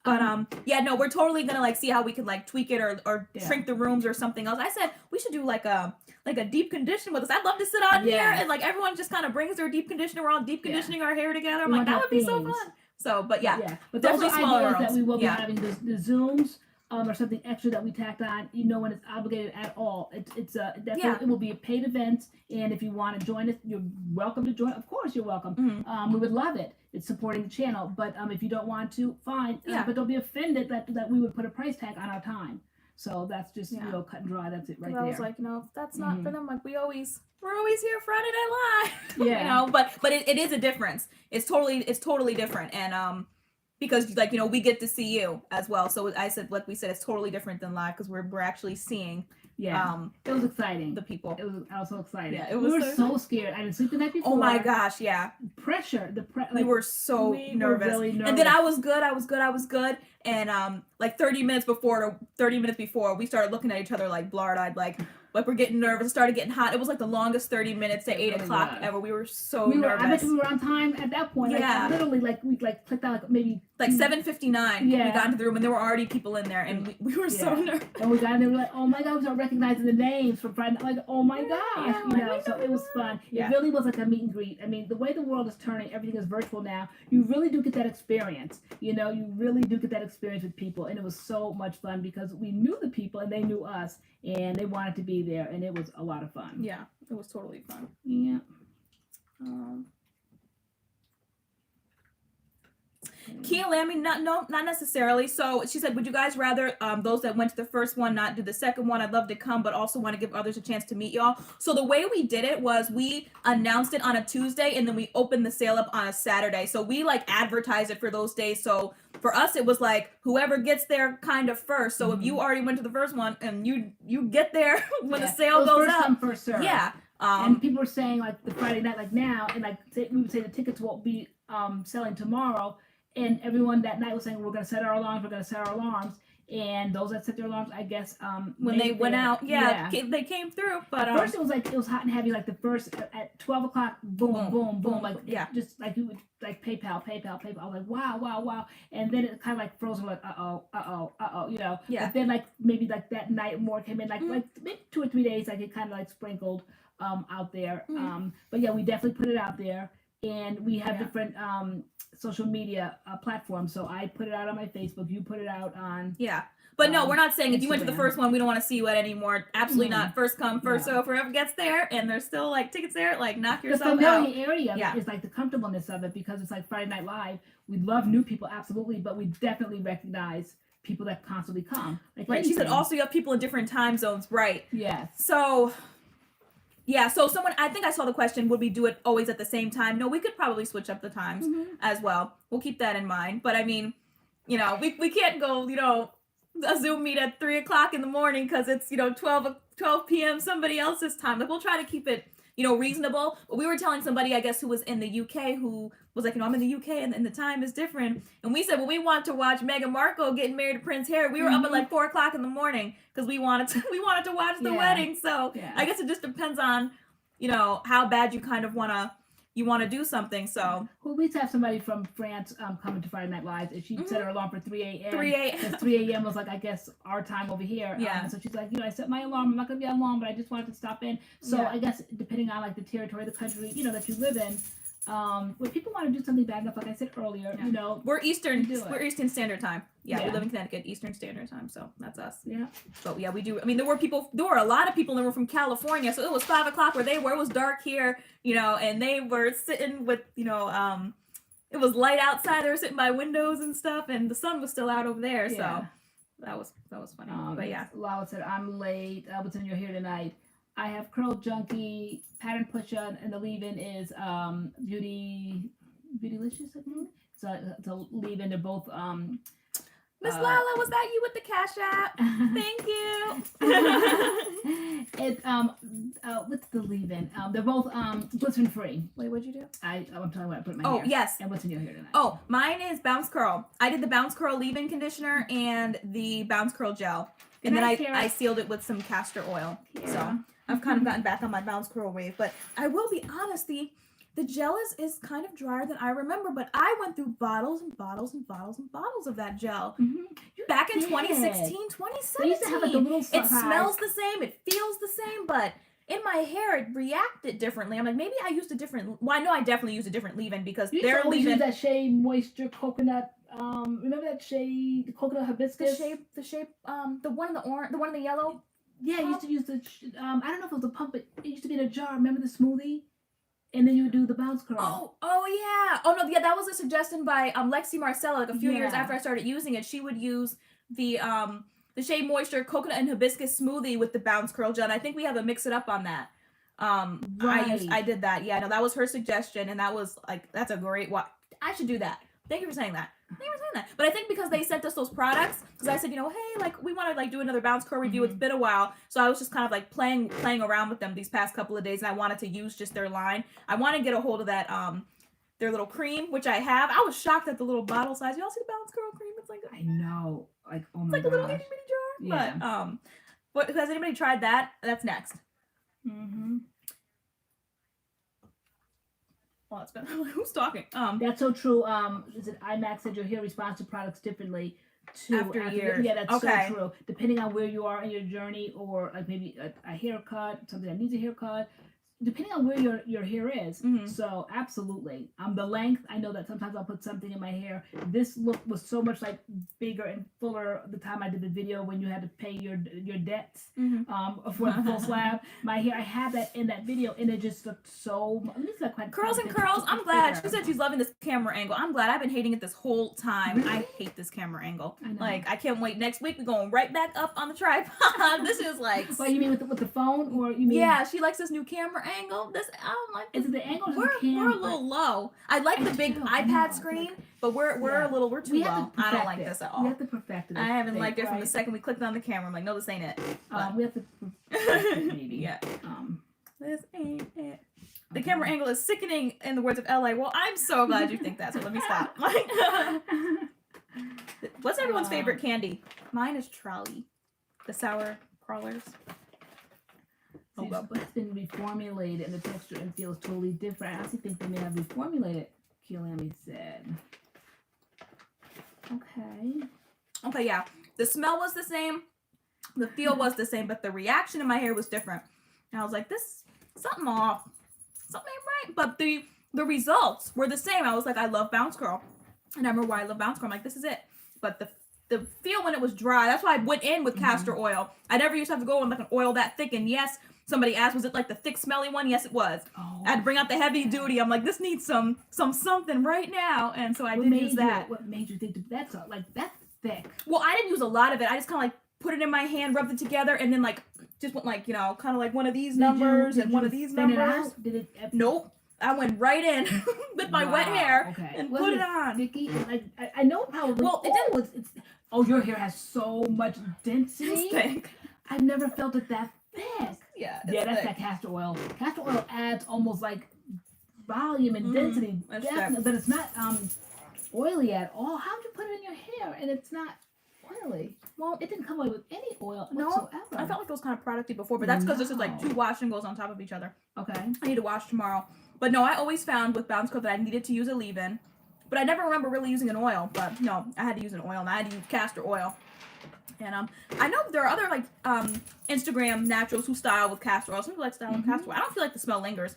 But yeah, no, we're totally gonna like see how we could like tweak it or Yeah. shrink the rooms or something else. I said we should do like a deep condition with us. I'd love to sit on here Yes. and like everyone just kind of brings their deep conditioner. We're all deep conditioning our hair together. I'm We like, want that to would be have so themes. fun. So, but yeah, But those definitely are smaller ideas that rooms. we will be Yeah. having the Zooms. Or something extra that we tacked on, when it's obligated at all. It will be a paid event, and if you want to join us, you're welcome to join. Of course, you're welcome. Mhm. We would love it. It's supporting the channel, but if you don't want to, fine. Yeah. But don't be offended that we would put a price tag on our time. So that's just Yeah. cut and dry. That's it right I there. was like, if that's not for them, like we're always here Friday Night Live. Yeah. But it is a difference. It's totally different, and because like we get to see you as well. So I said, like we said, it's totally different than live because we're actually seeing it was exciting. the people. I was so excited. Yeah, we were so scared. I didn't sleep the night before. Oh my gosh, yeah. Pressure. We were so nervous. Were really nervous. And then I was good. And like 30 minutes before, we started looking at each other like blurred-eyed, like we're getting nervous. It started getting hot. It was like the longest 30 minutes to 8 o'clock ever. We were so nervous. I bet we were on time at that point. Yeah. Like, literally, we clicked out maybe like 7:59. Yeah. We got into the room and there were already people in there, and we were so nervous. And we got in there, we were like, oh my god, we started recognizing the names from Friday night. Like, oh my gosh, so it was fun. Yeah. It really was like a meet and greet. I mean, the way the world is turning, everything is virtual now. You really do get that experience. You really do get that experience with people, and it was so much fun because we knew the people and they knew us, and they wanted to be there, and it was a lot of fun. Yeah, it was totally fun. Yeah. Kia Lammy, not necessarily. So she said, would you guys rather those that went to the first one not do the second one? I'd love to come, but also want to give others a chance to meet y'all. So the way we did it was we announced it on a Tuesday, and then we opened the sale up on a Saturday. So we like advertised it for those days. So for us, it was like whoever gets there kind of first. So if you already went to the first one and you get there when the sale goes first up, come, first serve. Yeah. And people were saying like the Friday night, like now, and like we would say the tickets won't be selling tomorrow. And everyone that night was saying, we're going to set our alarms. And those that set their alarms, I guess, when they went out, they came through. But at first it was hot and heavy, like the first at 12 o'clock, boom, like just like you would like PayPal. I was like, wow. And then it kind of like froze. Like, uh-oh, Yeah. But then like maybe like that night more came in, like maybe 2 or 3 days, like it kind of like sprinkled out there. But yeah, we definitely put it out there. And we have different social media platforms. So I put it out on my Facebook. You put it out on... Yeah. But no, we're not saying if you went to the Instagram. first one, we don't want to see you at anymore. Absolutely not. First come, first serve. Whoever gets there and there's still like tickets there, like knock yourself the out. familiarity of it is like the comfortableness of it, because it's like Friday Night Live. We love new people, absolutely, but we definitely recognize people that constantly come. Like Right. She said also you have people in different time zones. Right. Yes. So... Yeah, so I think I saw the question, would we do it always at the same time? No, we could probably switch up the times as well. We'll keep that in mind. But I mean, we can't go, a Zoom meet at 3 o'clock in the morning because it's, 12 p.m. somebody else's time. Like, we'll try to keep it, reasonable. But we were telling somebody, I guess, who was in the UK who was like, I'm in the UK and the time is different. And we said, well, we want to watch Meghan Markle getting married to Prince Harry. We were up at like 4 o'clock in the morning because we wanted to watch the wedding. So I guess it just depends on, how bad you kind of want to do something. So well, we used to have somebody from France coming to Friday Night Live, and she set her alarm for 3 a.m. 3 a.m. Because 3 a.m. was like, I guess, our time over here. Yeah. So she's like, I set my alarm. I'm not going to be on long, but I just wanted to stop in. So I guess depending on like the territory, the country, that you live in, when people want to do something bad enough, like I said earlier, we're Eastern Standard Time. Yeah, we live in Connecticut, Eastern Standard Time, so that's us. Yeah. But yeah, we do. I mean, there were a lot of people that were from California, so it was 5 o'clock where they were. It was dark here, and they were sitting with, it was light outside. They were sitting by windows and stuff, and the sun was still out over there. So that was funny. But yeah. Lala said, I'm late. What's in your hair tonight? I have Curl Junkie, Pattern Pusher, and the leave-in is Beautylicious, I think. So it's a leave-in. They're both Miss Lala, was that you with the Cash App? Thank you. It's what's the leave-in? They're both gluten free. Wait, what'd you do? I'm talking about I put in my hair. Oh yes. And what's in your hair tonight? Oh, mine is Bounce Curl. I did the Bounce Curl leave-in conditioner and the Bounce Curl gel, and then I sealed it with some castor oil. So I've kind of gotten back on my Bounce Curl wave, but I will be honest, The gel is kind of drier than I remember, but I went through bottles and bottles and bottles and bottles of that gel back in 2016, 2017. They used to have like a little It smells the same, it feels the same, but in my hair it reacted differently. I'm like, maybe I used a different. Well, I know I definitely used a different leave-in because their leave-in. Use that Shea Moisture Coconut. Remember that Shea the coconut hibiscus? The one in the orange, the one in the yellow. Yeah, I used to use the. I don't know if it was a pump, but it used to be in a jar. Remember the smoothie? And then you would do the bounce curl. Oh yeah. Oh no, yeah, that was a suggestion by Lexi Marcella. Like a few years after I started using it, she would use the Shea Moisture Coconut and Hibiscus Smoothie with the bounce curl gel. And I think we have a mix it up on that. Right. I did that. Yeah, no, that was her suggestion, and that was like that's a great. I should do that. Thank you for saying that. But I think because they sent us those products, because I said, hey, like we want to like do another bounce curl review. It's been a while, so I was just kind of like playing around with them these past couple of days, and I wanted to use just their line. I want to get a hold of that their little cream, which I have. I was shocked at the little bottle size. Y'all see the bounce curl cream? It's like I know, like oh my it's like gosh. a little itty bitty jar. Yeah. But has anybody tried that? That's next. Well, it's been who's talking? That's so true. Is it IMAX said your hair responds to products differently too After years. Yeah, that's so true. Depending on where you are in your journey, or like maybe a haircut, something that needs a haircut, depending on where your hair is. So absolutely. The length, I know that sometimes I'll put something in my hair. This look was so much like bigger and fuller the time I did the video when you had to pay your debts for the full slab. My hair, I had that in that video, and it just looked so. Curls and curls. I'm glad she said she's loving this camera angle. I'm glad. I've been hating it this whole time. Really? I hate this camera angle. I know. Like I can't wait. Next week we're going right back up on the tripod. This is like. What you mean with the phone, or you mean? Yeah, she likes this new camera angle. This I'm like. Is it the angle? Or we're a little low. I like the big iPad screen, but we're too low. I don't like this at all. We have to perfect it. I haven't liked it from the second we clicked on the camera. I'm like, no, this ain't it. We have to perfect it maybe. Yeah. This ain't it. The camera angle is sickening, in the words of LA. Well, I'm so glad you think that. So let me stop. What's everyone's favorite candy? Mine is Trolley, the sour crawlers. Oh, well, but it's been reformulated, and the texture and feel is totally different. I actually think they may have reformulated. Kilami said. Okay, yeah. The smell was the same, the feel was the same, but the reaction in my hair was different. And I was like, this something off. Something ain't right. But the results were the same. I was like, I love bounce curl. And I remember why I love bounce curl. I'm like, this is it. But the feel when it was dry, that's why I went in with castor oil. I never used to have to go in like an oil that thick. And yes, somebody asked, was it like the thick smelly one? Yes, it was. I had to bring out the heavy duty. I'm like, this needs some something right now. And so I did use that. What made you think that's thick? Well, I didn't use a lot of it. I just kind of like put it in my hand, rubbed it together, and then like just went like, kind of like one of these numbers and one of these numbers. Did it? Nope. I went right in with my wet hair and put it on. Sticky? I know probably. Well, your hair has so much density. It's thick. I've never felt it that thick. Yeah, that's that castor oil. Castor oil adds almost like volume and density, definitely, but it's not oily at all. How'd you put it in your hair and it's not oily? Well, it didn't come away with any oil whatsoever. I felt like it was kind of producty before, but that's because this is like 2 wash and goes on top of each other. Okay. I need to wash tomorrow. But no, I always found with bounce curl that I needed to use a leave-in, but I never remember really using an oil. But no, I had to use an oil, and I had to use castor oil. And I know there are other like Instagram naturals who style with castor oil. Some people like style with castor oil. I don't feel like the smell lingers.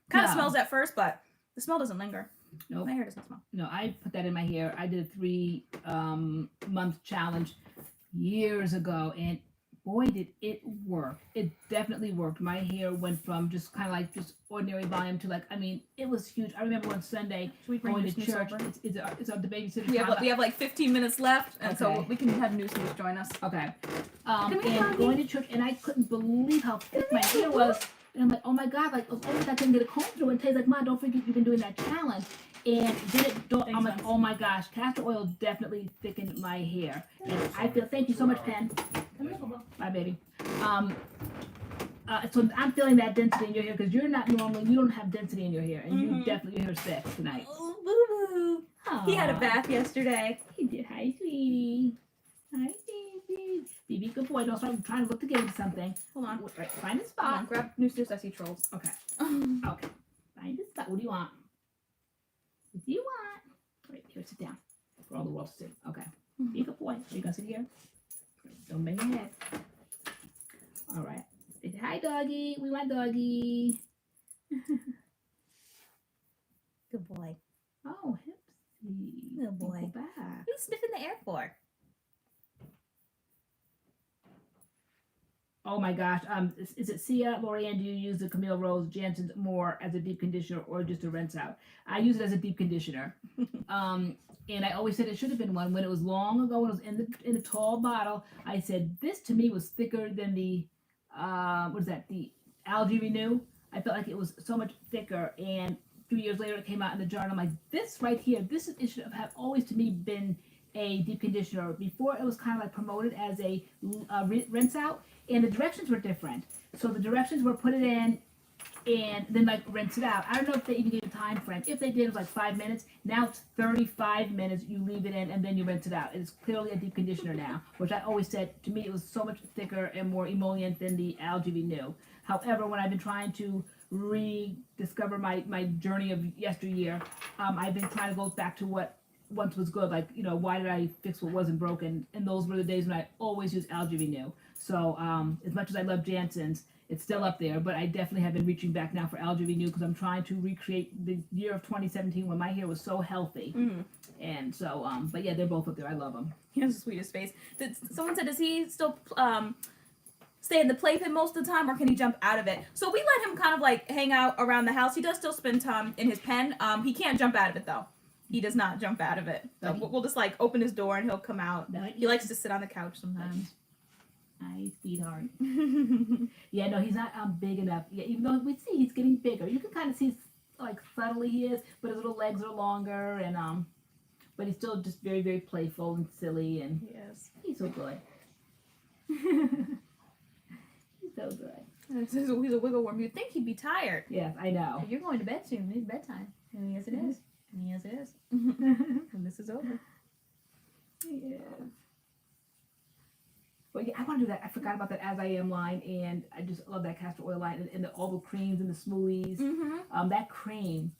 Kind of smells at first, but the smell doesn't linger. Nope. My hair doesn't smell. No, I put that in my hair. I did a 3-month challenge years ago, and boy, did it work. It definitely worked. My hair went from just kind of like just ordinary volume to like, I mean, it was huge. I remember one Sunday going to church. It's on the babysitter. We have like 15 minutes left, and so we can have New Smooth join us. Okay. And going to church, and I couldn't believe how thick my hair was. And I'm like, oh my God, like, I couldn't get a comb through. And Tay's like, Mom, don't forget you've been doing that challenge. And I'm like, oh my gosh, castor oil definitely thickened my hair. And I feel, thank you so much, Pen. Bye, baby. So I'm feeling that density in your hair because you don't have density in your hair. And you definitely, your hair's thick tonight. Oh, boo-boo. He had a bath yesterday. He did. Hi, sweetie. Hi, baby. Baby, good boy. Don't start trying to look to get into something. Hold on. Right, find a spot. Hold on, grab New Smooth. I see trolls. Okay. Okay. Find a spot. What do you want? What do you want? Right here, sit down. For all the world to see. Okay. Be a good boy. Are you gonna sit here? Don't bang your head. All right. Say hi, doggy. We want doggy. Good boy. Oh, Hipsy. Good boy. Go back. What are you sniffing the air for? Oh my gosh. Is it Sia, LoriAnne? Do you use the Camille Rose Jansen's more as a deep conditioner or just a rinse out? I use it as a deep conditioner. And I always said it should have been one when it was long ago. When it was in the tall bottle, I said this to me was thicker than the what is that? The Algae Renew. I felt like it was so much thicker. And 3 years later, it came out in the jar, and I'm like, this right here, it should have always to me been a deep conditioner. Before it was kind of like promoted as a rinse out, and the directions were different. So the directions were put it in and then like rinse it out. I don't know if they even gave a time frame. If they did, it was like 5 minutes. Now it's 35 minutes. You leave it in and then you rinse it out. It's clearly a deep conditioner now, which I always said to me it was so much thicker and more emollient than the Algae Renew. However, when I've been trying to rediscover my journey of yesteryear, I've been trying to go back to what once was good. Like, you know, why did I fix what wasn't broken? And those were the days when I always used Algae Renew. So as much as I love Jansen's, it's still up there, but I definitely have been reaching back now for Algae Renew because I'm trying to recreate the year of 2017 when my hair was so healthy. Mm. And so, but yeah, they're both up there. I love them. He has the sweetest face. Someone said, does he still stay in the playpen most of the time, or can he jump out of it? So we let him kind of like hang out around the house. He does still spend time in his pen. He can't jump out of it though. He does not jump out of it. So we'll just like open his door and he'll come out. He likes to sit on the couch sometimes. Hi, sweetheart. Yeah, no, he's not big enough. Yeah, even though we see he's getting bigger. You can kind of see like subtly he is, but his little legs are longer, and but he's still just very, very playful and silly, and Yes. he's so good. He's so good. He's a wiggle worm. You'd think he'd be tired. Yes, I know. You're going to bed soon. It's bedtime. And yes, it is. And yes, it is. And this is over. Yeah. But yeah, I want to do that. I forgot about that As I Am line, and I just love that castor oil line, and all the creams and the smoothies. Mm-hmm. That cream,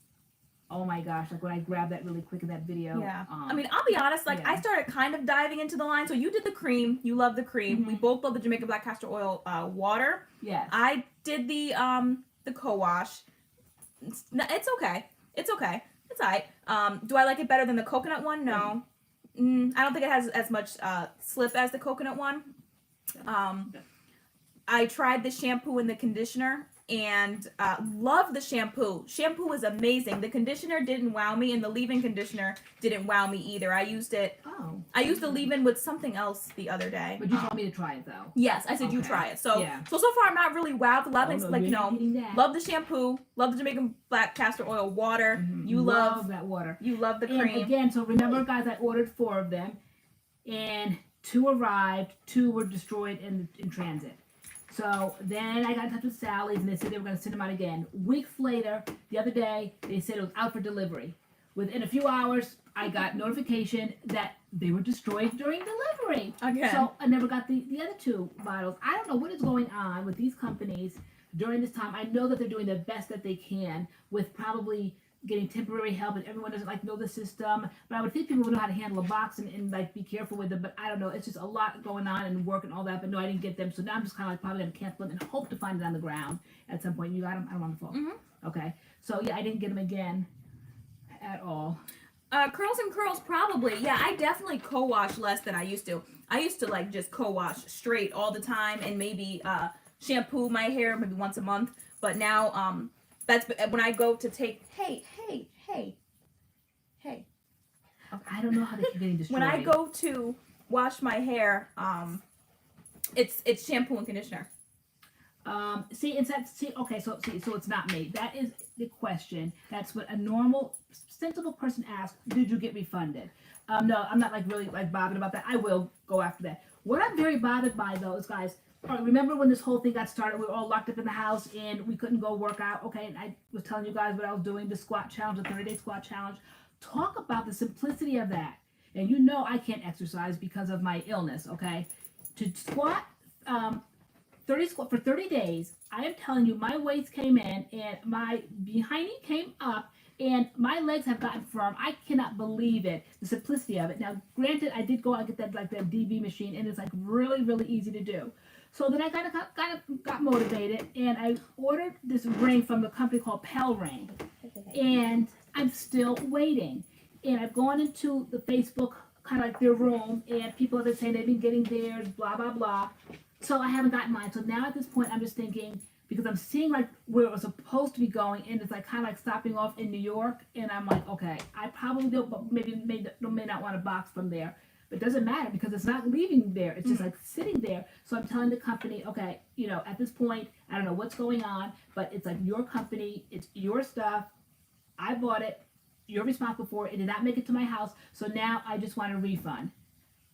oh my gosh! Like when I grabbed that really quick in that video. Yeah. I mean, I'll be honest. Like, yeah. I started kind of diving into the line. So you did the cream. You love the cream. Mm-hmm. We both love the Jamaican Black Castor Oil water. Yes. I did the co-wash. It's okay. It's okay. It's alright. Do I like it better than the coconut one? No. I don't think it has as much slip as the coconut one. I tried the shampoo and the conditioner and love the shampoo. Shampoo is amazing. The conditioner didn't wow me, and the leave-in conditioner didn't wow me either. I used it. Oh. I used the leave-in with something else the other day. But you told me to try it though. Yes, I said you Okay. try it. So Yeah. so far I'm not really wowed. Love it. no, Like, you're you not know, getting that. love the shampoo, love the Jamaican Black Castor Oil water. Mhm. You love that water. You love the And cream. again, so remember, guys, I ordered 4 of them, and 2 arrived, 2 were destroyed in transit. So then I got in touch with Sally's, and they said they were going to send them out again. Weeks later, the other day, they said it was out for delivery. Within a few hours, I got notification that they were destroyed during delivery. Again. So I never got the other 2 bottles. I don't know what is going on with these companies during this time. I know that they're doing the best that they can with probably getting temporary help, and everyone doesn't like know the system. But I would think people would know how to handle a box and like be careful with it. But I don't know. It's just a lot going on and work and all that. But no, I didn't get them. So now I'm just kind of like probably gonna cancel them and hope to find it on the ground at some point. You got them? I'm on the phone. Okay. So yeah, I didn't get them again at all. Curls and Curls probably. Yeah, I definitely co-wash less than I used to. I used to like just co-wash straight all the time and maybe shampoo my hair maybe once a month. But now that's when I go to take hey. I don't know how they keep getting destroyed. When I go to wash my hair, it's shampoo and conditioner. Okay, so it's not me. That is the question. That's what a normal, sensible person asks. Did you get refunded? No, I'm not like really like bothered about that. I will go after that. What I'm very bothered by though is, guys, remember when this whole thing got started? We were all locked up in the house and we couldn't go work out. Okay, and I was telling you guys what I was doing, the squat challenge, the 30-day squat challenge. Talk about the simplicity of that. And you know I can't exercise because of my illness, okay? To squat for 30 days. I am telling you, my waist came in and my behind came up. And my legs have gotten firm. I cannot believe it, the simplicity of it. Now, granted, I did go out and get that DB machine, and it's like really, really easy to do. So then I kind of got motivated, and I ordered this ring from the company called Pell Ring, and I'm still waiting. And I've gone into the Facebook kind of like their room, and people have been saying they've been getting theirs, blah blah blah. So I haven't gotten mine. So now at this point, I'm just thinking, because I'm seeing like where it was supposed to be going, and it's like kind of like stopping off in New York, and I'm like, okay, I probably may not want a box from there, but it doesn't matter because it's not leaving there. It's just like sitting there. So I'm telling the company, okay, you know, at this point, I don't know what's going on, but it's like your company, it's your stuff. I bought it. You're responsible for it. It did not make it to my house, so now I just want a refund.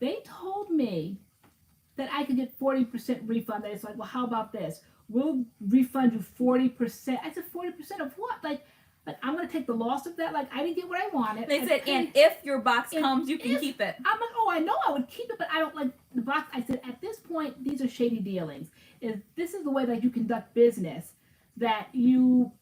They told me that I could get 40% refund. It's like, well, how about this? We'll refund you 40%. I said, 40% of what? Like I'm gonna take the loss of that. Like I didn't get what I wanted. They said, and if your box comes, you can keep it. I'm like, oh, I know I would keep it, but I don't like the box. I said, at this point, these are shady dealings. If this is the way that you conduct business, that you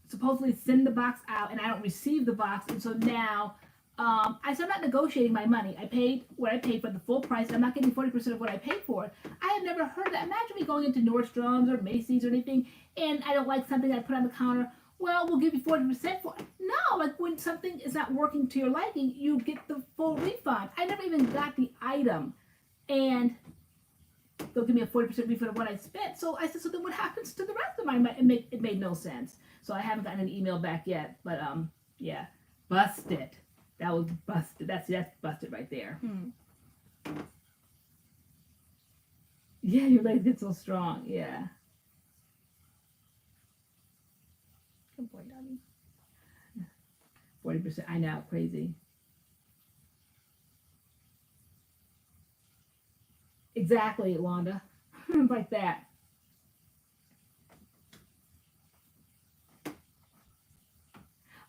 supposedly send the box out and I don't receive the box, and so now I said I'm not negotiating my money. I paid what I paid for the full price, and I'm not getting 40% of what I paid for it. I have never heard of that. Imagine me going into Nordstrom's or Macy's or anything, and I don't like something I put on the counter. Well, we'll give you 40% for it. No, like when something is not working to your liking, you get the full refund. I never even got the item, and they'll give me a 40% refund of what I spent. So I said, so then what happens to the rest of my money? It made no sense. So I haven't gotten an email back yet, but yeah, busted. That was busted. That's busted right there. Yeah, your legs get so strong. Yeah. Good boy, Daddy. 40%. I know, crazy. Exactly, Wanda. Like that.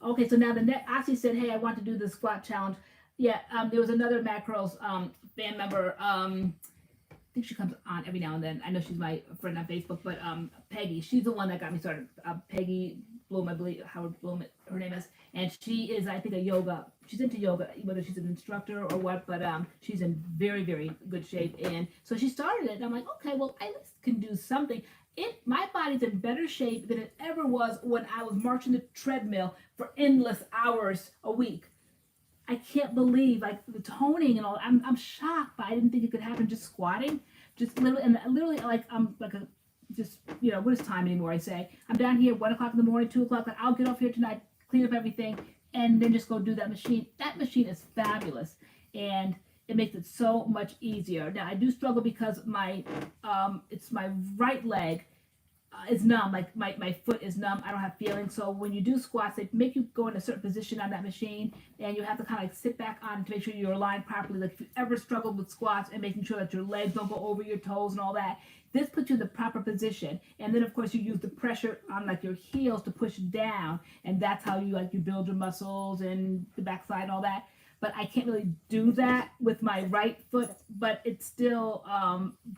Okay, so now the next, Ashley said, hey, I want to do the squat challenge. Yeah, there was another MADCURLS fan member. I think she comes on every now and then. I know she's my friend on Facebook, but Peggy, she's the one that got me started. Peggy Bloom, I believe, Howard Bloom, her name is. And she is, I think, she's into yoga, whether she's an instructor or what, but she's in very, very good shape. And so she started it, and I'm like, okay, well, I at least can do something. My body's in better shape than it ever was when I was marching the treadmill for endless hours a week. I can't believe like the toning and all. I'm shocked, but I didn't think it could happen just squatting, just literally like I'm like a just what is time anymore? I say I'm down here 1 o'clock in the morning, 2 o'clock. Like, I'll get off here tonight, clean up everything, and then just go do that machine. That machine is fabulous, and it makes it so much easier. Now I do struggle because my it's my right leg is numb. Like my foot is numb. I don't have feeling. So when you do squats, they make you go in a certain position on that machine, and you have to kind of like sit back on to make sure you're aligned properly. Like if you ever struggled with squats and making sure that your legs don't go over your toes and all that, this puts you in the proper position. And then of course you use the pressure on like your heels to push down, and that's how you build your muscles and the backside and all that. But I can't really do that with my right foot, but it's still,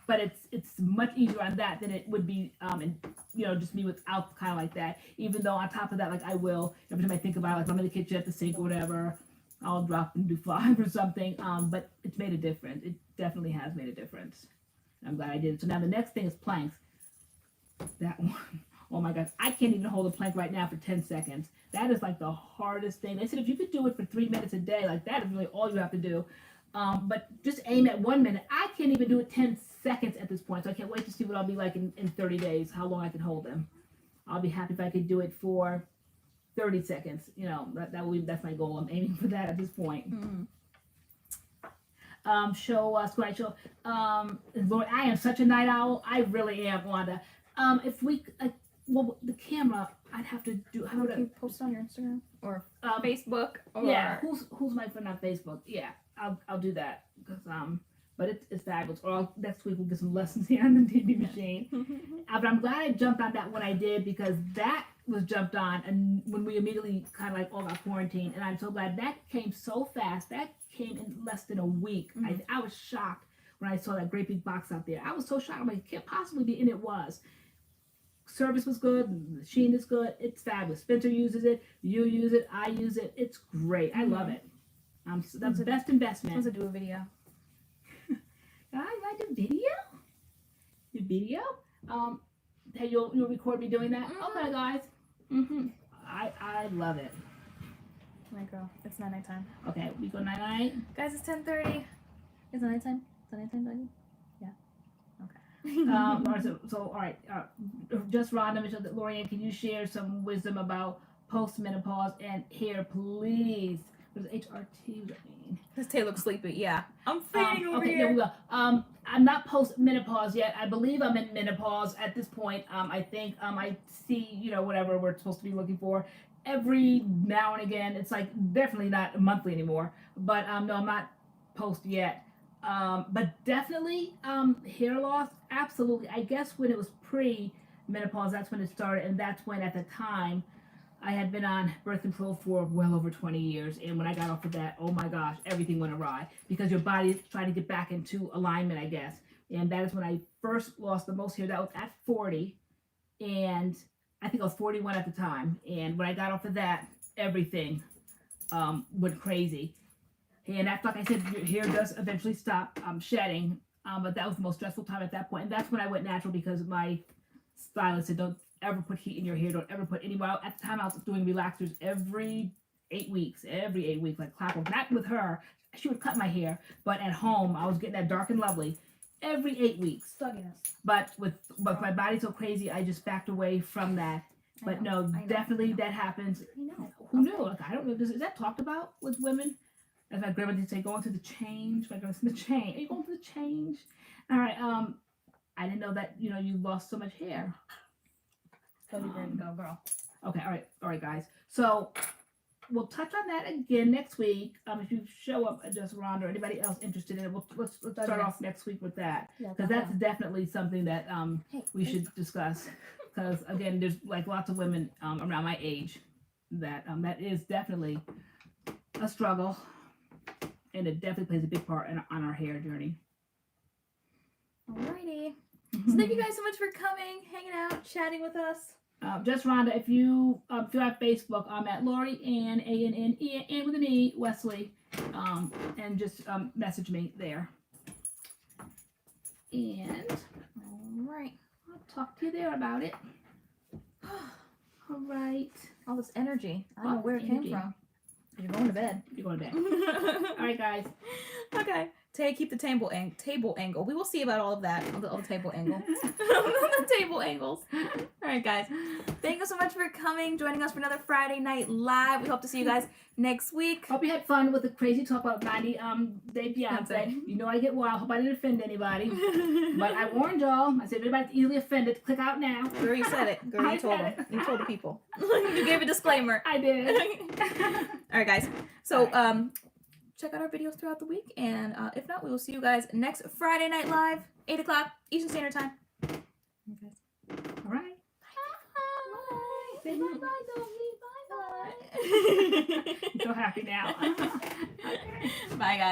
but it's much easier on that than it would be, and just me without kind of like that. Even though on top of that, like I will, every time I think about it, like I'm in the kitchen at the sink or whatever, I'll drop and do 5 or something. But it's made a difference. It definitely has made a difference. I'm glad I did it. So now the next thing is planks. That one. Oh my gosh, I can't even hold a plank right now for 10 seconds. That is like the hardest thing. They said if you could do it for 3 minutes a day, like that is really all you have to do. But just aim at 1 minute. I can't even do it 10 seconds at this point. So I can't wait to see what I'll be like in 30 days, how long I can hold them. I'll be happy if I could do it for 30 seconds. That's my goal. I'm aiming for that at this point. Mm-hmm. Squat show. Lord, I am such a night owl. I really am, Wanda. If we, well, the camera, I'd have to do. How Can you post on your Instagram or Facebook? Or... Yeah, who's my friend on Facebook? Yeah, I'll do that because but it's fabulous. Or next week we'll get some lessons here on the TV machine. But I'm glad I jumped on that when I did, because that was jumped on, and when we immediately kind of like all got quarantined, and I'm so glad that came so fast. That came in less than a week. I was shocked when I saw that great big box out there. I was so shocked. I'm like, it can't possibly be, and it was. Service was good. The sheen is good. It's fabulous. Spencer uses it. You use it. I use it. It's great. I love it. That's the best investment. Let's do a video. Guys, I do video? Do video? Hey, you'll record me doing that? Okay, guys. I love it. My girl, it's night time. Okay, we go night. Guys, it's 10:30. Is it nighttime? Is it nighttime, Dougie? Yeah. Okay. So all right. Just Rhonda, Michelle, LoriAnne, can you share some wisdom about postmenopause and hair, please? What does HRT mean? Does Tay look sleepy? Yeah. I'm fading over okay, here. there we go. I'm not post-menopause yet. I believe I'm in menopause at this point. I think I see, whatever we're supposed to be looking for every now and again. It's like definitely not monthly anymore. But no, I'm not post yet. But definitely hair loss, absolutely. I guess when it was pre-menopause, that's when it started, and that's when at the time I had been on birth control for well over 20 years, and when I got off of that, oh my gosh, everything went awry because your body is trying to get back into alignment, I guess. And that is when I first lost the most hair. That was at 40, and I think I was 41 at the time. And when I got off of that, everything went crazy. And after, like I said, your hair does eventually stop shedding, but that was the most stressful time at that point. And that's when I went natural because my stylist said, don't ever put heat in your hair. Don't ever put any more. At the time, I was doing relaxers every 8 weeks, like clockwork. Not with her. She would cut my hair, but at home, I was getting that dark and lovely every 8 weeks. Stugginess. But with my body so crazy, I just backed away from that. But no, definitely that happens. I know. Who knew? Like, I don't know. Is that talked about with women? As my grandma did say, going through the change. My grandma said, the change. Are you going through the change? All right. I didn't know that, you lost so much hair. Totally ready to go, girl. Okay, all right, guys. So we'll touch on that again next week. If you show up, just Rhonda or anybody else interested in it, let's start off next week with that, because that's definitely something that we should discuss. Because again, there's like lots of women around my age that that is definitely a struggle, and it definitely plays a big part on our hair journey. Alrighty. So thank you guys so much for coming, hanging out, chatting with us. Just Rhonda, if you have Facebook, I'm at LoriAnne, ANNE with an E, Wesley, and just message me there. And Alright. I'll talk to you there about it. All right. All this energy. I don't know where it came from. You're going to bed. You're going to bed. All right, guys. Okay. Tay, keep the table angle. We will see about all of that. All the table angle. The table angles. All right, guys. Thank you so much for coming, joining us for another Friday Night Live. We hope to see you guys next week. Hope you had fun with the crazy talk about 90 Day Fiancé. You know I get wild. Hope I didn't offend anybody. But I warned y'all. I said, if anybody's easily offended, click out now. Girl, you said it. Girl, you told them. You told the people. You gave a disclaimer. I did. All right, guys. So, check out our videos throughout the week, and if not, we will see you guys next Friday Night Live, 8 o'clock Eastern Standard Time. Okay, guys. All right. Bye. Say Bye, Bye. I'm so happy now. Bye, guys.